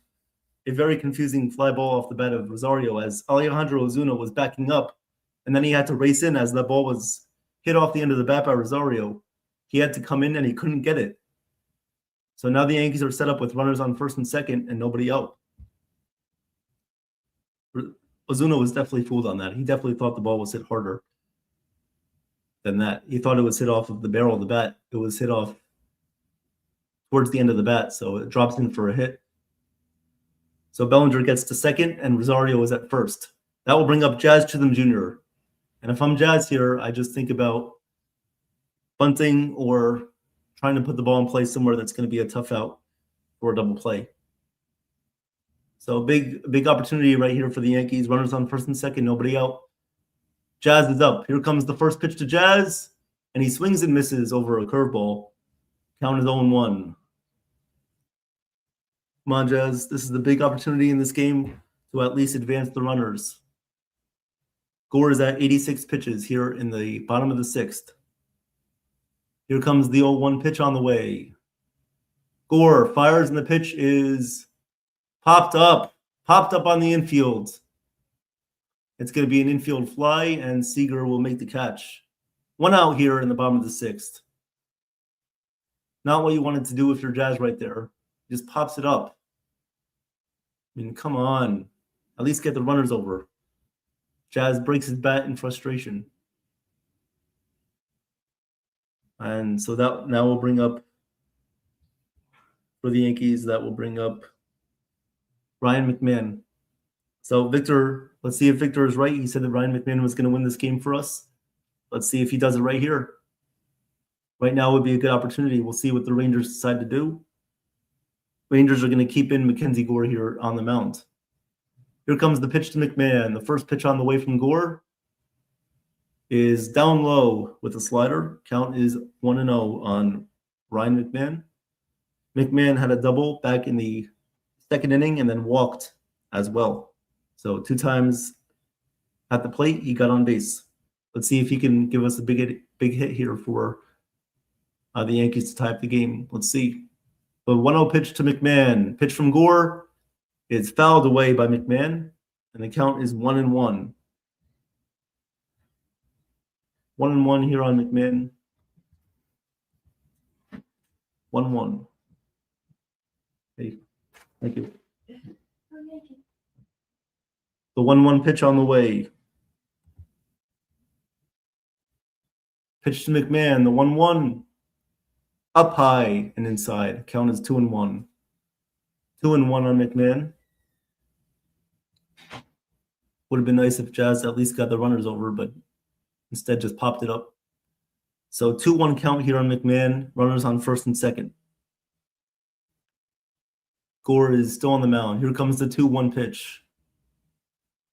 a very confusing fly ball off the bat of Rosario as Alejandro Ozuna was backing up. And then he had to race in as the ball was hit off the end of the bat by Rosario. He had to come in and he couldn't get it. So now the Yankees are set up with runners on first and second and nobody out. Ozuna was definitely fooled on that. He definitely thought the ball was hit harder than that. He thought it was hit off of the barrel of the bat. It was hit off towards the end of the bat, so it drops in for a hit. So Bellinger gets to second and Rosario is at first. That will bring up Jazz Chisholm Jr. And if I'm Jazz here, I just think about bunting or trying to put the ball in play somewhere that's going to be a tough out for a double play. So big opportunity right here for the Yankees. Runners on first and second, nobody out. Jazz is up. Here comes the first pitch to Jazz, and he swings and misses over a curveball. Count is 0-1. Come on, Jazz. This is the big opportunity in this game to at least advance the runners. Gore is at 86 pitches here in the bottom of the sixth. Here comes the 0-1 pitch on the way. Gore fires and the pitch is popped up on the infield. It's going to be an infield fly and Seager will make the catch. One out here in the bottom of the sixth. Not what you wanted to do if you're Jazz right there. Just pops it up. I mean, come on. At least get the runners over. Jazz breaks his bat in frustration. And so that now will bring up, for the Yankees, that will bring up Ryan McMahon. So Victor, let's see if Victor is right. He said that Ryan McMahon was going to win this game for us. Let's see if he does it right here. Right now would be a good opportunity. We'll see what the Rangers decide to do. Rangers are going to keep in Mackenzie Gore here on the mound. Here comes the pitch to McMahon. The first pitch on the way from Gore is down low with a slider. Count is 1-0 on Ryan McMahon. McMahon had a double back in the second inning and then walked as well. So 2 times at the plate, he got on base. Let's see if he can give us a big hit here for the Yankees to tie up the game. Let's see. The 1-0 pitch to McMahon. Pitch from Gore is fouled away by McMahon, and the count is 1-1. 1-1 here on McMahon. 1-1. Hey, thank you. The 1-1 pitch on the way. Pitch to McMahon. The 1-1 up high and inside. Count is 2-1. 2-1 on McMahon. Would have been nice if Jazz at least got the runners over, but instead just popped it up. So 2-1 count here on McMahon. Runners on first and second. Gore is still on the mound. Here comes the 2-1 pitch.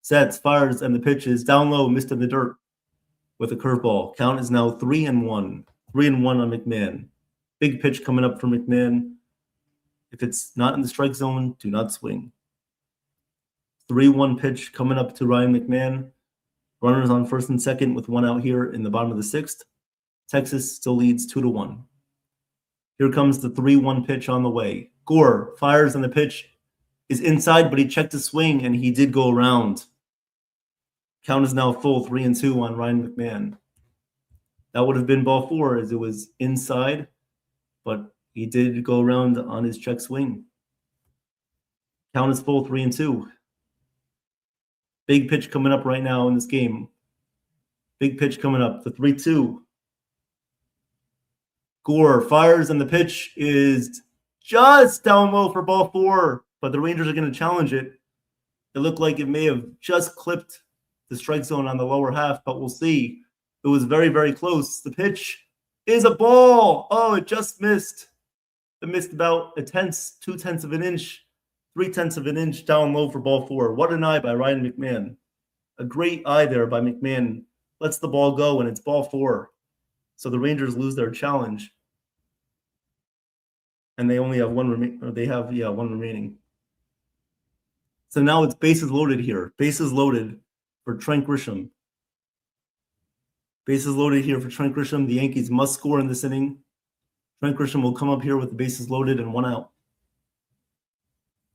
Sets, fires, and the pitch is down low, missed in the dirt with a curveball. Count is now 3-1. 3-1 on McMahon. Big pitch coming up for McMahon. If it's not in the strike zone, do not swing. 3-1 pitch coming up to Ryan McMahon. Runners on first and second with one out here in the bottom of the sixth. Texas still leads 2-1. Here comes the 3-1 pitch on the way. Gore fires and the pitch is inside, but he checked his swing and he did go around. Count is now full, 3-2 on Ryan McMahon. That would have been ball 4 as it was inside, but he did go around on his check swing. Count is full, 3-2. Big pitch coming up right now in this game. Big pitch coming up, the 3-2. Gore fires and the pitch is just down low for ball 4, but the Rangers are going to challenge it. It looked like it may have just clipped the strike zone on the lower half, but we'll see. It was very, very close. The pitch is a ball. Oh, it just missed. It missed about 0.2 of an inch, 0.3 of an inch down low for ball 4. What an eye by Ryan McMahon. A great eye there by McMahon. Lets the ball go, and it's ball 4. So the Rangers lose their challenge. And they only have one remaining. So now it's bases loaded here. Bases loaded for Trent Grisham. Bases loaded here for Trent Grisham. The Yankees must score in this inning. Trent Grisham will come up here with the bases loaded and one out.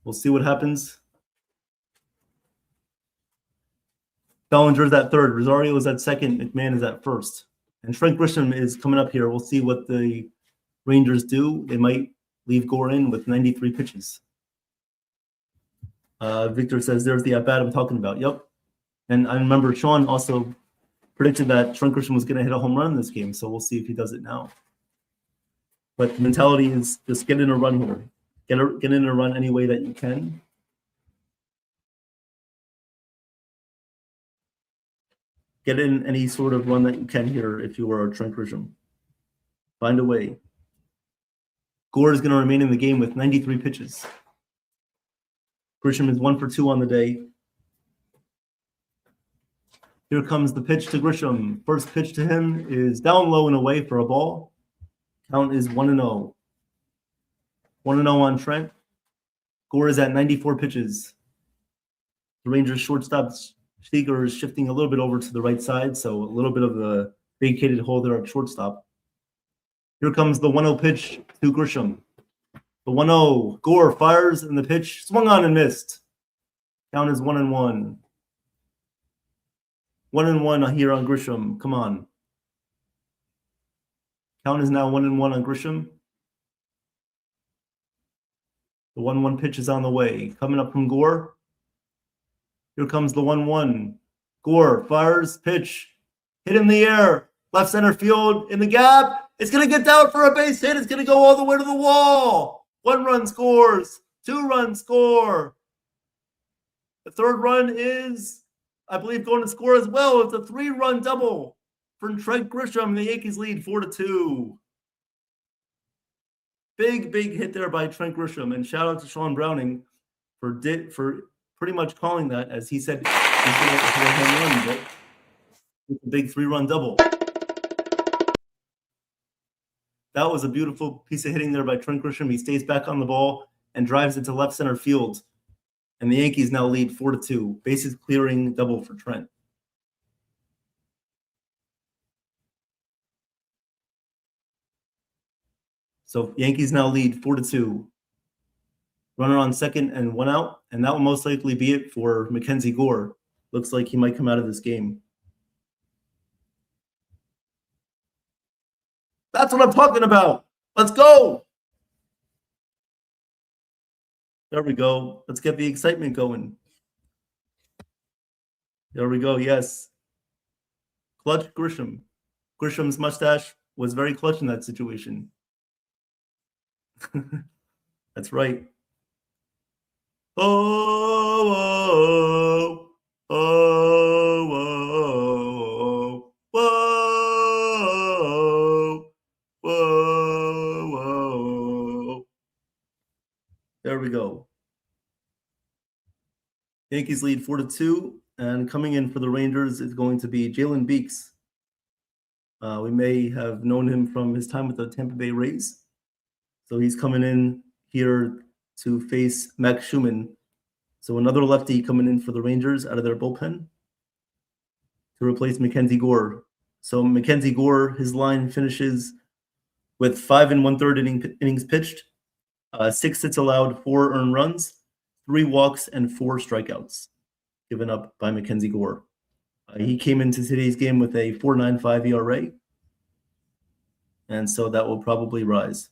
We'll see what happens. Bellinger's at third. Rosario is at second. McMahon is at first. And Trent Grisham is coming up here. We'll see what the Rangers do. They might leave Gore in with 93 pitches. Victor says there's the at-bat I'm talking about. Yep. And I remember Sean also predicted that Trent Grisham was going to hit a home run in this game, so we'll see if he does it now. But the mentality is just get in a run here. Get in a run any way that you can. Get in any sort of run that you can here if you are Trent Grisham. Find a way. Gore is going to remain in the game with 93 pitches. Grisham is 1 for 2 on the day. Here comes the pitch to Grisham. First pitch to him is down low and away for a ball. Count is 1-0. 1-0 on Trent. Gore is at 94 pitches. The Rangers shortstop Seager is shifting a little bit over to the right side, so a little bit of a vacated hole there at shortstop. Here comes the 1-0 pitch to Grisham. The 1-0. Gore fires and the pitch swung on and missed. Count is 1-1. 1-1 here on Grisham. Come on. Count is now 1-1 on Grisham. The 1-1 pitch is on the way. Coming up from Gore. Here comes the 1-1. Gore fires, pitch, hit in the air, left center field in the gap. It's going to get down for a base hit. It's going to go all the way to the wall. 1 run scores. 2 runs score. The 3rd run is, I believe, going to score as well. It's a 3-run double for Trent Grisham. The Yankees lead 4-2. Big hit there by Trent Grisham. And shout out to Sean Browning for pretty much calling that, as he said, he's going to hit a home run, but it's a big 3-run double. That was a beautiful piece of hitting there by Trent Grisham. He stays back on the ball and drives it to left center field. And the Yankees now lead 4-2. Bases clearing double for Trent. So Yankees now lead 4-2. Runner on second and 1 out, and that will most likely be it for Mackenzie Gore. Looks like he might come out of this game. That's what I'm talking about. Let's go. There we go. Let's get the excitement going. There we go. Yes. Clutch Grisham. Grisham's mustache was very clutch in that situation. That's right. Oh, oh, oh, whoa, whoa, whoa. There we go. Yankees lead 4-2, and coming in for the Rangers is going to be Jalen Beeks. We may have known him from his time with the Tampa Bay Rays. So he's coming in here to face Max Schumann. So another lefty coming in for the Rangers out of their bullpen to replace Mackenzie Gore. So Mackenzie Gore, his line finishes with 5 1/3 innings pitched, 6 hits allowed, 4 earned runs, 3 walks, and 4 strikeouts given up by Mackenzie Gore. He came into today's game with a 4.95 ERA, and so that will probably rise.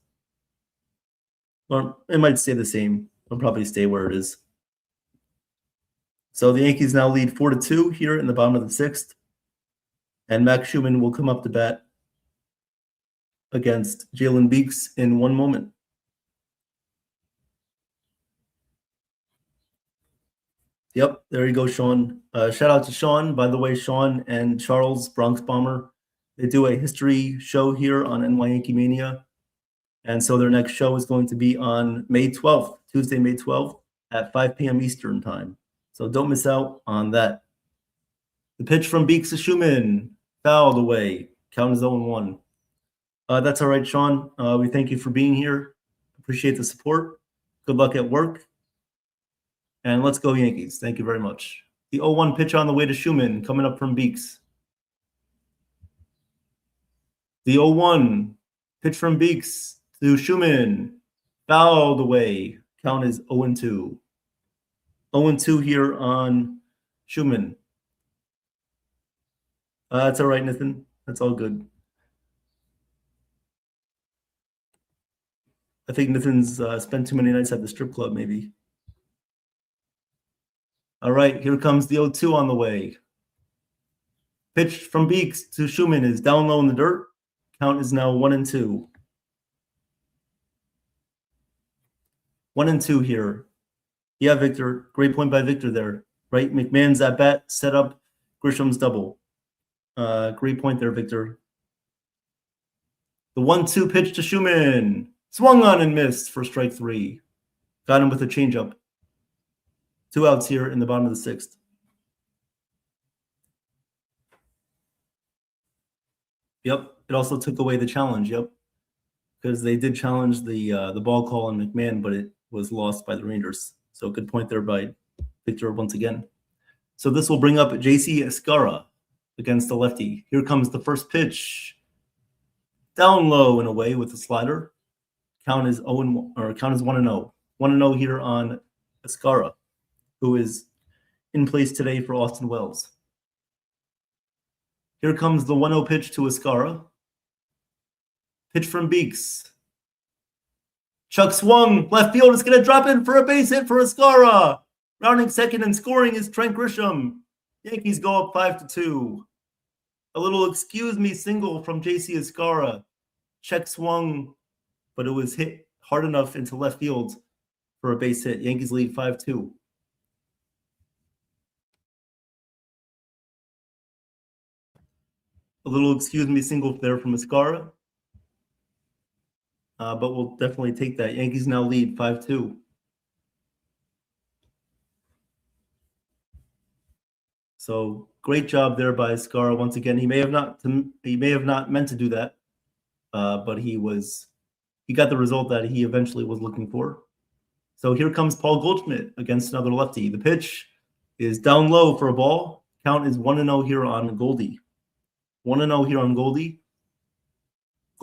Well, it might stay the same. It'll probably stay where it is. So the Yankees now lead 4-2 here in the bottom of the 6th, and Max Schumann will come up to bat against Jalen Beeks in one moment. Yep, there you go, Sean. Shout out to Sean. By the way, Sean and Charles, Bronx Bomber, they do a history show here on NY Yankee Mania. And so their next show is going to be on May 12th, Tuesday, May 12th at 5 p.m. Eastern time. So don't miss out on that. The pitch from Beeks to Schumann, fouled away. Count is 0-1. That's all right, Sean. We thank you for being here. Appreciate the support. Good luck at work. And let's go Yankees. Thank you very much. The 0-1 pitch on the way to Schumann coming up from Beeks. The 0-1 pitch from Beeks to Schumann, fouled away. Count is 0-2. 0-2 here on Schumann. That's all right, Nathan. That's all good. I think Nathan's spent too many nights at the strip club, maybe. All right, here comes the 0-2 on the way. Pitch from Beeks to Schumann is down low in the dirt. Count is now 1-2. 1-2 here. Yeah, Victor. Great point by Victor there. Right? McMahon's at bat, set up Grisham's double. Great point there, Victor. The 1-2 pitch to Schumann. Swung on and missed for strike 3. Got him with a changeup. 2 outs here in the bottom of the 6th. Yep. It also took away the challenge. Yep. Because they did challenge the ball call on McMahon, but it was lost by the Rangers. So good point there by Victor once again. So this will bring up JC Escara against the lefty. Here comes the first pitch. Down low and away with the slider. Count is 1-0. 1-0 here on Escara, who is in place today for Austin Wells. Here comes the 1-0 pitch to Escara. Pitch from Beeks. Chuck swung. Left field is going to drop in for a base hit for Escara. Rounding second and scoring is Trent Grisham. Yankees go up 5-2. A little excuse me single from JC Escara. Check swung, but it was hit hard enough into left field for a base hit. Yankees lead 5-2. A little excuse me single there from Escara. But we'll definitely take that. Yankees now lead 5-2. So great job there by Escara once again. He may have not meant to do that, but he got the result that he eventually was looking for. So here comes Paul Goldschmidt against another lefty. The pitch is down low for a ball. Count is 1-0 here on Goldie. 1-0 here on Goldie.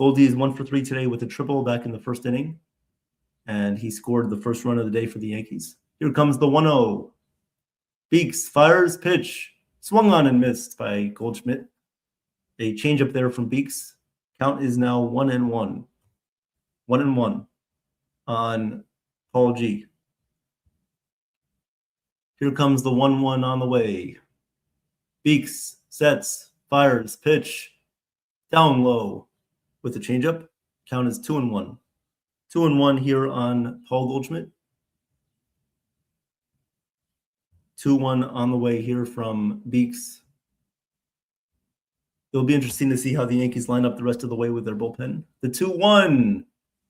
Goldie is 1 for 3 today with a triple back in the first inning. And he scored the first run of the day for the Yankees. Here comes the 1-0. Beeks fires pitch. Swung on and missed by Goldschmidt. A changeup there from Beeks. Count is now 1-1. 1-1 on Paul G. Here comes the 1-1 on the way. Beeks sets, fires, pitch, down low with the changeup. Count is 2-1. 2-1 here on Paul Goldschmidt. 2-1 on the way here from Beeks. It'll be interesting to see how the Yankees line up the rest of the way with their bullpen. The 2-1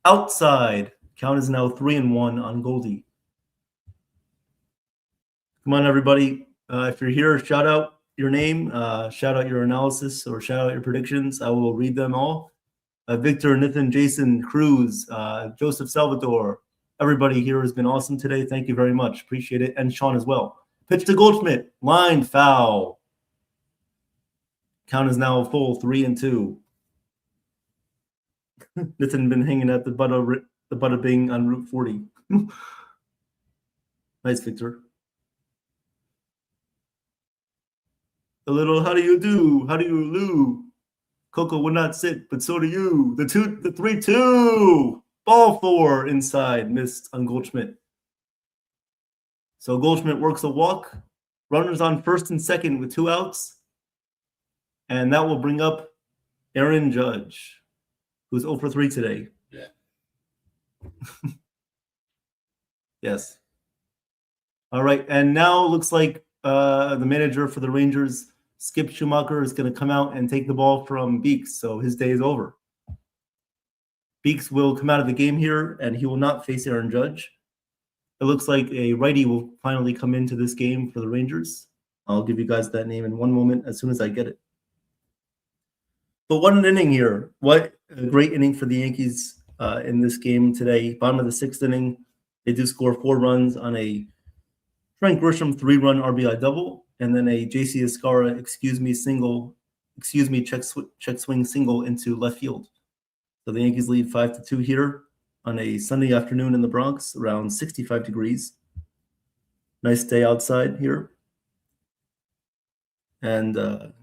outside. Count is now 3-1 on Goldie. Come on, everybody. If you're here, shout out your name, shout out your analysis, or shout out your predictions. I will read them all. Victor, Nathan, Jason, Cruz, Joseph Salvador. Everybody here has been awesome today. Thank you very much. Appreciate it. And Sean as well. Pitch to Goldschmidt. Line foul. Count is now full 3-2. Nathan been hanging at the Bada Bing on Route 40. Nice, Victor. A little, how do you do? How do you loo? Coco would not sit, but so do you. The 3-2. Ball 4 inside, missed on Goldschmidt. So Goldschmidt works a walk. Runners on first and second with 2 outs. And that will bring up Aaron Judge, who's 0 for 3 today. Yeah. Yes. All right. And now looks like the manager for the Rangers, Skip Schumacher, is going to come out and take the ball from Beeks. So his day is over. Beeks will come out of the game here, and he will not face Aaron Judge. It looks like a righty will finally come into this game for the Rangers. I'll give you guys that name in one moment as soon as I get it. But what an inning here. What a great inning for the Yankees in this game today. Bottom of the 6th inning, they do score 4 runs on a Frank Grisham 3-run RBI double, and then a JC Escara check swing single into left field. So the Yankees lead 5-2 here on a Sunday afternoon in the Bronx, around 65 degrees. Nice day outside here. And,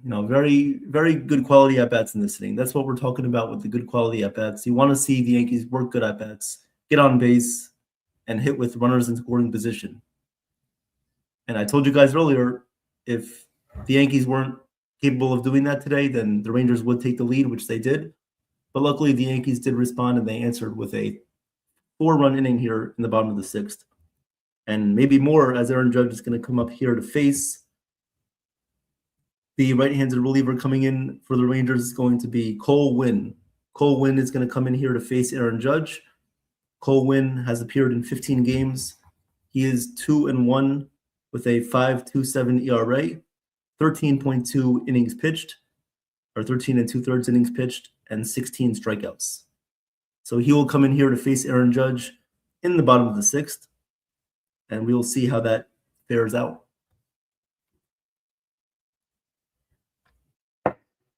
very, very good quality at-bats in this inning. That's what we're talking about with the good quality at-bats. You want to see the Yankees work good at-bats, get on base, and hit with runners in scoring position. And I told you guys earlier, if the Yankees weren't capable of doing that today, then the Rangers would take the lead, which they did. But luckily, the Yankees did respond, and they answered with a 4-run inning here in the bottom of the 6th. And maybe more, as Aaron Judge is going to come up here to face the right-handed reliever. Coming in for the Rangers is going to be Cole Winn. Cole Winn is going to come in here to face Aaron Judge. Cole Winn has appeared in 15 games. He is 2-1 with a 5.27 ERA, 13.2 innings pitched, or 13 2/3 innings pitched, and 16 strikeouts. So he will come in here to face Aaron Judge in the bottom of the 6th, and we will see how that fares out.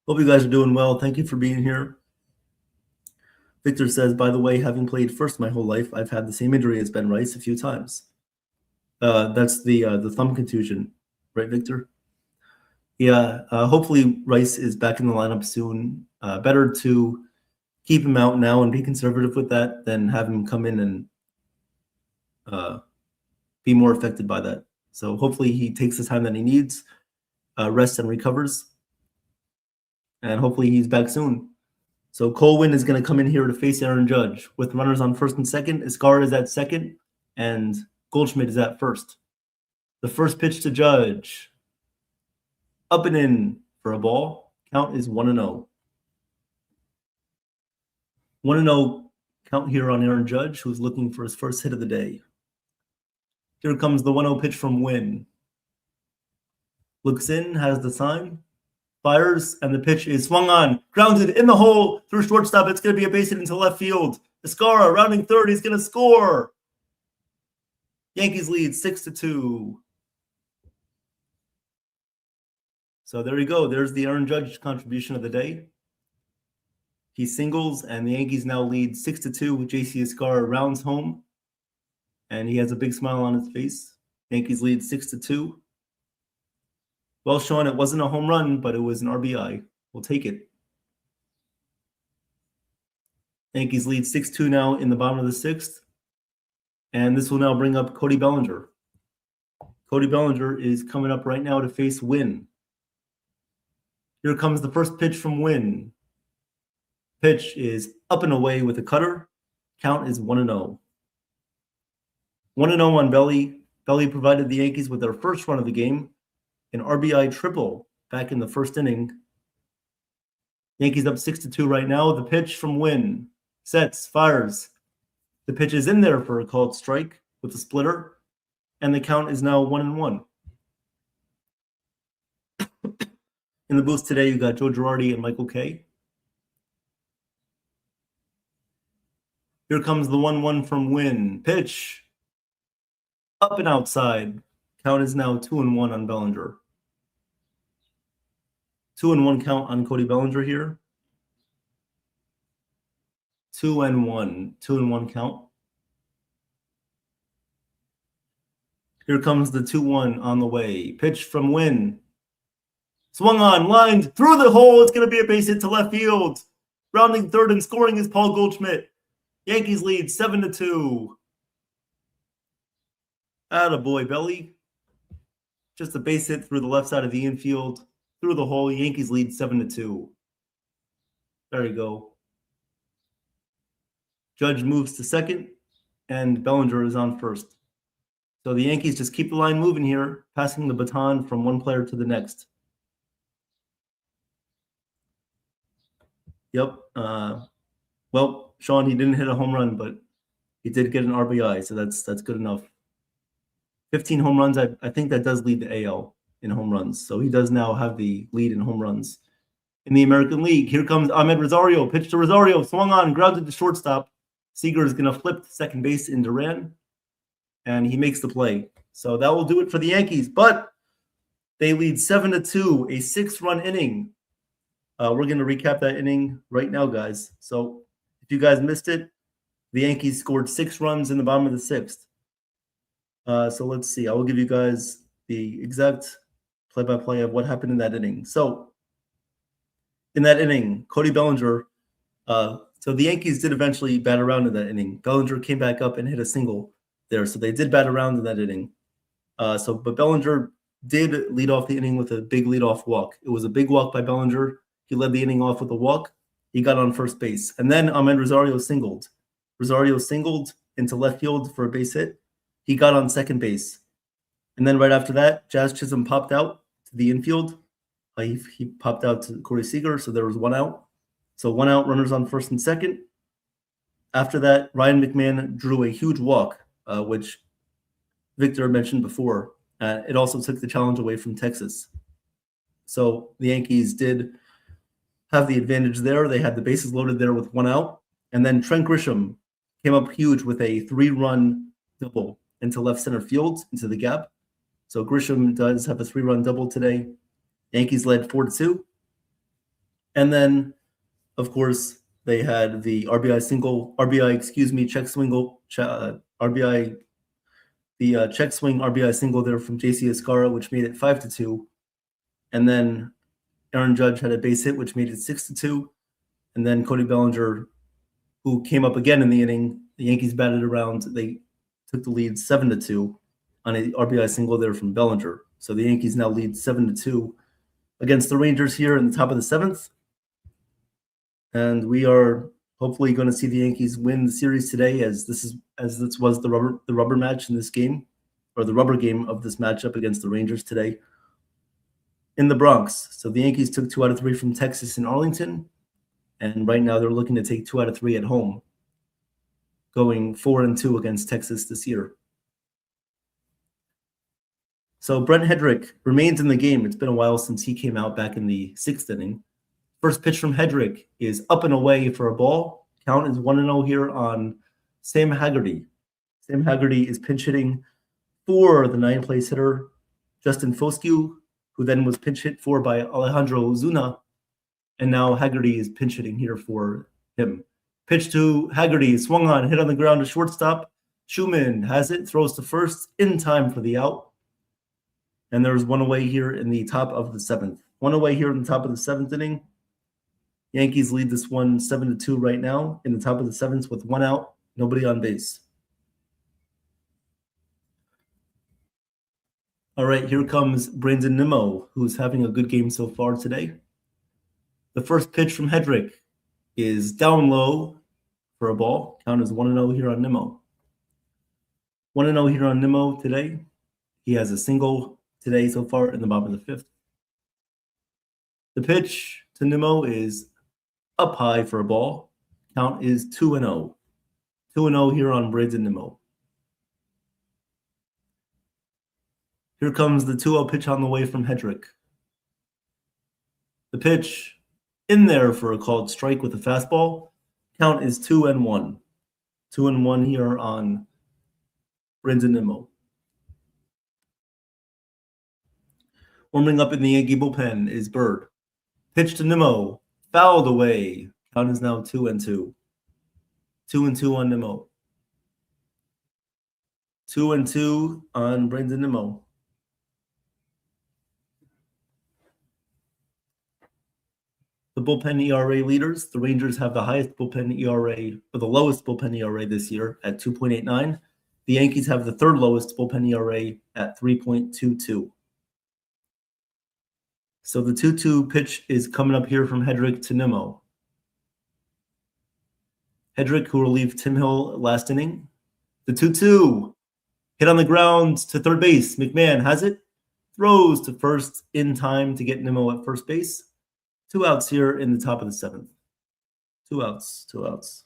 Hope you guys are doing well. Thank you for being here. Victor says, by the way, having played first my whole life, I've had the same injury as Ben Rice a few times. That's the thumb contusion, right, Victor? Yeah, hopefully Rice is back in the lineup soon. Better to keep him out now and be conservative with that than have him come in and be more affected by that. So hopefully he takes the time that he needs, rests and recovers, and hopefully he's back soon. So Cole Winn is going to come in here to face Aaron Judge with runners on first and second. Escar is at second, and Goldschmidt is at first. The first pitch to Judge. Up and in for a ball. Count is 1-0. 1-0 count here on Aaron Judge, who's looking for his first hit of the day. Here comes the 1-0 pitch from Winn. Looks in, has the sign, fires, and the pitch is swung on, grounded in the hole through shortstop. It's going to be a base hit into left field. Escara rounding third. He's going to score. Yankees lead 6-2. So there you go. There's the Aaron Judge contribution of the day. He singles, and the Yankees now lead 6-2 with JC Escarra rounds home. And he has a big smile on his face. Yankees lead 6-2. Well, Sean, it wasn't a home run, but it was an RBI. We'll take it. Yankees lead 6-2 now in the bottom of the sixth. And this will now bring up Cody Bellinger. Cody Bellinger is coming up right now to face Wynn. Here comes the first pitch from Wynn. Pitch is up and away with a cutter. Count is 1-0. 1-0 on Belly. Belly provided the Yankees with their first run of the game, an RBI triple back in the first inning. Yankees up 6-2 right now. The pitch from Wynn. Sets, fires. The pitch is in there for a called strike with a splitter, and the count is now 1-1. In the booth today, you got Joe Girardi and Michael Kay. Here comes the 1-1 from Wynn. Pitch. Up and outside. Count is now 2-1 on Bellinger. 2-1 count on Cody Bellinger here. 2-1. 2-1 count. Here comes the 2-1 on the way. Pitch from Wynn. Swung on, lined through the hole. It's going to be a base hit to left field. Rounding third and scoring is Paul Goldschmidt. Yankees lead 7-2. Attaboy, Belly. Just a base hit through the left side of the infield. Through the hole. Yankees lead 7-2. There you go. Judge moves to second, and Bellinger is on first. So the Yankees just keep the line moving here, passing the baton from one player to the next. Yep. Well, Sean, he didn't hit a home run, but he did get an RBI, so that's good enough. 15 home runs. I think that does lead the AL in home runs. So he does now have the lead in home runs in the American League. Here comes Ahmed Rosario. Pitch to Rosario. Swung on, grounded to shortstop. Seager is going to flip to second base in Duran, and he makes the play. So that will do it for the Yankees. But they lead 7-2, a 6-run inning. We're going to recap that inning right now, guys. So if you guys missed it, the Yankees scored 6 runs in the bottom of the sixth. So let's see. I will give you guys the exact play-by-play of what happened in that inning. So in that inning, Cody Bellinger, so the Yankees did eventually bat around in that inning. Bellinger came back up and hit a single there. So they did bat around in that inning. But Bellinger did lead off the inning with a big leadoff walk. It was a big walk by Bellinger. He led the inning off with a walk. He got on first base. And then Ahmed Rosario singled. Rosario singled into left field for a base hit. He got on second base. And then right after that, Jazz Chisholm popped out to the infield. He popped out to Corey Seager, so there was 1 out. So 1 out, runners on first and second. After that, Ryan McMahon drew a huge walk, which Victor mentioned before. It also took the challenge away from Texas. So the Yankees did have the advantage there. They had the bases loaded there with 1 out. And then Trent Grisham came up huge with a 3-run double into left center field, into the gap. So Grisham does have a 3-run double today. Yankees led 4-2. And then, of course, they had the check swing RBI single there from JC Escarra, which made it 5-2. And then Aaron Judge had a base hit, which made it 6-2. And then Cody Bellinger, who came up again in the inning, the Yankees batted around. They took the lead 7-2 on an RBI single there from Bellinger. So the Yankees now lead 7-2 against the Rangers here in the top of the 7th. And we are hopefully going to see the Yankees win the series today, as this was the rubber match in this game, or the rubber game of this matchup against the Rangers today in the Bronx. So the Yankees took 2 out of 3 from Texas and Arlington, and right now they're looking to take 2 out of 3 at home, going 4-2 against Texas this year. So Brent Hedrick remains in the game. It's been a while since he came out back in the 6th inning. First pitch from Hedrick is up and away for a ball. Count is 1-0 here on Sam Haggerty. Sam Haggerty is pinch hitting for the 9th-place hitter, Justin Foscue, who then was pinch hit for by Alejandro Zuna. And now Haggerty is pinch hitting here for him. Pitch to Haggerty, swung on, hit on the ground to shortstop. Schumann has it, throws to first in time for the out. And there's one away here in the top of the seventh. One away here in the top of the seventh inning. Yankees lead this one 7-2 right now in the top of the seventh with one out, nobody on base. All right, here comes Brandon Nimmo, who's having a good game so far today. The first pitch from Hedrick is down low for a ball. Count is 1-0 here on Nimmo. 1-0 here on Nimmo today. He has a single today so far in the bottom of the fifth. The pitch to Nimmo is up high for a ball. Count is 2-0. 2-0 here on Brandon Nimmo. Here comes the 2-0 pitch on the way from Hedrick. The pitch in there for a called strike with a fastball. Count is 2-1. 2-1 here on Brandon Nimmo. Warming up in the Yankee bullpen is Bird. Pitch to Nimmo. Fouled away. Count is now 2-2. 2-2 on Nimmo. 2-2 on Brandon Nimmo. The bullpen ERA leaders, the Rangers have the highest bullpen ERA, or the lowest bullpen ERA this year at 2.89. The Yankees have the third lowest bullpen ERA at 3.22. So the 2-2 pitch is coming up here from Hedrick to Nimmo. Hedrick, who relieved Tim Hill last inning. The 2-2 hit on the ground to third base. McMahon has it, throws to first in time to get Nimmo at first base. 2 outs here in the top of the seventh. 2 outs, 2 outs.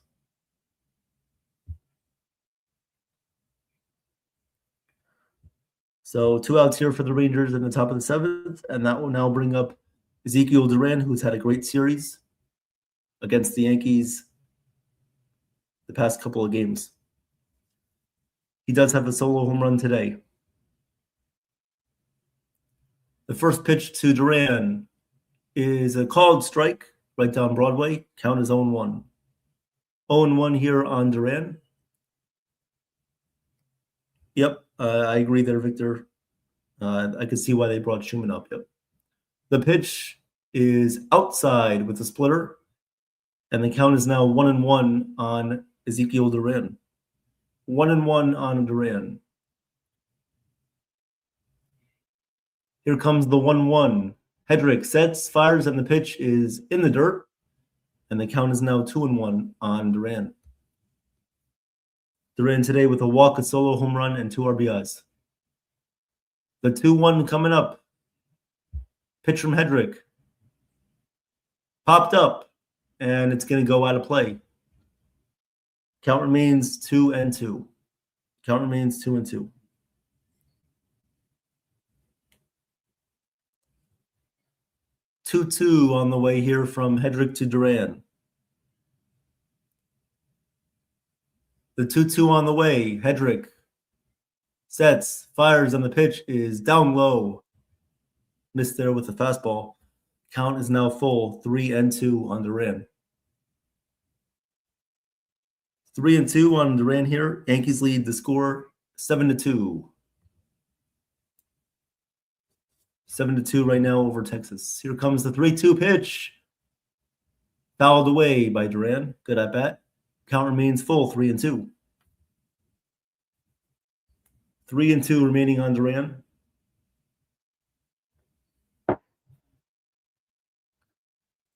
So 2 outs here for the Rangers in the top of the seventh, and that will now bring up Ezekiel Duran, who's had a great series against the Yankees the past couple of games. He does have a solo home run today. The first pitch to Duran is a called strike right down Broadway. Count is 0-1. 0-1 here on Duran. Yep, I agree there, Victor. I can see why they brought Schumann up. Yep. The pitch is outside with the splitter, and the count is now 1-1 on Ezekiel Duran. 1-1 on Duran. Here comes the 1-1. Hedrick sets, fires, and the pitch is in the dirt, and the count is now 2-1 on Duran. Duran today with a walk, a solo home run, and 2 RBIs. The 2-1 coming up. Pitch from Hedrick. Popped up, and it's going to go out of play. Count remains 2-2. Count remains 2-2. 2-2 on the way here from Hedrick to Duran. The 2-2 on the way. Hedrick sets, fires, and the pitch is down low. Missed there with the fastball. Count is now full, 3-2 on Duran. 3-2 on Duran here. Yankees lead the score 7-2. 7-2 right now over Texas. Here comes the 3-2 pitch. Fouled away by Duran. Good at bat. Count remains full, 3-2. 3-2 remaining on Duran.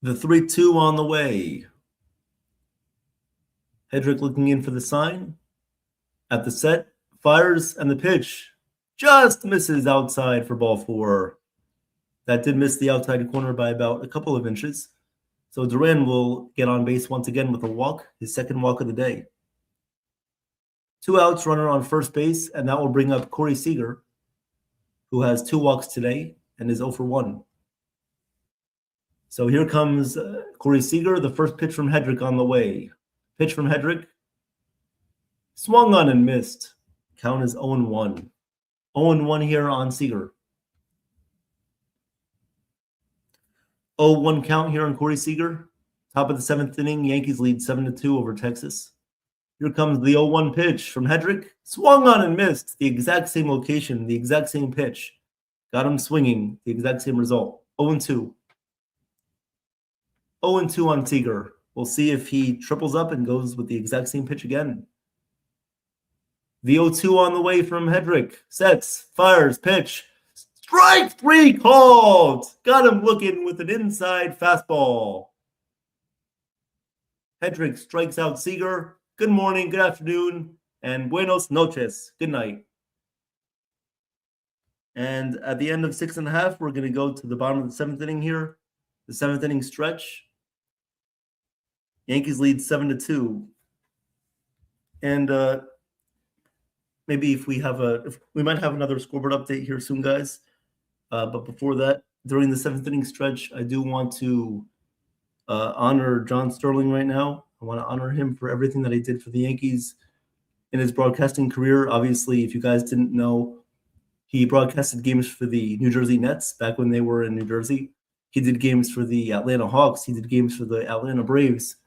The 3-2 on the way. Hedrick looking in for the sign. At the set, fires, and the pitch just misses outside for ball 4. That did miss the outside corner by about a couple of inches. So Duran will get on base once again with a walk, his second walk of the day. 2 outs, runner on first base, and that will bring up Corey Seager, who has 2 walks today and is 0 for 1. So here comes Corey Seager, the first pitch from Hedrick on the way. Pitch from Hedrick. Swung on and missed. Count is 0-1. 0-1 here on Seager. 0-1 count here on Corey Seager. Top of the 7th inning, Yankees lead 7-2 over Texas. Here comes the 0-1 pitch from Hedrick. Swung on and missed. The exact same location, the exact same pitch. Got him swinging, the exact same result. 0-2. 0-2 on Seager. We'll see if he triples up and goes with the exact same pitch again. The 0-2 on the way from Hedrick. Sets, fires, pitch. Strike 3 called. Got him looking with an inside fastball. Hedrick strikes out Seager. Good morning, good afternoon, and buenos noches. Good night. And at the end of 6.5, we're going to go to the bottom of the 7th inning here. The 7th inning stretch. Yankees lead 7-2. And maybe if we might have another scoreboard update here soon, guys. But before that, during the 7th inning stretch, I do want to honor John Sterling right now. I want to honor him for everything that he did for the Yankees in his broadcasting career. Obviously, if you guys didn't know, he broadcasted games for the New Jersey Nets back when they were in New Jersey. He did games for the Atlanta Hawks. He did games for the Atlanta Braves.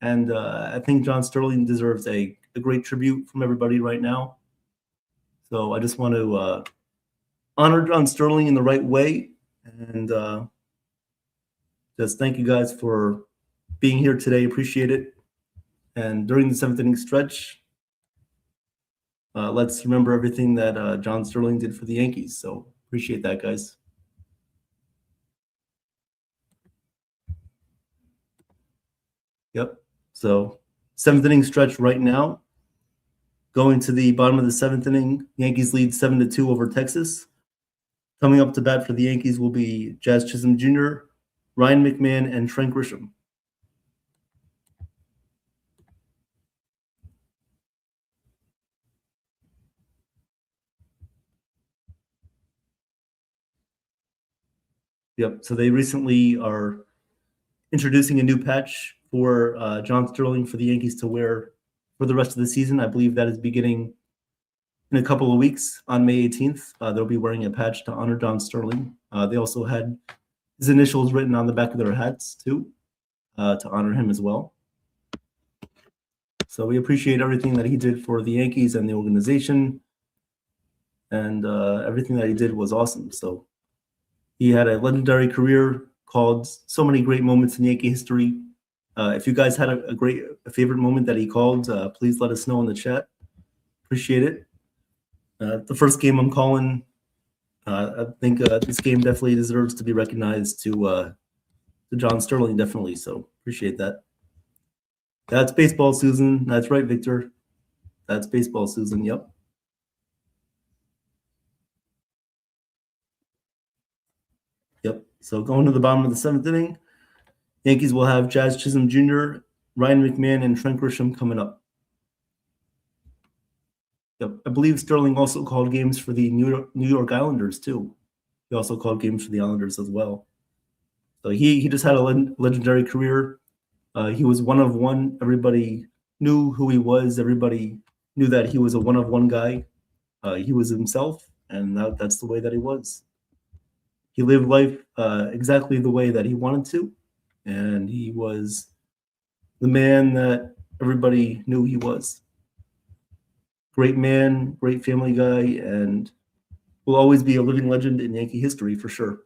And I think John Sterling deserves a great tribute from everybody right now. So I just want to honor John Sterling in the right way. And just thank you guys for being here today. Appreciate it. And during the 7th inning stretch, let's remember everything that John Sterling did for the Yankees. So appreciate that, guys. Yep. So 7th inning stretch right now. Going to the bottom of the 7th inning, Yankees lead 7-2 over Texas. Coming up to bat for the Yankees will be Jazz Chisholm Jr., Ryan McMahon, and Trent Grisham. Yep. So they recently are introducing a new patch for John Sterling for the Yankees to wear for the rest of the season. I believe that is beginning in a couple of weeks on May 18th. They'll be wearing a patch to honor John Sterling. They also had his initials written on the back of their hats too, to honor him as well. So we appreciate everything that he did for the Yankees and the organization, and everything that he did was awesome. So he had a legendary career, called so many great moments in Yankee history. If you guys had a favorite moment that he called, please let us know in the chat. Appreciate it. The first game I'm calling, I think this game definitely deserves to be recognized to John Sterling, definitely. So appreciate that. That's baseball, Susan. That's right, Victor. That's baseball, Susan. Yep. Yep. So going to the bottom of the 7th inning, Yankees will have Jazz Chisholm Jr., Ryan McMahon, and Trent Grisham coming up. Yep. I believe Sterling also called games for the New York Islanders too. He also called games for the Islanders as well. So he just had a legendary career. He was one of one. Everybody knew who he was. Everybody knew that he was a one of one guy. He was himself, and that's the way that he was. He lived life exactly the way that he wanted to, and he was the man that everybody knew he was. Great man, great family guy, and will always be a living legend in Yankee history for sure.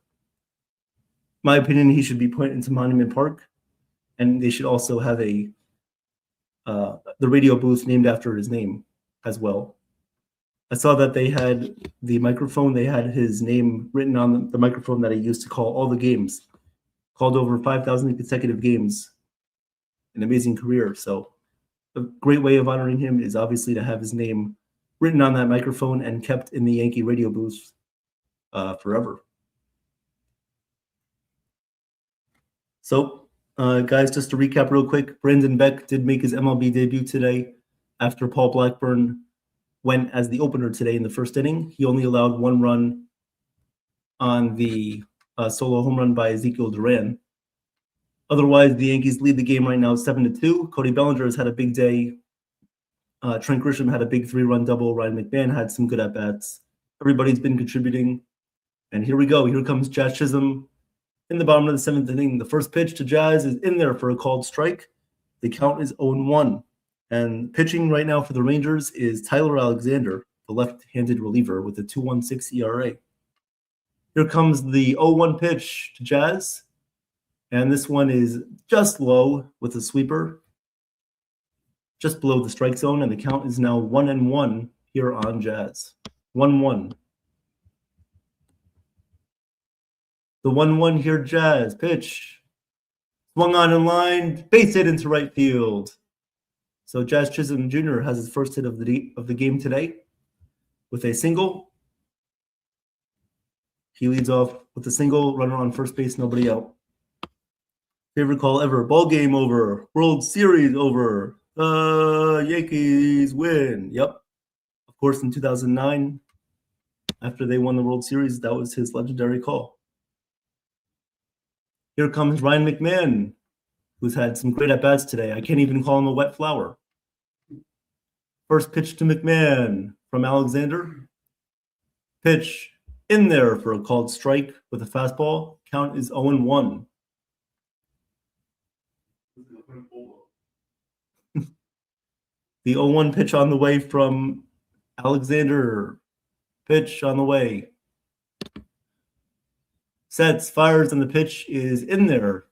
My opinion, he should be put into Monument Park, and they should also have the radio booth named after his name as well. I saw that they had the microphone. They had his name written on the microphone that he used to call all the games. Called over 5,000 consecutive games. An amazing career. So a great way of honoring him is obviously to have his name written on that microphone and kept in the Yankee radio booth forever. So, guys, just to recap real quick, Brandon Beck did make his MLB debut today after Paul Blackburn went as the opener today in the first inning. He only allowed one run on the solo home run by Ezekiel Duran. Otherwise, the Yankees lead the game right now 7-2. Cody Bellinger has had a big day. Trent Grisham had a big 3-run double. Ryan McMahon had some good at-bats. Everybody's been contributing. And here we go. Here comes Jazz Chisholm. In the bottom of the 7th inning, the first pitch to Jazz is in there for a called strike. The count is 0-1. And pitching right now for the Rangers is Tyler Alexander, the left-handed reliever, with a 2.16 ERA. Here comes the 0-1 pitch to Jazz. And this one is just low with a sweeper, just below the strike zone. And the count is now 1-1 here on Jazz. 1-1. The 1-1 here, Jazz. Pitch. Swung on in line. Base hit into right field. So Jazz Chisholm Jr. has his first hit of the game today with a single. He leads off with a single, runner on first base, nobody out. Favorite call ever. Ball game over. World Series over. The Yankees win. Yep. Of course, in 2009, after they won the World Series, that was his legendary call. Here comes Ryan McMahon, who's had some great at-bats today. I can't even call him a wet flower. First pitch to McMahon from Alexander. Pitch in there for a called strike with a fastball. Count is 0-1. The 0-1 pitch on the way from Alexander. Pitch on the way. Sets, fires, and the pitch is in there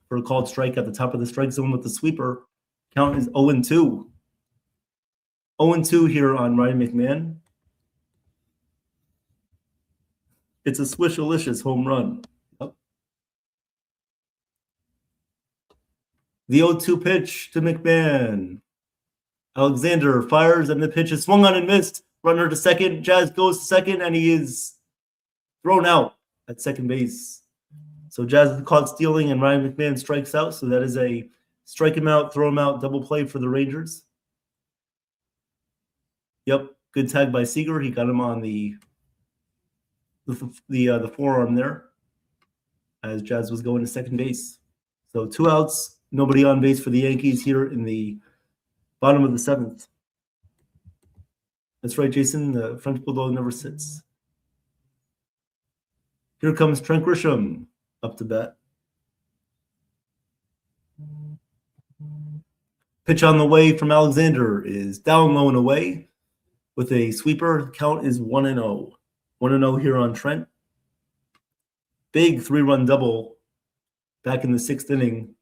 for a called strike at the top of the strike zone with the sweeper. Count is 0-2. 0-2 here on Ryan McMahon. It's a swishalicious home run. Yep. The 0-2 pitch to McMahon. Alexander fires, and the pitch is swung on and missed. Runner to second. Jazz goes to second, and he is thrown out at second base. So Jazz is caught stealing, and Ryan McMahon strikes out. So that is a strike him out, throw him out, double play for the Rangers. Yep, good tag by Seager. He got him on the forearm there as Jazz was going to second base. So 2 outs, nobody on base for the Yankees here in the bottom of the 7th. That's right, Jason. The French Bulldog never sits. Here comes Trent Grisham up to bat. Pitch on the way from Alexander is down low and away with a sweeper. Count is 1-0. 1-0 here on Trent. Big 3-run double back in the 6th inning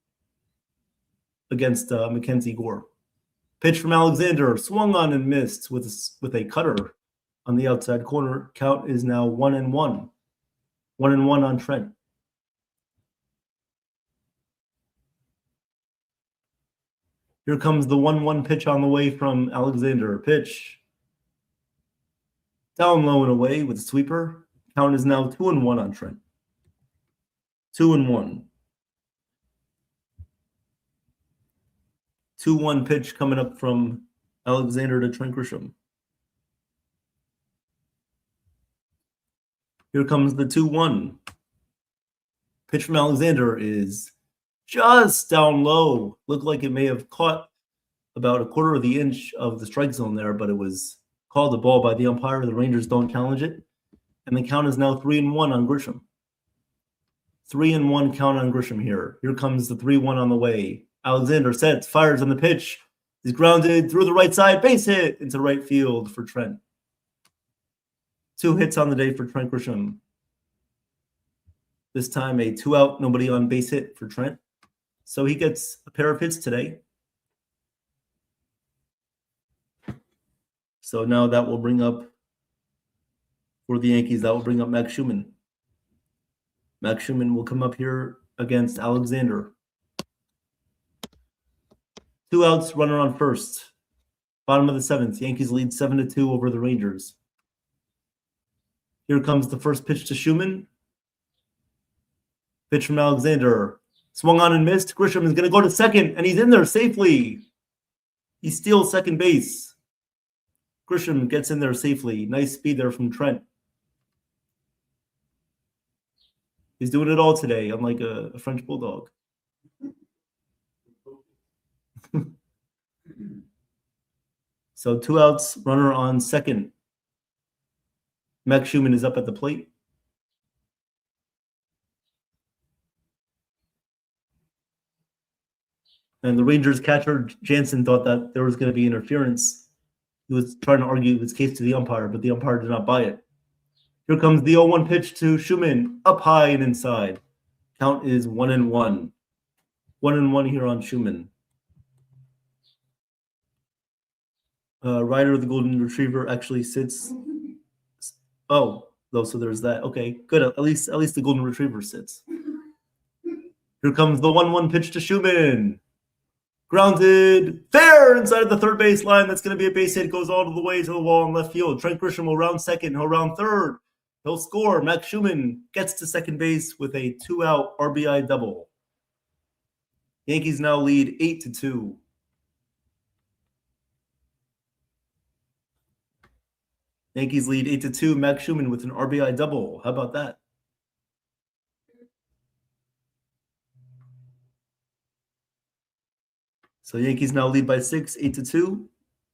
against Mackenzie Gore. Pitch from Alexander, swung on and missed with a cutter on the outside corner. Count is now 1-1. 1-1 on Trent. Here comes the 1-1 pitch on the way from Alexander. Pitch down low and away with a sweeper. Count is now 2-1 on Trent. 2-1. 2-1 pitch coming up from Alexander to Trent Grisham. Here comes the 2-1. Pitch from Alexander is just down low. Looked like it may have caught about a quarter of the inch of the strike zone there, but it was called a ball by the umpire. The Rangers don't challenge it. And the count is now 3-1 on Grisham. 3-1 count on Grisham here. Here comes the 3-1 on the way. Alexander sets, fires on the pitch. He's grounded through the right side. Base hit into right field for Trent. 2 hits on the day for Trent Grisham. This time a 2-out, nobody on base hit for Trent. So he gets a pair of hits today. So now that will bring up, for the Yankees, that will bring up Max Schumann. Max Schumann will come up here against Alexander. 2 outs, runner on first. Bottom of the 7th. Yankees lead 7-2 over the Rangers. Here comes the first pitch to Schumann. Pitch from Alexander. Swung on and missed. Grisham is going to go to second, and he's in there safely. He steals second base. Grisham gets in there safely. Nice speed there from Trent. He's doing it all today, unlike a French Bulldog. So 2 outs, runner on second. Max Schumann is up at the plate. And the Rangers catcher, Jansen, thought that there was going to be interference. He was trying to argue his case to the umpire, but the umpire did not buy it. Here comes the 0-1 pitch to Schumann, up high and inside. Count is 1-1. 1-1 here on Schumann. Ryder, the golden retriever, actually sits. Oh, so there's that. Okay, good. At least the golden retriever sits. Here comes the 1-1 pitch to Schumann. Grounded, fair inside of the third base line. That's going to be a base hit. Goes all the way to the wall in left field. Trent Grisham will round second. He'll round third. He'll score. Max Schumann gets to second base with a 2-out RBI double. Yankees now lead 8-2. Yankees lead 8-2. Max Schumann with an RBI double. How about that? So Yankees now lead by 6, 8-2.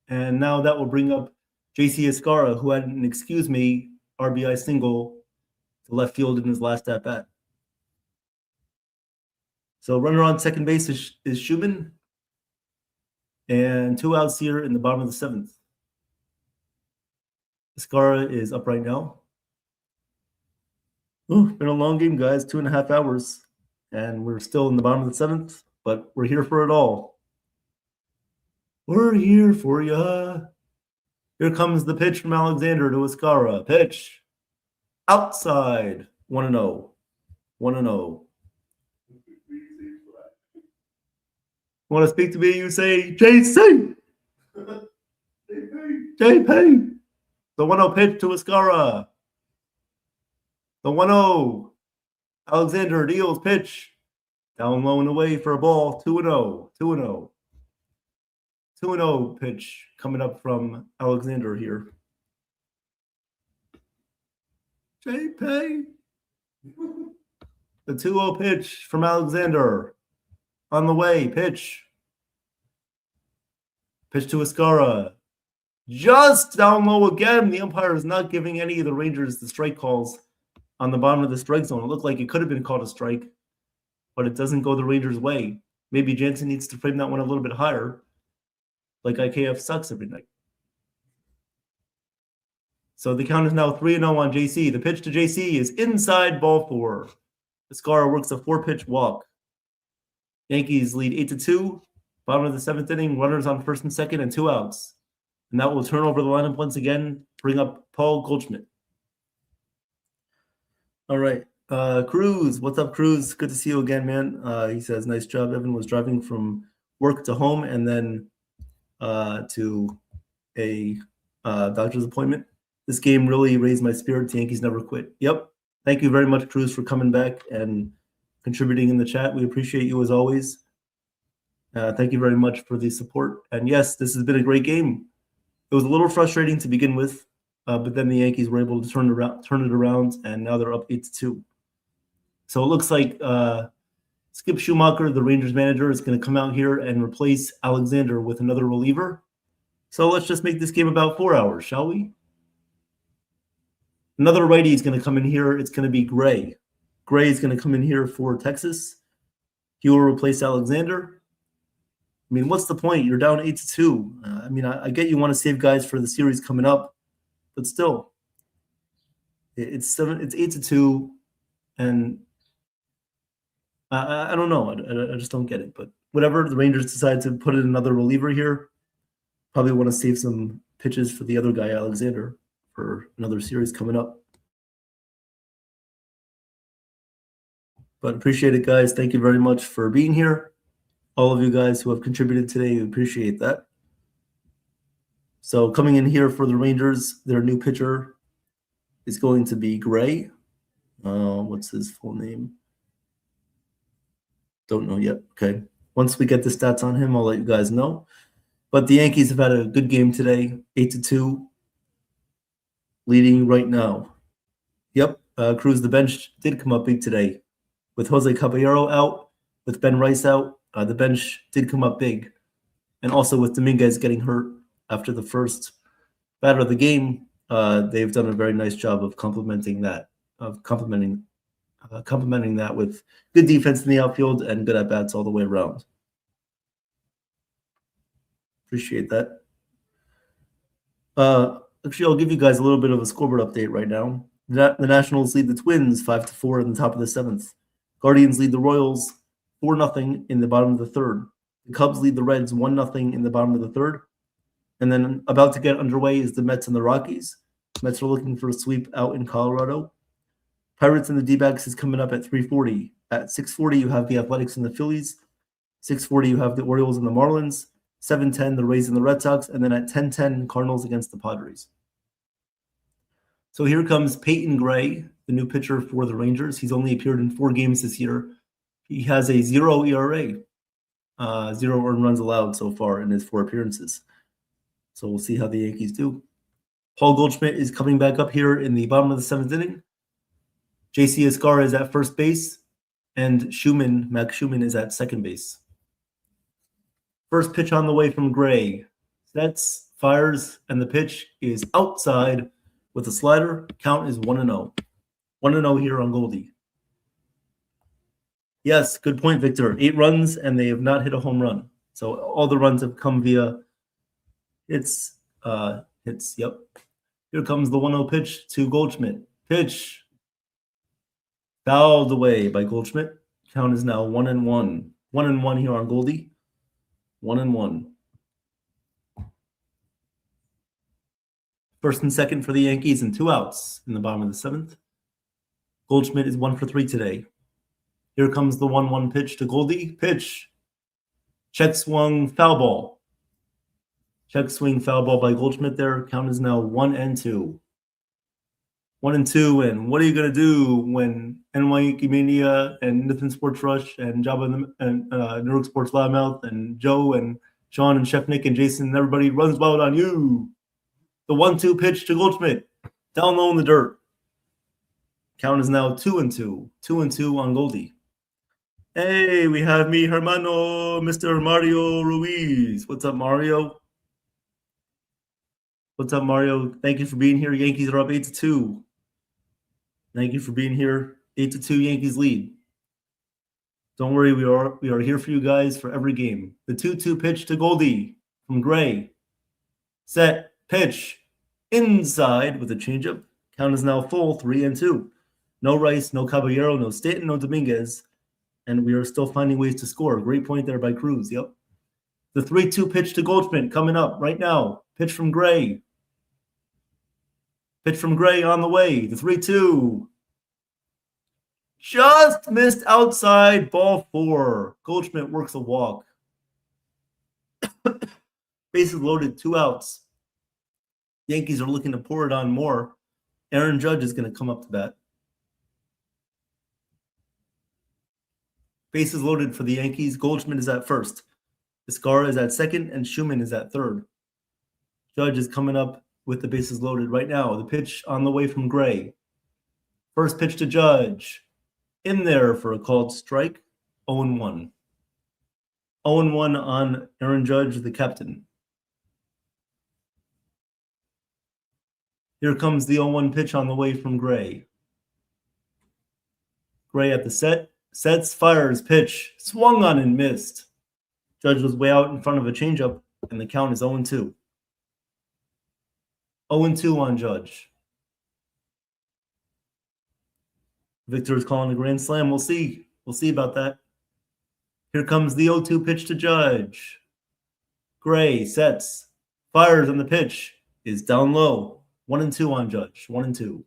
And now that will bring up JC Escara, who had an excuse me RBI single to left field in his last at-bat. So runner on second base is Schumann. And 2 outs here in the bottom of the 7th. Escara is up right now. Ooh, been a long game, guys. 2.5 hours. And we're still in the bottom of the 7th, but we're here for it all. We're here for ya. Here comes the pitch from Alexander to Escara. Pitch. Outside. 1-0. 1-0. Want to speak to me? You say, JC. JP. The 1-0 pitch to Escara. The 1-0. Alexander deals pitch. Down low and away for a ball. 2-0. 2-0. 2-0 pitch coming up from Alexander here. JP. The 2-0 pitch from Alexander. On the way, pitch. Pitch to Escara. Just down low again. The umpire is not giving any of the Rangers the strike calls on the bottom of the strike zone. It looked like it could have been called a strike, but it doesn't go the Rangers' way. Maybe Jansen needs to frame that one a little bit higher, like IKF sucks every night. So the count is now 3-0 on JC. The pitch to JC is inside, ball 4. Escara works a 4-pitch walk. Yankees lead 8-2. Bottom of the 7th inning, runners on first and second and 2 outs. And that will turn over the lineup once again, bring up Paul Goldschmidt. All right. Cruz, what's up, Cruz? Good to see you again, man. He says, nice job. Evan was driving from work to home and then to a doctor's appointment. This game really raised my spirits. The Yankees never quit. Yep. Thank you very much, Cruz, for coming back and contributing in the chat. We appreciate you as always. Thank you very much for the support. And yes, this has been a great game. It was a little frustrating to begin with, but then the Yankees were able to turn it around, and now they're up 8-2. So it looks like Skip Schumacher, the Rangers manager, is going to come out here and replace Alexander with another reliever. So let's just make this game about 4 hours, shall we? Another righty is going to come in here. It's going to be Gray. Gray is going to come in here for Texas. He will replace Alexander. I mean, what's the point? You're down 8-2. I mean, I get you want to save guys for the series coming up, but still, it's 8-2, and I don't know. I just don't get it. But whatever, the Rangers decide to put in another reliever here. Probably want to save some pitches for the other guy, Alexander, for another series coming up. But appreciate it, guys. Thank you very much for being here. All of you guys who have contributed today, we appreciate that. So coming in here for the Rangers, their new pitcher is going to be Gray. What's his full name? Don't know yet. Okay. Once we get the stats on him, I'll let you guys know. But the Yankees have had a good game today, 8-2, leading right now. Yep, Cruz, the bench did come up big today. With Jose Caballero out, with Ben Rice out, the bench did come up big. And also with Dominguez getting hurt after the first batter of the game, they've done a very nice job of complementing that with good defense in the outfield and good at-bats all the way around. Appreciate that. Actually, I'll give you guys a little bit of a scoreboard update right now. The Nationals lead the Twins 5-4 in the top of the 7th. Guardians lead the Royals 4-0 in the bottom of the 3rd. The Cubs lead the Reds 1-0 in the bottom of the 3rd. And then about to get underway is the Mets and the Rockies. Mets are looking for a sweep out in Colorado. Pirates and the D-backs is coming up at 3:40. At 6:40, you have the Athletics and the Phillies. 6:40, you have the Orioles and the Marlins. 7:10, the Rays and the Red Sox. And then at 10:10, Cardinals against the Padres. So here comes Peyton Gray, the new pitcher for the Rangers. He's only appeared in 4 games this year. He has a 0 ERA, 0 earned runs allowed so far in his 4 appearances. So we'll see how the Yankees do. Paul Goldschmidt is coming back up here in the bottom of the 7th inning. JC Escar is at first base, and Max Schumann is at second base. First pitch on the way from Gray. Sets, fires, and the pitch is outside with a slider. Count is 1-0. 1-0 here on Goldie. Yes, good point, Victor. 8 runs, and they have not hit a home run. So all the runs have come via hits. Yep. Here comes the 1-0 pitch to Goldschmidt. Pitch. Fouled away by Goldschmidt. Count is now 1-1. 1-1 here on Goldie. 1-1. First and second for the Yankees and 2 outs in the bottom of the 7th. Goldschmidt is 1 for 3 today. Here comes the 1-1 pitch to Goldie. Pitch. Check swung, foul ball. Check swing, foul ball by Goldschmidt there. Count is now 1-2. 1-2, and what are you going to do when NY Yankee Mania and Nathan Sports Rush and Jabba and New York Sports Loudmouth and Joe and Sean and Chef Nick and Jason and everybody runs wild on you? The 1-2 pitch to Goldschmidt. Down low in the dirt. Count is now 2-2. 2-2 on Goldie. Hey, we have mi hermano, Mr. Mario Ruiz. What's up, Mario? What's up, Mario? Thank you for being here. Yankees are up 8-2. Thank you for being here. 8-2 Yankees lead. Don't worry, we are here for you guys for every game. The 2-2 pitch to Goldie from Gray. Set, pitch, inside with a changeup. Count is now full, 3-2. No Rice, no Caballero, no Stanton, no Dominguez. And we are still finding ways to score. Great point there by Cruz. Yep. The 3-2 pitch to Goldschmidt coming up right now. Pitch from Gray. Pitch from Gray on the way. The 3-2. Just missed outside. Ball 4. Goldschmidt works a walk. Bases loaded. 2 outs. Yankees are looking to pour it on more. Aaron Judge is going to come up to bat. Bases loaded for the Yankees. Goldschmidt is at first. Escar is at second, and Schumann is at third. Judge is coming up with the bases loaded right now. The pitch on the way from Gray. First pitch to Judge. In there for a called strike. 0-1. 0-1 on Aaron Judge, the captain. Here comes the 0-1 pitch on the way from Gray. Gray at the set. Sets, fires, pitch. Swung on and missed. Judge was way out in front of a changeup, and the count is 0-2. 0-2 on Judge. Victor is calling a grand slam. We'll see. We'll see about that. Here comes the 0-2 pitch to Judge. Gray sets, fires, on the pitch is down low. 1-2 on Judge. 1-2.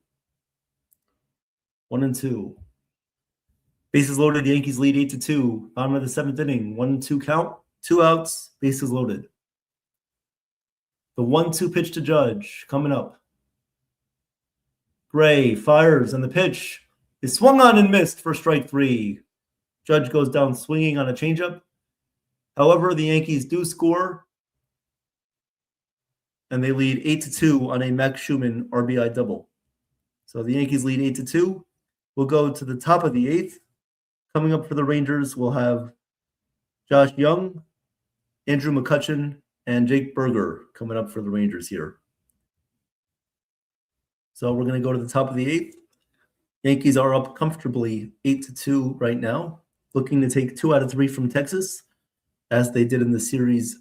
1-2. Bases loaded. The Yankees lead 8-2. Bottom of the 7th inning. 1-2 count. 2 outs. Bases loaded. The 1-2 pitch to Judge coming up. Gray fires, and the pitch is swung on and missed for strike 3. Judge goes down swinging on a changeup. However, the Yankees do score, and they lead 8-2 on a Max Schumann RBI double. So the Yankees lead 8-2. We'll go to the top of the 8th. Coming up for the Rangers, we'll have Josh Young, Andrew McCutchen, and Jake Berger coming up for the Rangers here. So we're going to go to the top of the 8th. Yankees are up comfortably 8-2 right now, looking to take 2 out of 3 from Texas, as they did in the series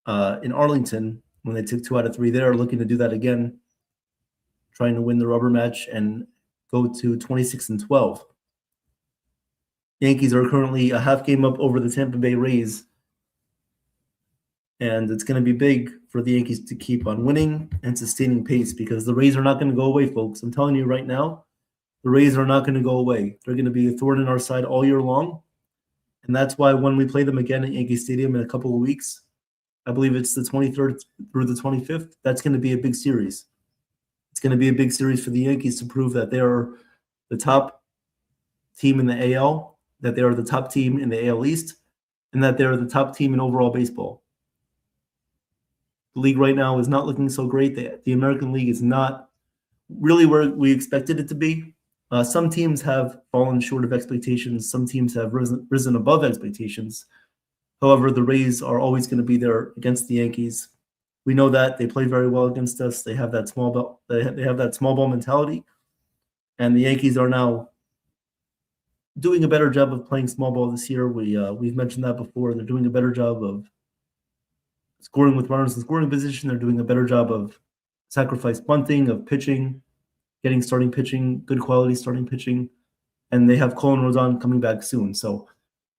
in Arlington when they took 2 out of 3 there, looking to do that again, trying to win the rubber match and go to 26-12. Yankees are currently a half game up over the Tampa Bay Rays, and it's going to be big for the Yankees to keep on winning and sustaining pace because the Rays are not going to go away, folks. I'm telling you right now, the Rays are not going to go away. They're going to be a thorn in our side all year long, and that's why when we play them again at Yankee Stadium in a couple of weeks, I believe it's the 23rd through the 25th, that's going to be a big series. It's going to be a big series for the Yankees to prove that they are the top team in the AL, that they are the top team in the AL East, and that they are the top team in overall baseball. The league right now is not looking so great. The American League is not really where we expected it to be. Some teams have fallen short of expectations. Some teams have risen above expectations. However, the Rays are always going to be there against the Yankees. We know that they play very well against us. They have that small ball. They have that small ball mentality, and the Yankees are now doing a better job of playing small ball this year. We've mentioned that before. They're doing a better job of scoring with runners in scoring position. They're doing a better job of sacrifice bunting, of pitching, getting starting pitching, good quality starting pitching, and they have Colin Rodon coming back soon. So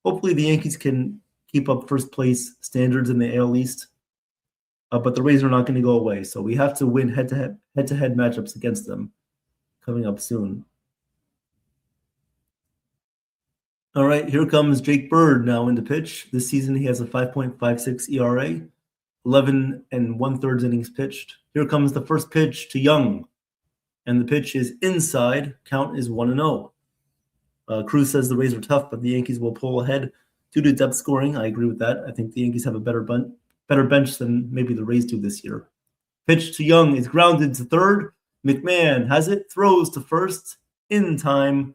hopefully the Yankees can keep up first place standards in the AL East, but the Rays are not going to go away. So we have to win head-to-head matchups against them coming up soon. All right, here comes Jake Bird now into pitch. This season he has a 5.56 ERA, 11 1/3 innings pitched. Here comes the first pitch to Young, and the pitch is inside. Count is 1-0. Cruz says the Rays are tough, but the Yankees will pull ahead due to depth scoring. I agree with that. I think the Yankees have a better bench than maybe the Rays do this year. Pitch to Young is grounded to third. McMahon has it, throws to first in time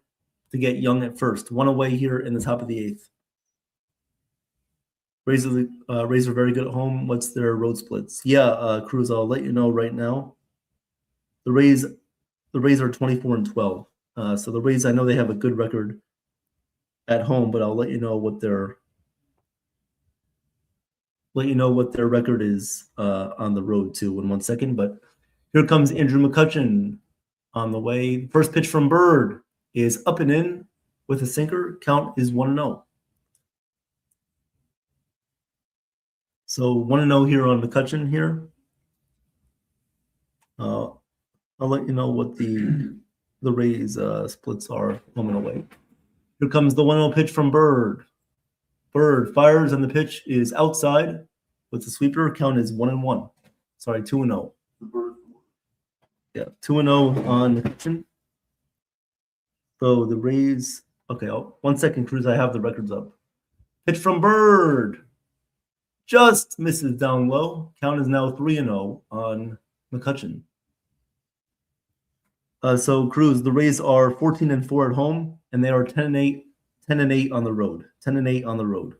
to get Young at first. One away here in the top of the 8th. Rays are very good at home. What's their road splits? Yeah, Cruz, I'll let you know right now. The Rays are 24-12. So the Rays, I know they have a good record at home, but I'll let you know what their record is on the road too in 1 second. But here comes Andrew McCutchen on the way. First pitch from Bird is up and in with a sinker. Count is 1-0. So 1-0 here on McCutchen here. I'll let you know what the Rays splits are home and away. Here comes the 1-0 pitch from Bird. Bird fires and the pitch is outside with the sweeper. Count is 1-1. Sorry, 2-0. Yeah, 2-0 on McCutchen. So the Rays. Okay, 1 second, Cruz. I have the records up. Pitch from Bird. Just misses down low. Count is now 3-0 on McCutchen. So Cruz, the Rays are 14-4 at home, and they are 10-8 on the road. 10-8 on the road.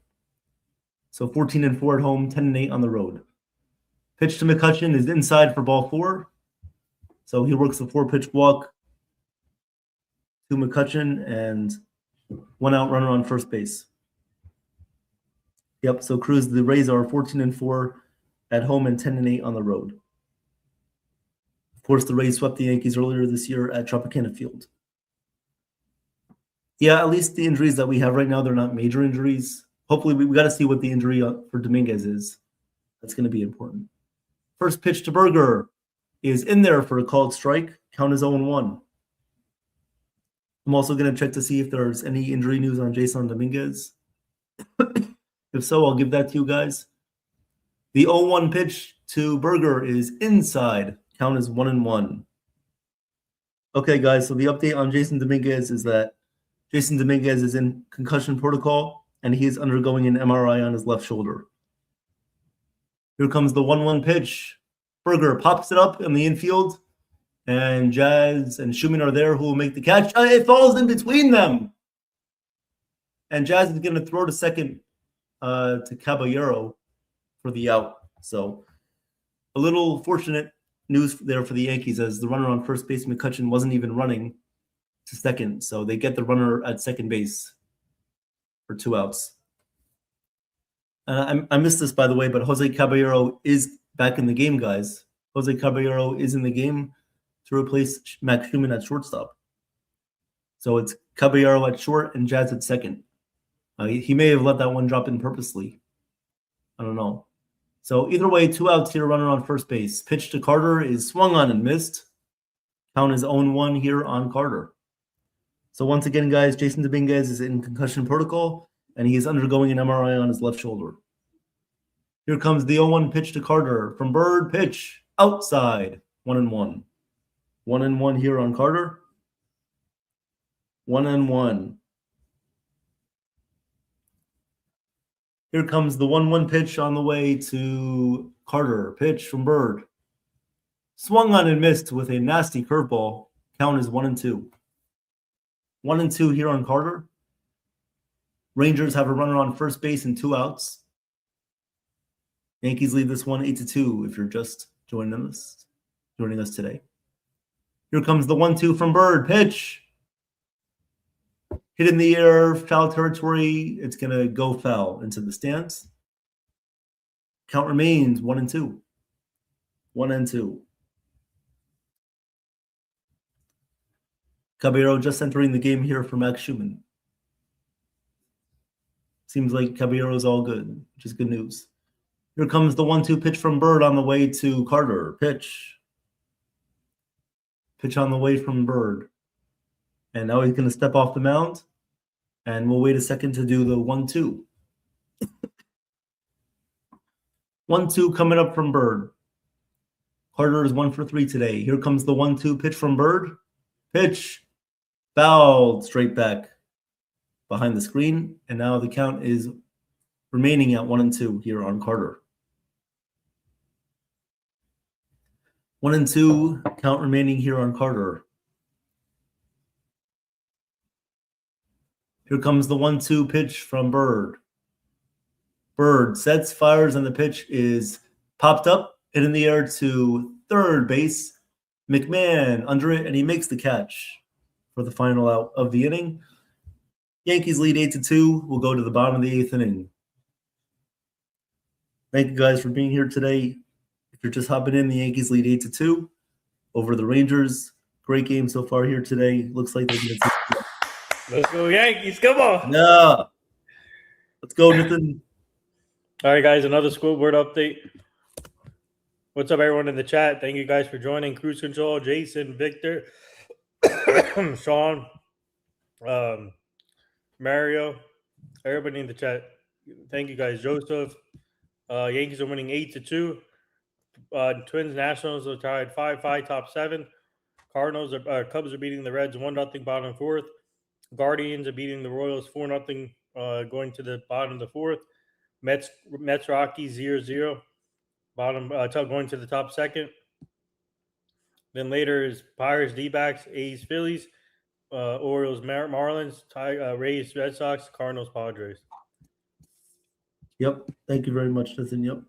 So 14-4 at home, 10-8 on the road. Pitch to McCutchen is inside for ball 4. So he works the 4-pitch walk to McCutchen and 1 out runner on first base. Yep, so Cruz, the Rays are 14-4 at home and 10-8 on the road. Of course, the Rays swept the Yankees earlier this year at Tropicana Field. Yeah, at least the injuries that we have right now, they're not major injuries. Hopefully, we got to see what the injury for Dominguez is. That's going to be important. First pitch to Berger is in there for a called strike. Count is 0-1. I'm also going to check to see if there's any injury news on Jason Dominguez. If so, I'll give that to you guys. The 0-1 pitch to Berger is inside. Count is 1-1. Okay, guys, so the update on Jason Dominguez is that Jason Dominguez is in concussion protocol, and he is undergoing an MRI on his left shoulder. Here comes the 1-1 pitch. Berger pops it up in the infield, and Jazz and Schumann are there who will make the catch. It falls in between them. And Jazz is going to throw to second to Caballero for the out. So a little fortunate news there for the Yankees, as the runner on first base, McCutchen, wasn't even running to second. So they get the runner at second base for 2 outs. I missed this, by the way, but Jose Caballero is back in the game, guys. Jose Caballero is in the game to replace Max Schumann at shortstop. So it's Caballero at short and Jazz at second. He may have let that one drop in purposely. I don't know. So either way, 2 outs here, runner on first base. Pitch to Carter is swung on and missed. Count is 0-1 here on Carter. So once again, guys, Jason Dominguez is in concussion protocol, and he is undergoing an MRI on his left shoulder. Here comes the 0-1 pitch to Carter from Bird. Pitch outside. 1-1. 1-1 here on Carter. 1-1. Here comes the 1-1 pitch on the way to Carter. Pitch from Bird. Swung on and missed with a nasty curveball. Count is 1-2. 1-2 here on Carter. Rangers have a runner on first base and 2 outs. Yankees lead this one 8-2 if you're just joining us today. Here comes the 1-2 from Bird. Pitch. Hit in the air, foul territory. It's going to go foul into the stands. Count remains 1-2. 1-2. Caballero just entering the game here for Max Schumann. Seems like Caballero's all good, which is good news. Here comes the 1-2 pitch from Bird on the way to Carter. Pitch. Pitch on the way from Bird. And now he's going to step off the mound. And we'll wait a second to do the 1-2. 1-2 coming up from Bird. Carter is 1 for 3 today. Here comes the 1-2 pitch from Bird. Pitch. Fouled straight back behind the screen. And now the count is remaining at 1-2 here on Carter. 1-2 count remaining here on Carter. Here comes the 1-2 pitch from Bird. Bird sets, fires, and the pitch is popped up, hit in the air to third base. McMahon under it, and he makes the catch for the final out of the inning. Yankees lead 8-2. We'll go to the bottom of the 8th inning. Thank you guys for being here today. If you're just hopping in, the Yankees lead 8-2 over the Rangers. Great game so far here today. Looks like they're going to take. Let's go Yankees. Come on. Yeah. Let's go, Nathan. All right, guys, another scoreboard update. What's up, everyone in the chat? Thank you guys for joining. Cruise Control, Jason, Victor, Sean, Mario, everybody in the chat. Thank you guys. Joseph. Yankees are winning 8-2. Twins, Nationals are tied 5-5, top 7. Cubs are beating the Reds 1-0, bottom 4th. Guardians are beating the Royals 4-0, going to the bottom of the 4th. Mets Rockies 0-0, bottom going to the top 2nd. Then later is Pirates D-backs, A's Phillies, Orioles Marlins, Rays Red Sox, Cardinals Padres. Yep. Thank you very much, Nathan. Yep.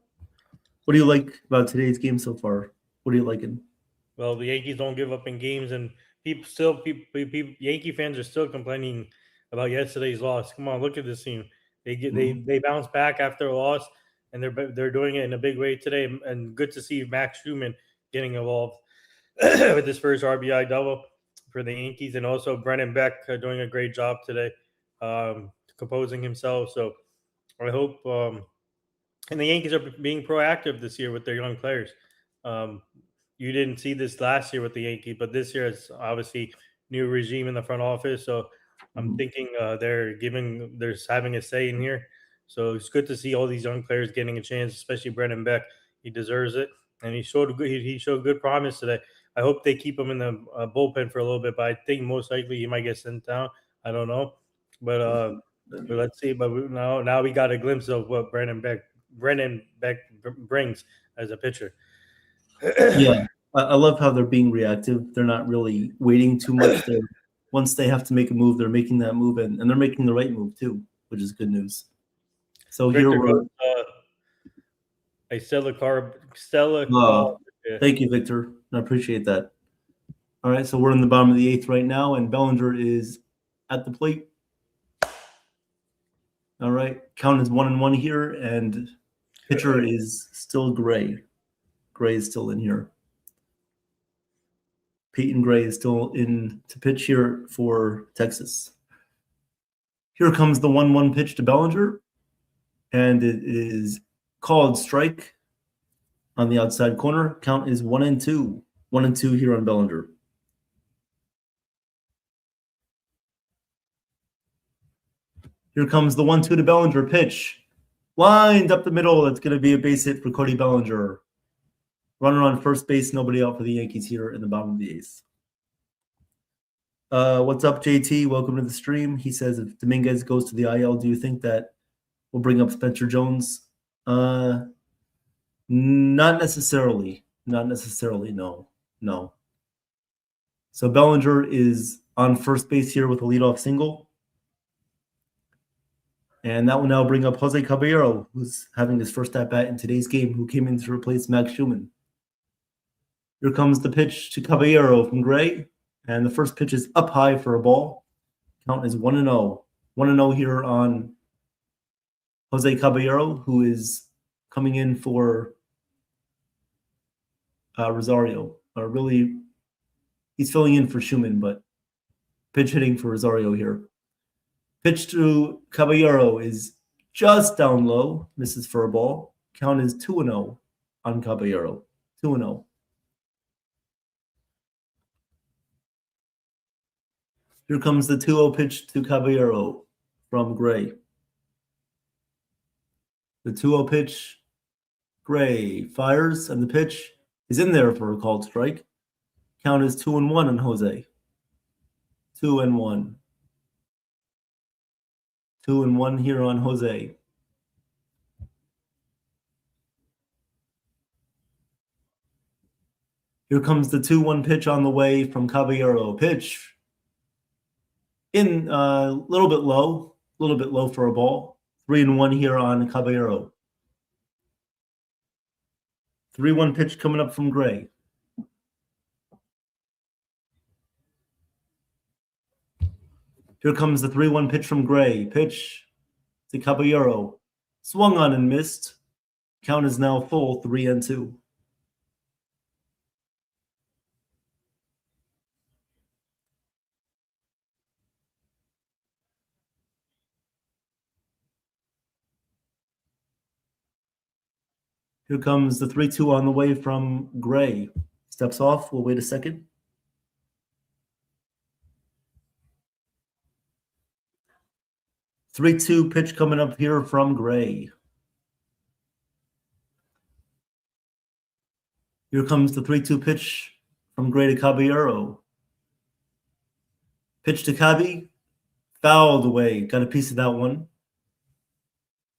What do you like about today's game so far? What are you liking? Well, the Yankees don't give up in games, and people, Yankee fans are still complaining about yesterday's loss. Come on, look at this team. They bounce back after a loss, and they're doing it in a big way today. And good to see Max Schumann getting involved with his first RBI double for the Yankees, and also Brennan Beck doing a great job today, composing himself. So I hope, and the Yankees are being proactive this year with their young players. You didn't see this last year with the Yankees, but this year it's obviously new regime in the front office. So I'm thinking they're having a say in here. So it's good to see all these young players getting a chance, especially Brennan Beck. He deserves it, and he showed good promise today. I hope they keep him in the bullpen for a little bit, but I think most likely he might get sent down. I don't know, but let's see. But now we got a glimpse of what Brennan Beck brings as a pitcher. Yeah, I love how they're being reactive. They're not really waiting too much. Once they have to make a move, they're making that move, and they're making the right move too, which is good news. So Victor, here we're Stella. Yeah. Thank you, Victor. I appreciate that. All right, so we're in the bottom of the 8th right now, and Bellinger is at the plate. All right. Count is 1-1 here, and pitcher is still Gray. Gray is still in here. Peyton Gray is still in to pitch here for Texas. Here comes the 1-1 pitch to Bellinger, and it is called strike on the outside corner. Count is 1-2. 1-2 here on Bellinger. Here comes the 1-2 to Bellinger. Pitch lined up the middle. That's going to be a base hit for Cody Bellinger. Runner on first base. Nobody out for the Yankees here in the bottom of the eighth. What's up, JT? Welcome to the stream. He says, if Dominguez goes to the IL, do you think that will bring up Spencer Jones? Not necessarily. Not necessarily, no. No. So Bellinger is on first base here with a leadoff single. And that will now bring up Jose Caballero, who's having his first at-bat in today's game, who came in to replace Max Schumann. Here comes the pitch to Caballero from Gray. And the first pitch is up high for a ball. Count is 1-0. 1-0 here on Jose Caballero, who is coming in for Rosario. Really, he's filling in for Schumann, but pitch hitting for Rosario here. Pitch to Caballero is just down low. Misses for a ball. Count is 2-0 on Caballero. 2-0. Here comes the 2-0 pitch to Caballero from Gray. The 2-0 pitch, Gray fires, and the pitch is in there for a called strike. Count is 2-1 on Jose. 2-1. 2-1 here on Jose. Here comes the 2-1 pitch on the way from Caballero. Pitch in a little bit low for a ball. 3-1 here on Caballero. 3-1 pitch coming up from Gray. Here comes the 3-1 pitch from Gray. Pitch to Caballero. Swung on and missed. Count is now full, 3-2. Here comes the 3-2 on the way from Gray. Steps off. We'll wait a second. Three-two pitch coming up here from Gray. Here comes the 3-2 pitch from Gray to Caballero. Pitch to Cabby. Fouled away. Got a piece of that one.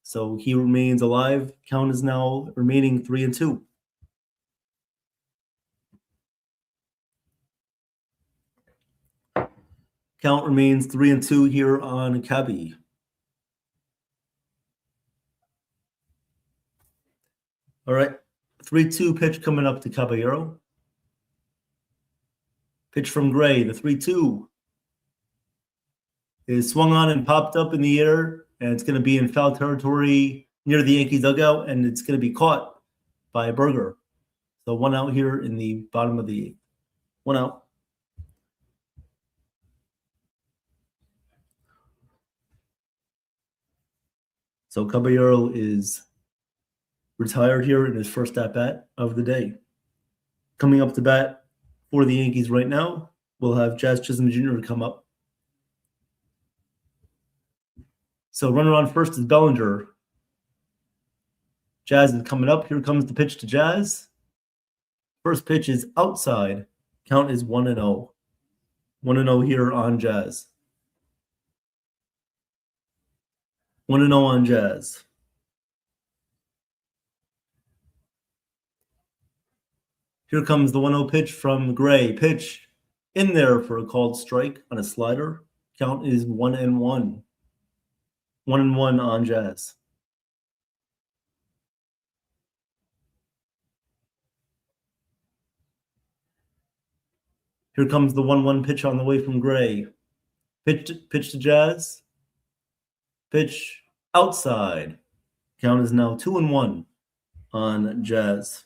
So he remains alive. Count is now remaining 3-2. Count remains 3-2 here on Cabby. All right. 3-2 pitch coming up to Caballero. Pitch from Gray. The 3-2 is swung on and popped up in the air. And it's going to be in foul territory near the Yankees dugout, and it's going to be caught by Berger. So 1 out here in the bottom of the eighth. 1 out. So Caballero is retired here in his first at-bat of the day. Coming up to bat for the Yankees right now, we'll have Jazz Chisholm Jr. come up. So runner on first is Bellinger. Jazz is coming up. Here comes the pitch to Jazz. First pitch is outside. Count is 1-0. 1-0 here on Jazz. 1-0 on Jazz. Here comes the 1-0 pitch from Gray. Pitch in there for a called strike on a slider. Count is 1-1. 1-1 on Jazz. Here comes the 1-1 pitch on the way from Gray. Pitch to Jazz. Pitch outside. Count is now 2-1 on Jazz.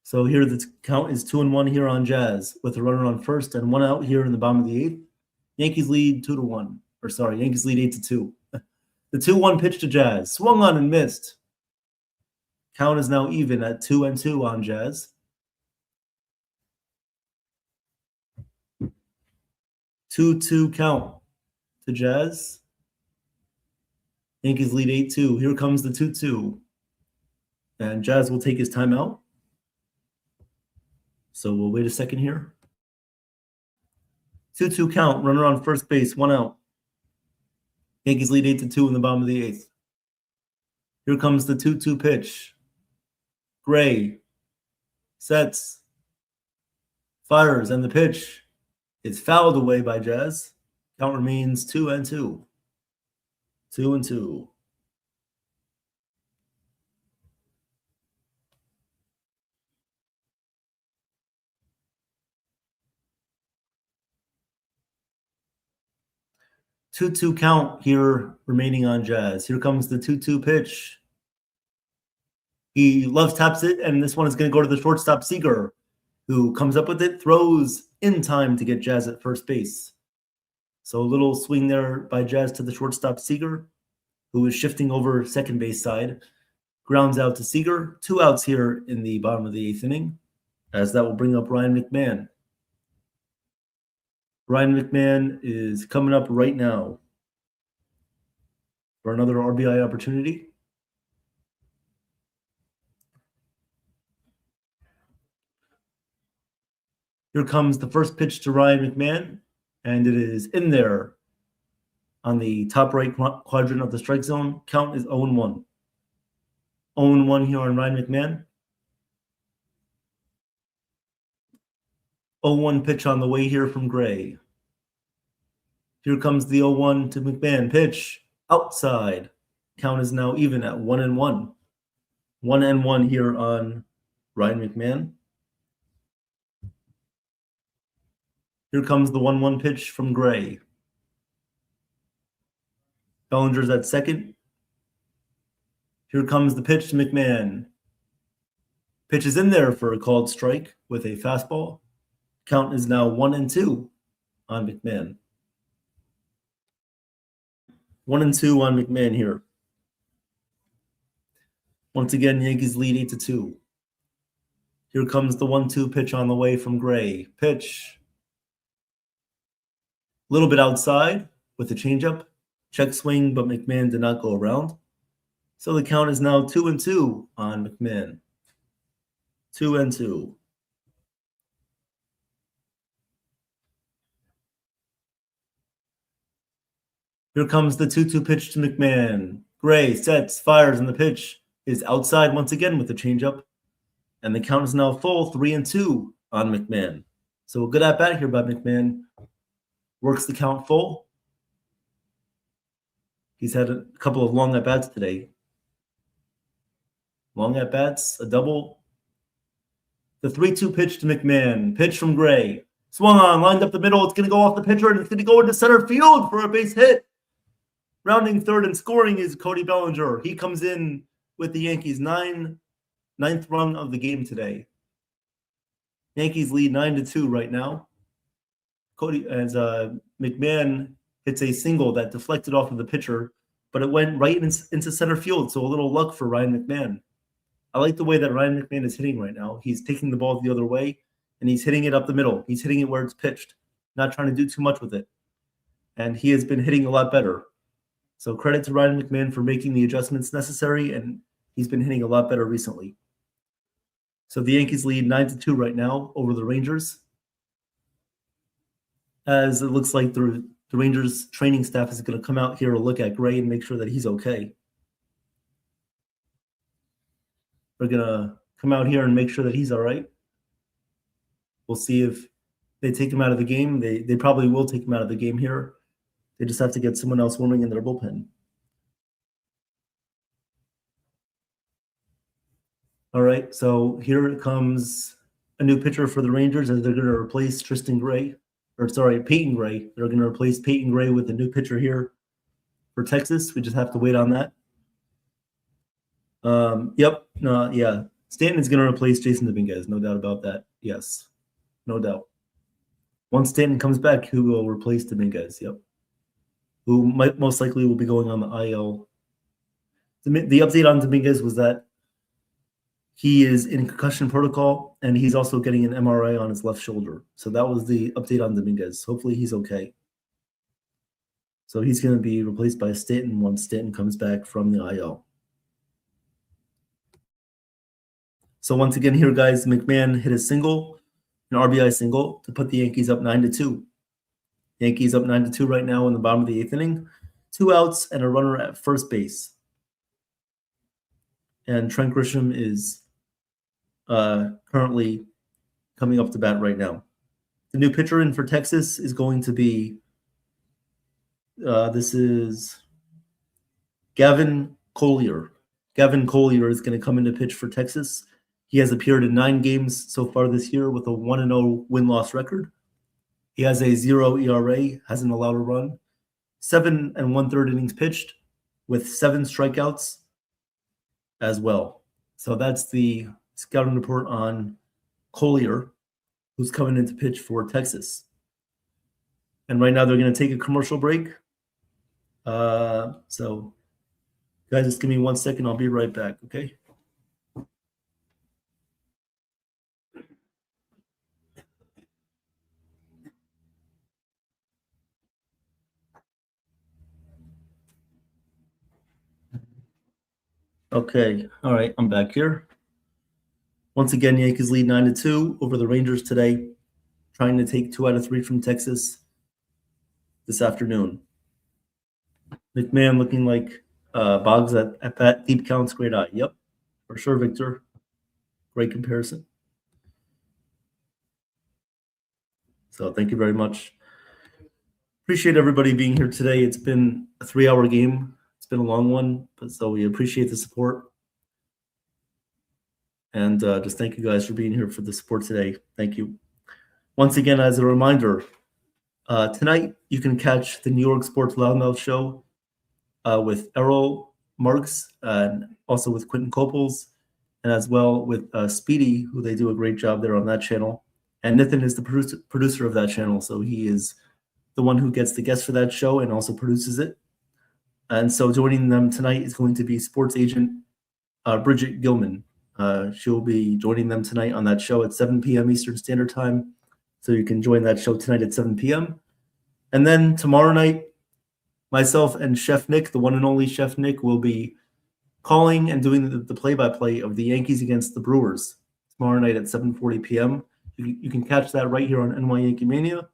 So here the count is 2-1 here on Jazz with a runner on first and one out here in the bottom of the eighth. Yankees lead 2-1. Or sorry, Yankees lead 8-2. The 2-1 pitch to Jazz. Swung on and missed. Count is now even at 2-2 on Jazz. 2-2 count to Jazz. Yankees lead 8-2. Here comes the 2-2. And Jazz will take his timeout. So we'll wait a second here. 2-2 count. Runner on first base. One out. Yankees lead 8-2 in the bottom of the eighth. Here comes the 2-2 pitch. Gray sets, fires, and the pitch is fouled away by Jazz. Count remains 2-2. 2-2. Two-two count here remaining on Jazz. Here comes the 2-2 pitch. He love taps it, and this one is going to go to the shortstop Seager, who comes up with it, throws in time to get Jazz at first base. So a little swing there by Jazz to the shortstop Seager, who is shifting over second base side. Grounds out to Seager. 2 outs here in the bottom of the eighth inning, as that will bring up Ryan McMahon. Ryan McMahon is coming up right now for another RBI opportunity. Here comes the first pitch to Ryan McMahon, and it is in there on the top right quadrant of the strike zone. Count is 0-1. 0-1 here on Ryan McMahon. 0-1 pitch on the way here from Gray. Here comes the 0-1 to McMahon. Pitch outside. Count is now even at 1-1. 1-1 here on Ryan McMahon. Here comes the 1-1 pitch from Gray. Bellinger's at second. Here comes the pitch to McMahon. Pitch is in there for a called strike with a fastball. Count is now 1-2 on McMahon. 1-2 on McMahon here. Once again, Yankees lead 8-2. Here comes the 1-2 pitch on the way from Gray. Pitch. A little bit outside with the changeup. Check swing, but McMahon did not go around. So the count is now 2-2 on McMahon. 2-2. Here comes the 2-2 pitch to McMahon. Gray sets, fires, and the pitch is outside once again with the changeup. And the count is now full, 3-2 on McMahon. So a good at-bat here by McMahon. Works the count full. He's had a couple of long at-bats today. Long at-bats, a double. The 3-2 pitch to McMahon. Pitch from Gray. Swung on, lined up the middle. It's going to go off the pitcher, and it's going to go into center field for a base hit. Rounding third and scoring is Cody Bellinger. He comes in with the Yankees' ninth run of the game today. Yankees lead 9-2 right now. Cody, as McMahon hits a single that deflected off of the pitcher, but it went right into center field. So a little luck for Ryan McMahon. I like the way that Ryan McMahon is hitting right now. He's taking the ball the other way, and he's hitting it up the middle. He's hitting it where it's pitched, not trying to do too much with it. And he has been hitting a lot better. So credit to Ryan McMahon for making the adjustments necessary, and he's been hitting a lot better recently. So the Yankees lead 9-2 right now over the Rangers, as it looks like the Rangers training staff is going to come out here to look at Gray and make sure that he's okay. They're going to come out here and make sure that he's all right. We'll see if they take him out of the game. They probably will take him out of the game here. They just have to get someone else warming in their bullpen. All right, so here comes a new pitcher for the Rangers as they're going to replace Tristan Gray. Peyton Gray. They're going to replace Peyton Gray with a new pitcher here for Texas. We just have to wait on that. Stanton is going to replace Jason Dominguez, no doubt about that. Yes, no doubt. Once Stanton comes back, who will replace Dominguez? Yep. Who most likely will be going on the IL. The update on Dominguez was that he is in concussion protocol, and he's also getting an MRI on his left shoulder. So that was the update on Dominguez. Hopefully he's okay. So he's going to be replaced by Stanton once Stanton comes back from the IL. So once again here, guys, McMahon hit a single, an RBI single, to put the Yankees up 9-2. Yankees up 9-2 right now in the bottom of the 8th inning. 2 outs and a runner at first base. And Trent Grisham is currently coming up to bat right now. The new pitcher in for Texas is going to be, this is Gavin Collier. Gavin Collier is going to come into pitch for Texas. He has appeared in 9 games so far this year with a 1-0 win-loss record. He has a 0 ERA, hasn't allowed a run. 7 1/3 innings pitched with 7 strikeouts as well. So that's the scouting report on Collier, who's coming into pitch for Texas. And right now they're going to take a commercial break. So guys, just give me 1 second. I'll be right back, okay? Okay, all right, I'm back here. Once again, Yankees lead 9-2 over the Rangers today, trying to take 2 out of 3 from Texas this afternoon. McMahon looking like Boggs at bat, deep counts, great eye. Yep, for sure, Victor. Great comparison. So thank you very much. Appreciate everybody being here today. It's been a 3-hour game. It's been a long one, but so we appreciate the support. And just thank you guys for being here for the support today. Thank you. Once again, as a reminder, tonight you can catch the New York Sports Loudmouth Show with Errol Marks and also with Quentin Copels, and as well with Speedy, who they do a great job there on that channel. And Nathan is the producer of that channel, so he is the one who gets the guests for that show and also produces it. And so joining them tonight is going to be sports agent Bridget Gilman. She'll be joining them tonight on that show at 7 p.m. Eastern Standard Time. So you can join that show tonight at 7 p.m. And then tomorrow night, myself and Chef Nick, the one and only Chef Nick, will be calling and doing the play-by-play of the Yankees against the Brewers tomorrow night at 7:40 p.m. You can catch that right here on NY Yankee Mania.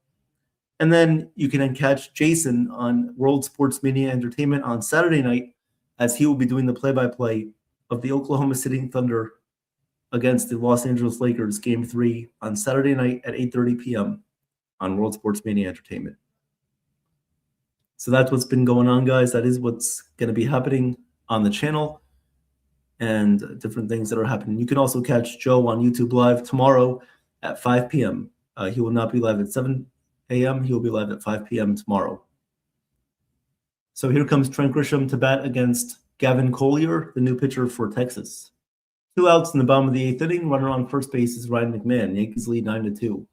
And then you can catch Jason on World Sports Media Entertainment on Saturday night, as he will be doing the play-by-play of the Oklahoma City Thunder against the Los Angeles Lakers Game 3 on Saturday night at 8:30 p.m. on World Sports Media Entertainment. So that's what's been going on, guys. That is what's going to be happening on the channel and different things that are happening. You can also catch Joe on YouTube Live tomorrow at 5 p.m. He will not be live at 7 a.m. He will be live at 5 p.m. tomorrow. So here comes Trent Grisham to bat against Gavin Collier, the new pitcher for Texas. 2 outs in the bottom of the 8th inning. Runner on first base is Ryan McMahon. Yankees lead 9-2.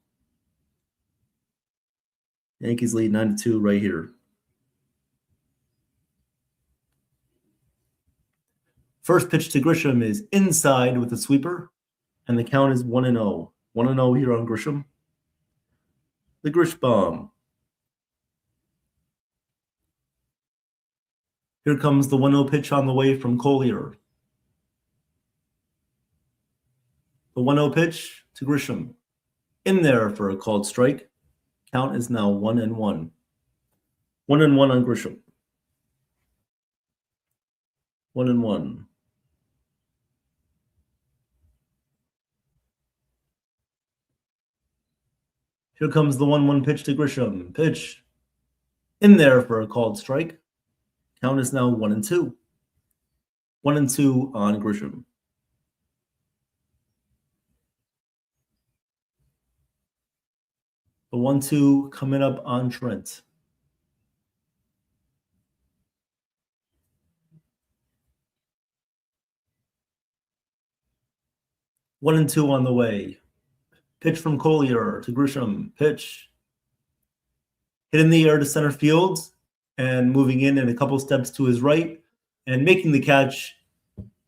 Yankees lead 9-2 right here. First pitch to Grisham is inside with a sweeper, and the count is 1-0. 1-0 here on Grisham. The Grish bomb. Here comes the 1-0 pitch on the way from Collier. The 1-0 pitch to Grisham. In there for a called strike. Count is now 1-1. 1-1 on Grisham. 1-1. Here comes the 1-1 pitch to Grisham. Pitch. In there for a called strike. Count is now 1-2. 1-2 on Grisham. The 1-2 coming up on Trent. One and two on the way. Pitch from Collier to Grisham. Pitch. Hit in the air to center field and moving in a couple steps to his right and making the catch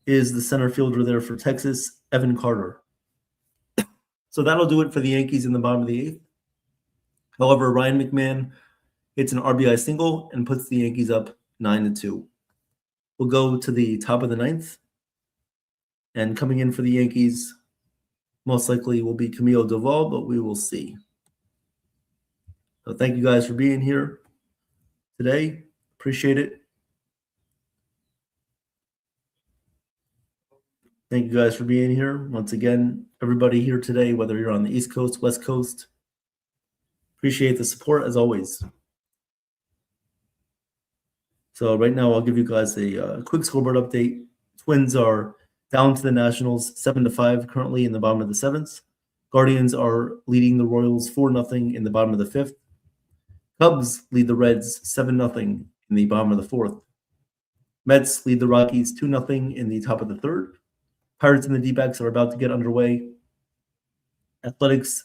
is the center fielder there for Texas, Evan Carter. So that'll do it for the Yankees in the bottom of the eighth. However, Ryan McMahon hits an RBI single and puts the Yankees up 9-2. We'll go to the top of the ninth. And coming in for the Yankees, most likely will be Camilo Doval, but we will see. So thank you guys for being here today. Appreciate it. Thank you guys for being here. Once again, everybody here today, whether you're on the East Coast, West Coast, appreciate the support as always. So right now, I'll give you guys a quick scoreboard update. Twins are down to the Nationals 7-5 currently in the bottom of the seventh. Guardians are leading the Royals 4-0 in the bottom of the fifth. Cubs lead the Reds 7-0 in the bottom of the fourth. Mets lead the Rockies 2-0 in the top of the third. Pirates and the D-backs are about to get underway. Athletics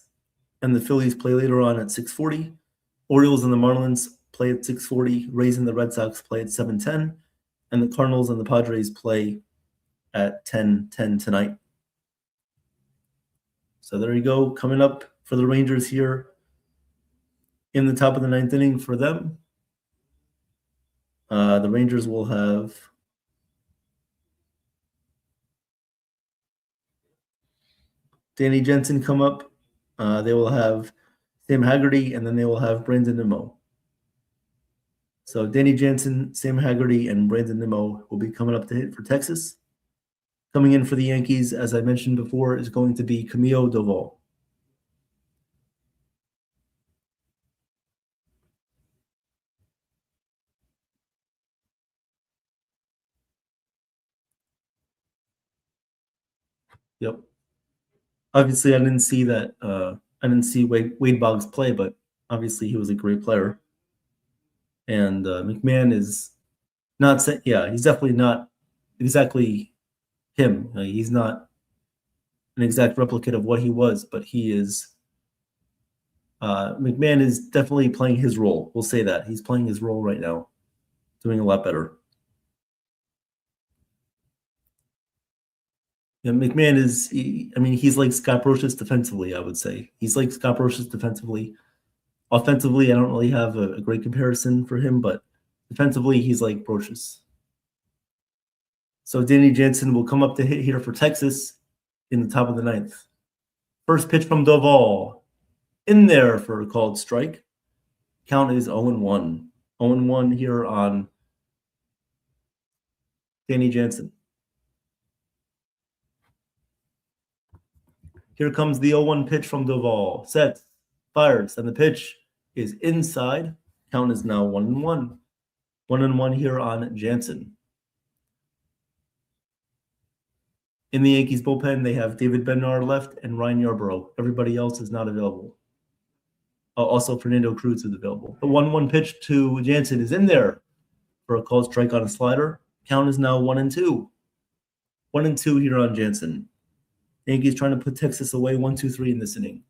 and the Phillies play later on at 6:40. Orioles and the Marlins play at 6:40. Rays and the Red Sox play at 7:10. And the Cardinals and the Padres play at 10:10 tonight. So there you go. Coming up for the Rangers here in the top of the ninth inning for them. The Rangers will have Danny Jensen come up. They will have Sam Haggerty, and then they will have Brandon Nimmo. So Danny Jensen, Sam Haggerty, and Brandon Nimmo will be coming up to hit for Texas. Coming in for the Yankees, as I mentioned before, is going to be Camilo Doval. Yep. Obviously, I didn't see that. I didn't see Wade Boggs play, but obviously he was a great player. And McMahon is not. Yeah, he's definitely not exactly him. He's not an exact replicate of what he was, but he is. McMahon is definitely playing his role. We'll say that he's playing his role right now, doing a lot better. Yeah, McMahon is. He's like Scott Brocious defensively. I would say he's like Scott Brocious defensively. Offensively, I don't really have a great comparison for him, but defensively, he's like Brocious. So Danny Jensen will come up to hit here for Texas in the top of the ninth. First pitch from Doval. In there for a called strike. Count is 0-1. 0-1 here on Danny Jensen. Here comes the 0-1 pitch from Doval. Set, fires, and the pitch is inside. Count is now 1-1. 1-1 here on Jansen. In the Yankees bullpen, they have David Bednar left and Ryan Yarbrough. Everybody else is not available. Also, Fernando Cruz is available. The 1-1 pitch to Jansen is in there for a called strike on a slider. Count is now 1-2. 1-2 here on Jansen. Yankees trying to put Texas away 1-2-3 in this inning.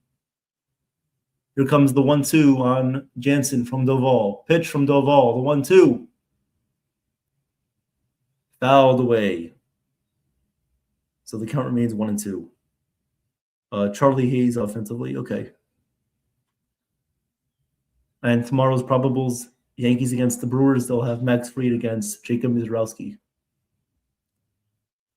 Here comes the 1-2 on Jansen from Doval. Pitch from Doval, the 1-2. Fouled away. So the count remains 1-2. Charlie Hayes offensively, okay. And tomorrow's probables, Yankees against the Brewers, they'll have Max Fried against Jacob Mizrowski.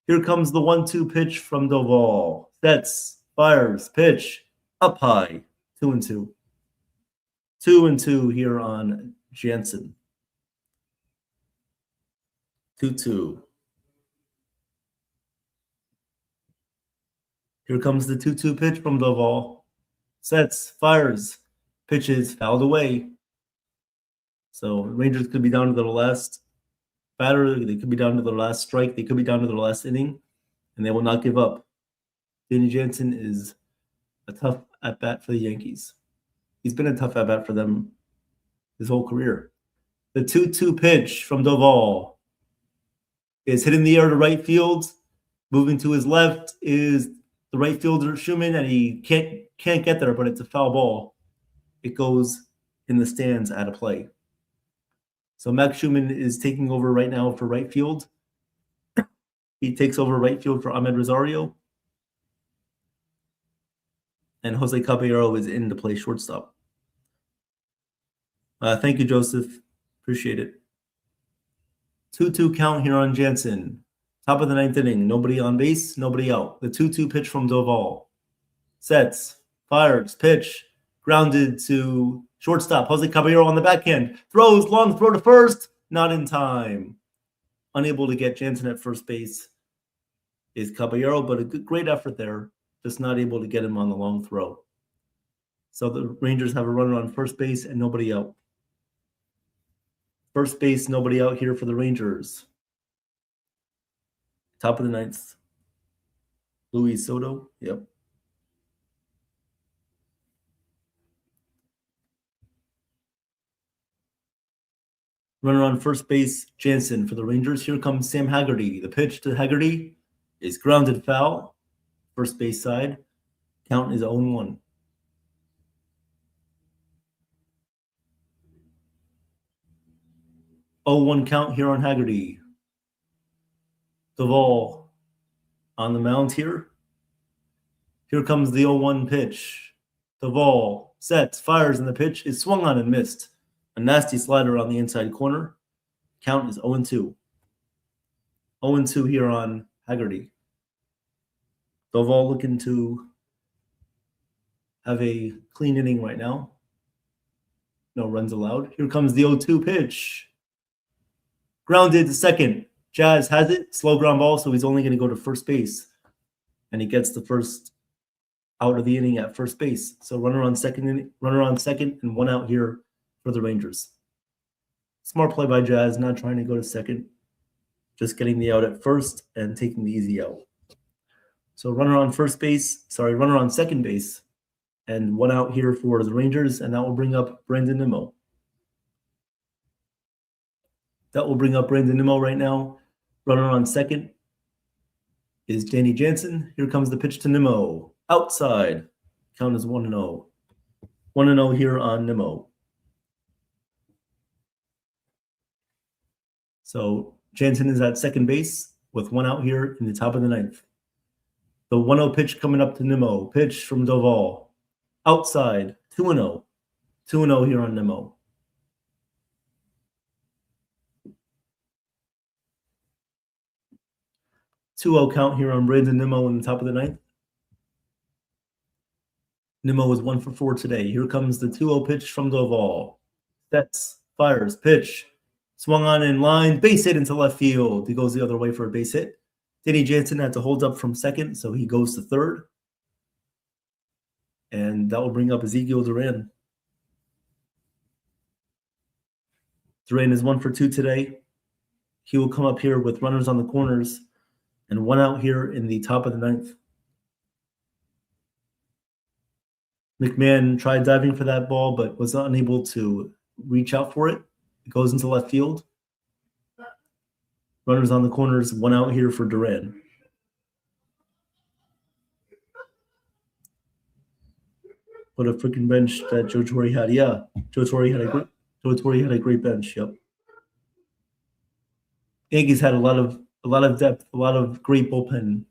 Here comes the 1-2 pitch from Doval. Sets, fires, pitch, up high, 2-2. 2-2 here on Jansen. 2-2. Here comes the 2-2 pitch from Doval. Sets, fires, pitches, fouled away. So Rangers could be down to their last batter. They could be down to their last strike. They could be down to their last inning, and they will not give up. Danny Jansen is a tough at-bat for the Yankees. He's been a tough at-bat for them his whole career. The 2-2 pitch from Doval is hit in the air to right field. Moving to his left is the right fielder Schumann, and he can't get there, but it's a foul ball. It goes in the stands at a play. So Max Schumann is taking over right now for right field. He takes over right field for Ahmed Rosario. And Jose Caballero is in to play shortstop. Thank you, Joseph. Appreciate it. 2-2 count here on Jansen. Top of the ninth inning. Nobody on base, nobody out. The 2-2 pitch from Doval. Sets, fires, pitch, grounded to shortstop. Jose Caballero on the backhand. Throws, long throw to first. Not in time. Unable to get Jansen at first base is Caballero, but a great effort there. Just not able to get him on the long throw. So the Rangers have a runner on first base and nobody out. First base, nobody out here for the Rangers. Top of the ninth. Luis Soto. Yep. Runner on first base, Jansen for the Rangers. Here comes Sam Haggerty. The pitch to Haggerty is grounded foul. First base side. Count is 0-1. Count here on Haggerty. Doval on the mound here. Here comes the 0-1 pitch. Doval sets, fires, and the pitch is swung on and missed. A nasty slider on the inside corner. Count is 0-2. 0-2 here on Haggerty. Doval looking to have a clean inning right now. No runs allowed. Here comes the 0-2 pitch. Grounded to second. Jazz has it. Slow ground ball, so he's only going to go to first base. And he gets the first out of the inning at first base. So runner on second, and one out here for the Rangers. Smart play by Jazz, not trying to go to second. Just getting the out at first and taking the easy out. So runner on second base, and one out here for the Rangers, and that will bring up Brandon Nimmo. Right now. Runner on second is Danny Jansen. Here comes the pitch to Nimmo. Outside. Count is 1-0. 1-0 here on Nimmo. So Jansen is at second base with one out here in the top of the ninth. The 1-0 pitch coming up to Nimmo. Pitch from Doval. Outside. 2-0. 2-0 here on Nimmo. 2-0 count here on Brandon Nimmo in the top of the ninth. Nimmo is 1 for 4 today. Here comes the 2-0 pitch from Doval. Sets, fires, pitch. Swung on in line, base hit into left field. He goes the other way for a base hit. Danny Jansen had to hold up from second, so he goes to third. And that will bring up Ezekiel Duran. Duran is 1 for 2 today. He will come up here with runners on the corners and one out here in the top of the ninth. McMahon tried diving for that ball, but was unable to reach out for it. It goes into left field. Runners on the corners, one out here for Duran. What a freaking bench that Joe Torre had. Yeah, Joe Torre had a great bench. Yep. Yankees had a lot of depth, a lot of great bullpen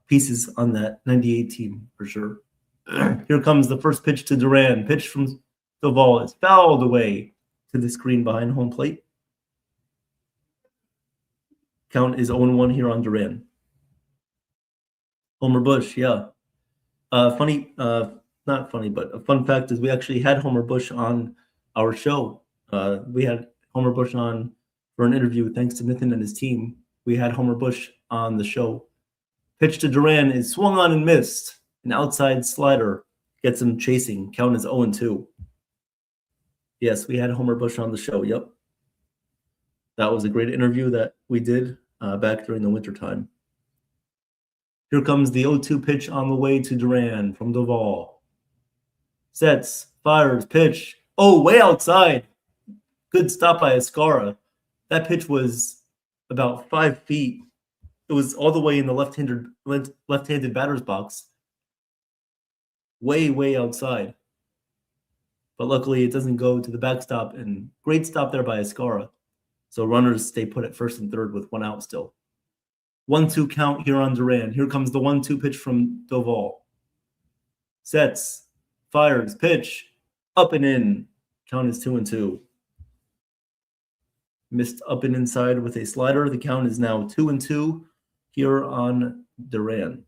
pieces on that 98 team for sure. Here comes the first pitch to Duran. Pitch from Doval is fouled away to the screen behind home plate. Count is 0-1 here on Duran. Homer Bush, yeah. Not funny, but a fun fact is we actually had Homer Bush on our show. We had Homer Bush on for an interview thanks to Nathan and his team. We had Homer Bush on the show. Pitch to Duran is swung on and missed. An outside slider gets him chasing. Count is 0-2. Yes, we had Homer Bush on the show. Yep. That was a great interview that we did back during the wintertime. Here comes the 0-2 pitch on the way to Duran from Doval. Sets, fires, pitch. Oh, way outside. Good stop by Escara. That pitch was about 5 feet. It was all the way in the left-handed batter's box. Way outside. But luckily, it doesn't go to the backstop. And great stop there by Escara. So runners stay put at first and third with 1 out still. 1-2 count here on Duran. Here comes the 1-2 pitch from Doval. Sets, fires, pitch, up and in. Count is 2-2. Missed up and inside with a slider. The count is now 2-2 here on Duran.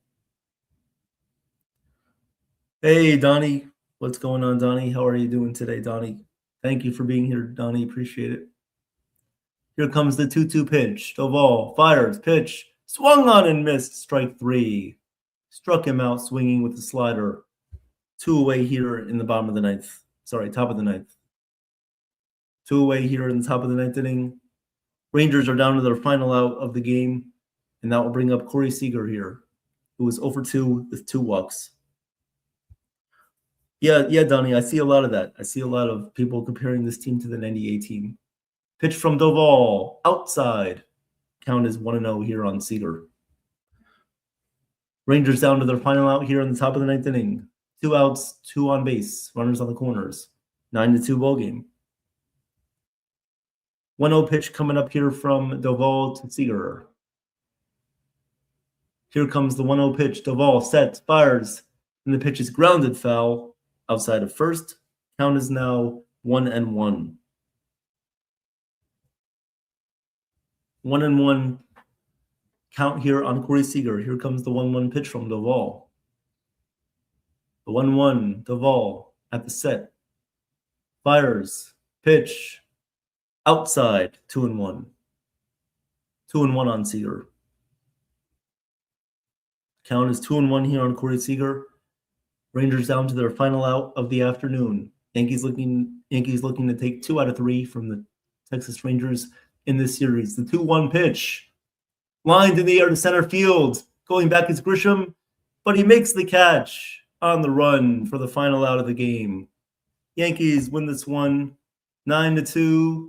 Hey, Donnie. What's going on, Donnie? How are you doing today, Donnie? Thank you for being here, Donnie. Appreciate it. Here comes the 2-2 pitch. Doval fires, pitch, swung on and missed. Strike 3. Struck him out swinging with the slider. 2 away here in the top of the ninth. 2 away here in the top of the ninth inning. Rangers are down to their final out of the game, and that will bring up Corey Seager here, who was 0-2 with 2 walks. Yeah, Donnie, I see a lot of that. I see a lot of people comparing this team to the 98 team. Pitch from Doval, outside. Count is 1-0 here on Seager. Rangers down to their final out here in the top of the ninth inning. 2 outs, 2 on base, runners on the corners. 9-2 ball game. 1-0 pitch coming up here from Doval to Seager. Here comes the 1-0 pitch. Doval sets, fires, and the pitch is grounded foul outside of first. Count is now 1-1. 1-1 count here on Corey Seager. Here comes the 1-1 pitch from Doval. The 1-1, Doval at the set. Fires, pitch, outside, 2-1. 2-1 on Seager. Count is 2-1 here on Corey Seager. Rangers down to their final out of the afternoon. Yankees looking to take 2 out of 3 from the Texas Rangers in this series. The 2-1 pitch. Lined in the air to center field. Going back is Grisham, but he makes the catch on the run for the final out of the game. Yankees win this one 9-2.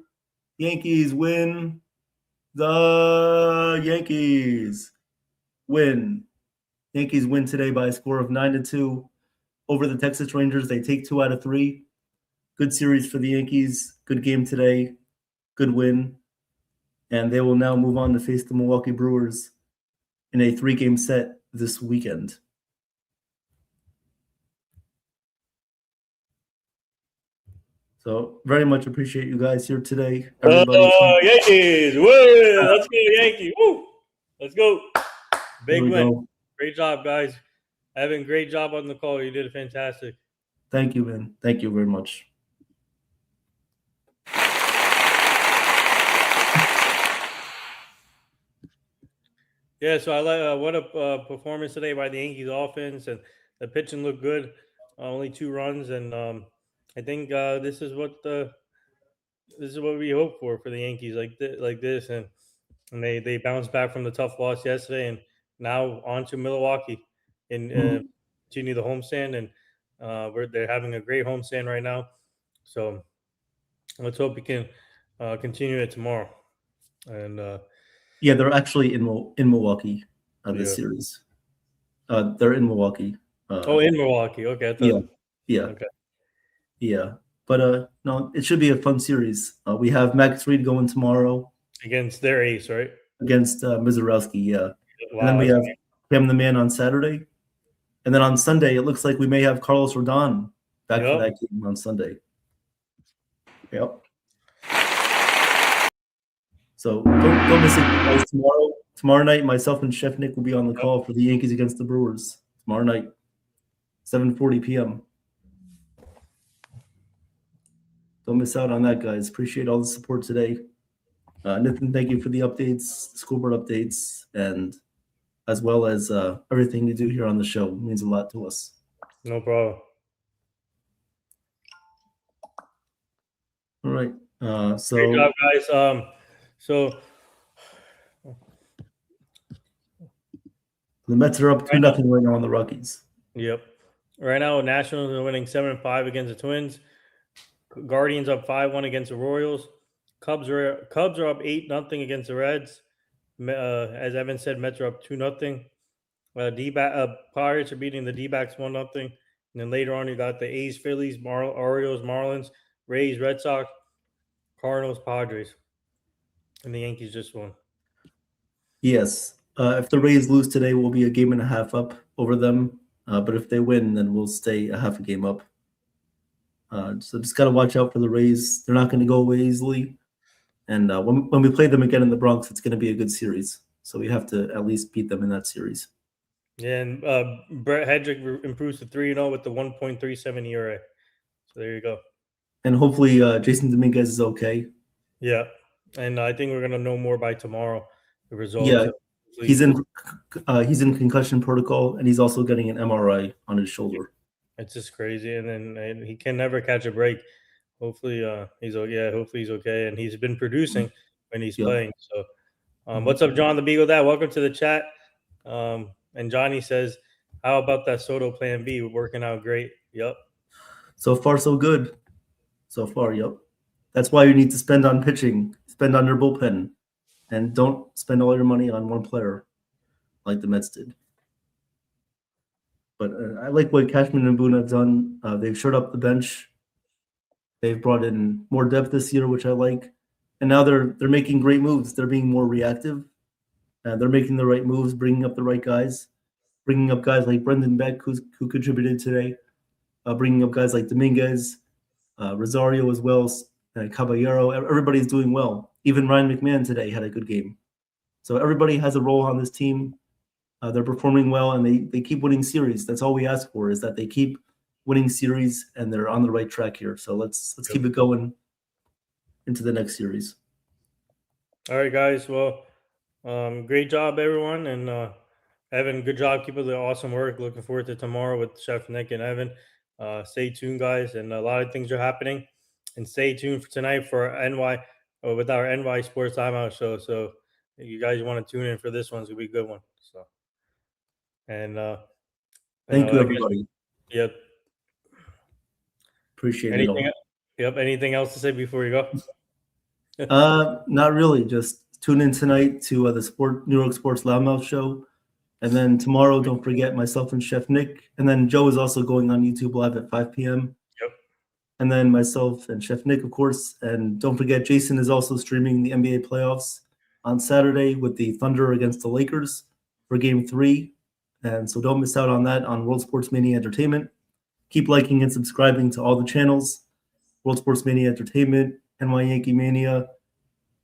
Yankees win. The Yankees win. Yankees win today by a score of 9-2 over the Texas Rangers. They take 2 out of 3. Good series for the Yankees. Good game today. Good win. And they will now move on to face the Milwaukee Brewers in a 3-game set this weekend. So very much appreciate you guys here today. Yankees! Woo! Let's go, Yankees! Woo! Let's go! Big win. Go. Great job, guys. Evan, great job on the call. You did fantastic. Thank you, man. Thank you very much. Yeah, so I like what a performance today by the Yankees offense, and the pitching looked good. Only 2 runs, and I think this is what we hope for the Yankees, like this, and they bounced back from the tough loss yesterday, and now on to Milwaukee and continue the homestand, and they're having a great homestand right now. So let's hope we can continue it tomorrow. And yeah, they're actually in Milwaukee this series. They're in Milwaukee. In Milwaukee. Okay. I thought, yeah. Okay. Yeah. But no, it should be a fun series. We have Max Fried going tomorrow against their ace, right? Against Mizorowski, yeah. Wow, and then we have Cam the Man on Saturday. And then on Sunday, it looks like we may have Carlos Rodon back for that game on Sunday. Yep. So don't miss it, guys. Tomorrow night, myself and Chef Nick will be on the call for the Yankees against the Brewers. Tomorrow night, 7:40 p.m. Don't miss out on that, guys. Appreciate all the support today. Nathan, thank you for the updates, scoreboard updates, and as well as everything you do here on the show. It means a lot to us. No problem. All right. So great job, guys. So the Mets are up 2-0 right now on the Rockies. Yep. Right now, Nationals are winning 7-5 against the Twins. Guardians up 5-1 against the Royals. Cubs are up 8-0 against the Reds. As Evan said, Mets are up 2-0. Pirates are beating the D-backs 1-0. And then later on, you got the A's, Phillies, Orioles, Marlins, Rays, Red Sox, Cardinals, Padres. And the Yankees just won. Yes. If the Rays lose today, we'll be a game and a half up over them. But if they win, then we'll stay a half a game up. So just got to watch out for the Rays. They're not going to go away easily. And when we play them again in the Bronx, it's going to be a good series. So we have to at least beat them in that series. Yeah, and Brett Hedrick improves to 3-0 with the 1.37 ERA. So there you go. And hopefully Jason Dominguez is okay. Yeah, and I think we're going to know more by tomorrow, the results. Yeah, he's in concussion protocol, and he's also getting an MRI on his shoulder. It's just crazy, and he can never catch a break. Hopefully, he's okay, and he's been producing when he's playing. So, what's up, John the Beagle? Welcome to the chat. And Johnny says, "How about that Soto Plan B? Working out great." Yep. So far, so good. So far, yep. That's why you need to spend on pitching, spend on your bullpen, and don't spend all your money on one player like the Mets did. But I like what Cashman and Boone have done. They've shored up the bench. They've brought in more depth this year, which I like. And now they're making great moves. They're being more reactive. They're making the right moves, bringing up the right guys, bringing up guys like Brendan Beck, who contributed today, bringing up guys like Dominguez, Rosario as well, Caballero. Everybody's doing well. Even Ryan McMahon today had a good game. So everybody has a role on this team. They're performing well, and they keep winning series. That's all we ask for, is that they keep winning series, and they're on the right track here. So let's keep it going into the next series. All right, guys. Well, great job, everyone. And Evan, good job. Keep up the awesome work. Looking forward to tomorrow with Chef Nick and Evan. Stay tuned, guys. And a lot of things are happening. And stay tuned for tonight for with our NY Sports Timeout show. So if you guys want to tune in for this one, it's going to be a good one. So, and thank you, everybody. Yep. Appreciate it all. Yep. Anything else to say before you go? Not really. Just tune in tonight to the New York Sports Loudmouth show. And then tomorrow, don't forget myself and Chef Nick. And then Joe is also going on YouTube Live at 5 p.m. Yep. And then myself and Chef Nick, of course. And don't forget, Jason is also streaming the NBA playoffs on Saturday with the Thunder against the Lakers for Game 3. And so don't miss out on that on World Sports Mania Entertainment. Keep liking and subscribing to all the channels: World Sports Mania Entertainment, NY Yankee Mania,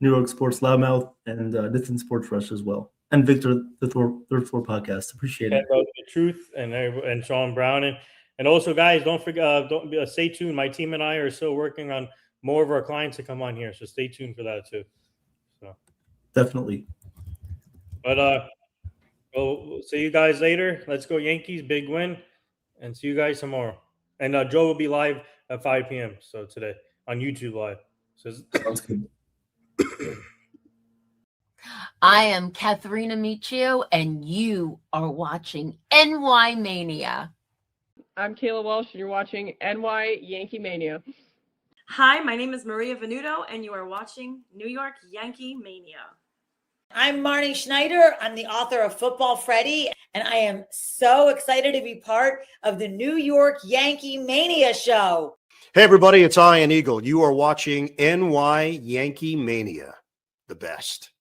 New York Sports Loudmouth, and Nathan Sports Rush as well. And Victor, the Third Floor Podcast. Appreciate it. The Truth and Sean Brown. And also, guys, don't forget, stay tuned. My team and I are still working on more of our clients to come on here. So stay tuned for that too. So definitely. But we'll see you guys later. Let's go Yankees. Big win. And see you guys tomorrow. And Joe will be live at 5 p.m. So today on YouTube Live. So sounds good. I am Katharina Michio, and you are watching NY Mania. I'm Kayla Walsh, and you're watching NY Yankee Mania. Hi, my name is Maria Venuto, and you are watching New York Yankee Mania. I'm Marnie Schneider. I'm the author of Football Freddy, and I am so excited to be part of the New York Yankee Mania show. Hey, everybody, it's Ian Eagle. You are watching NY Yankee Mania, the best.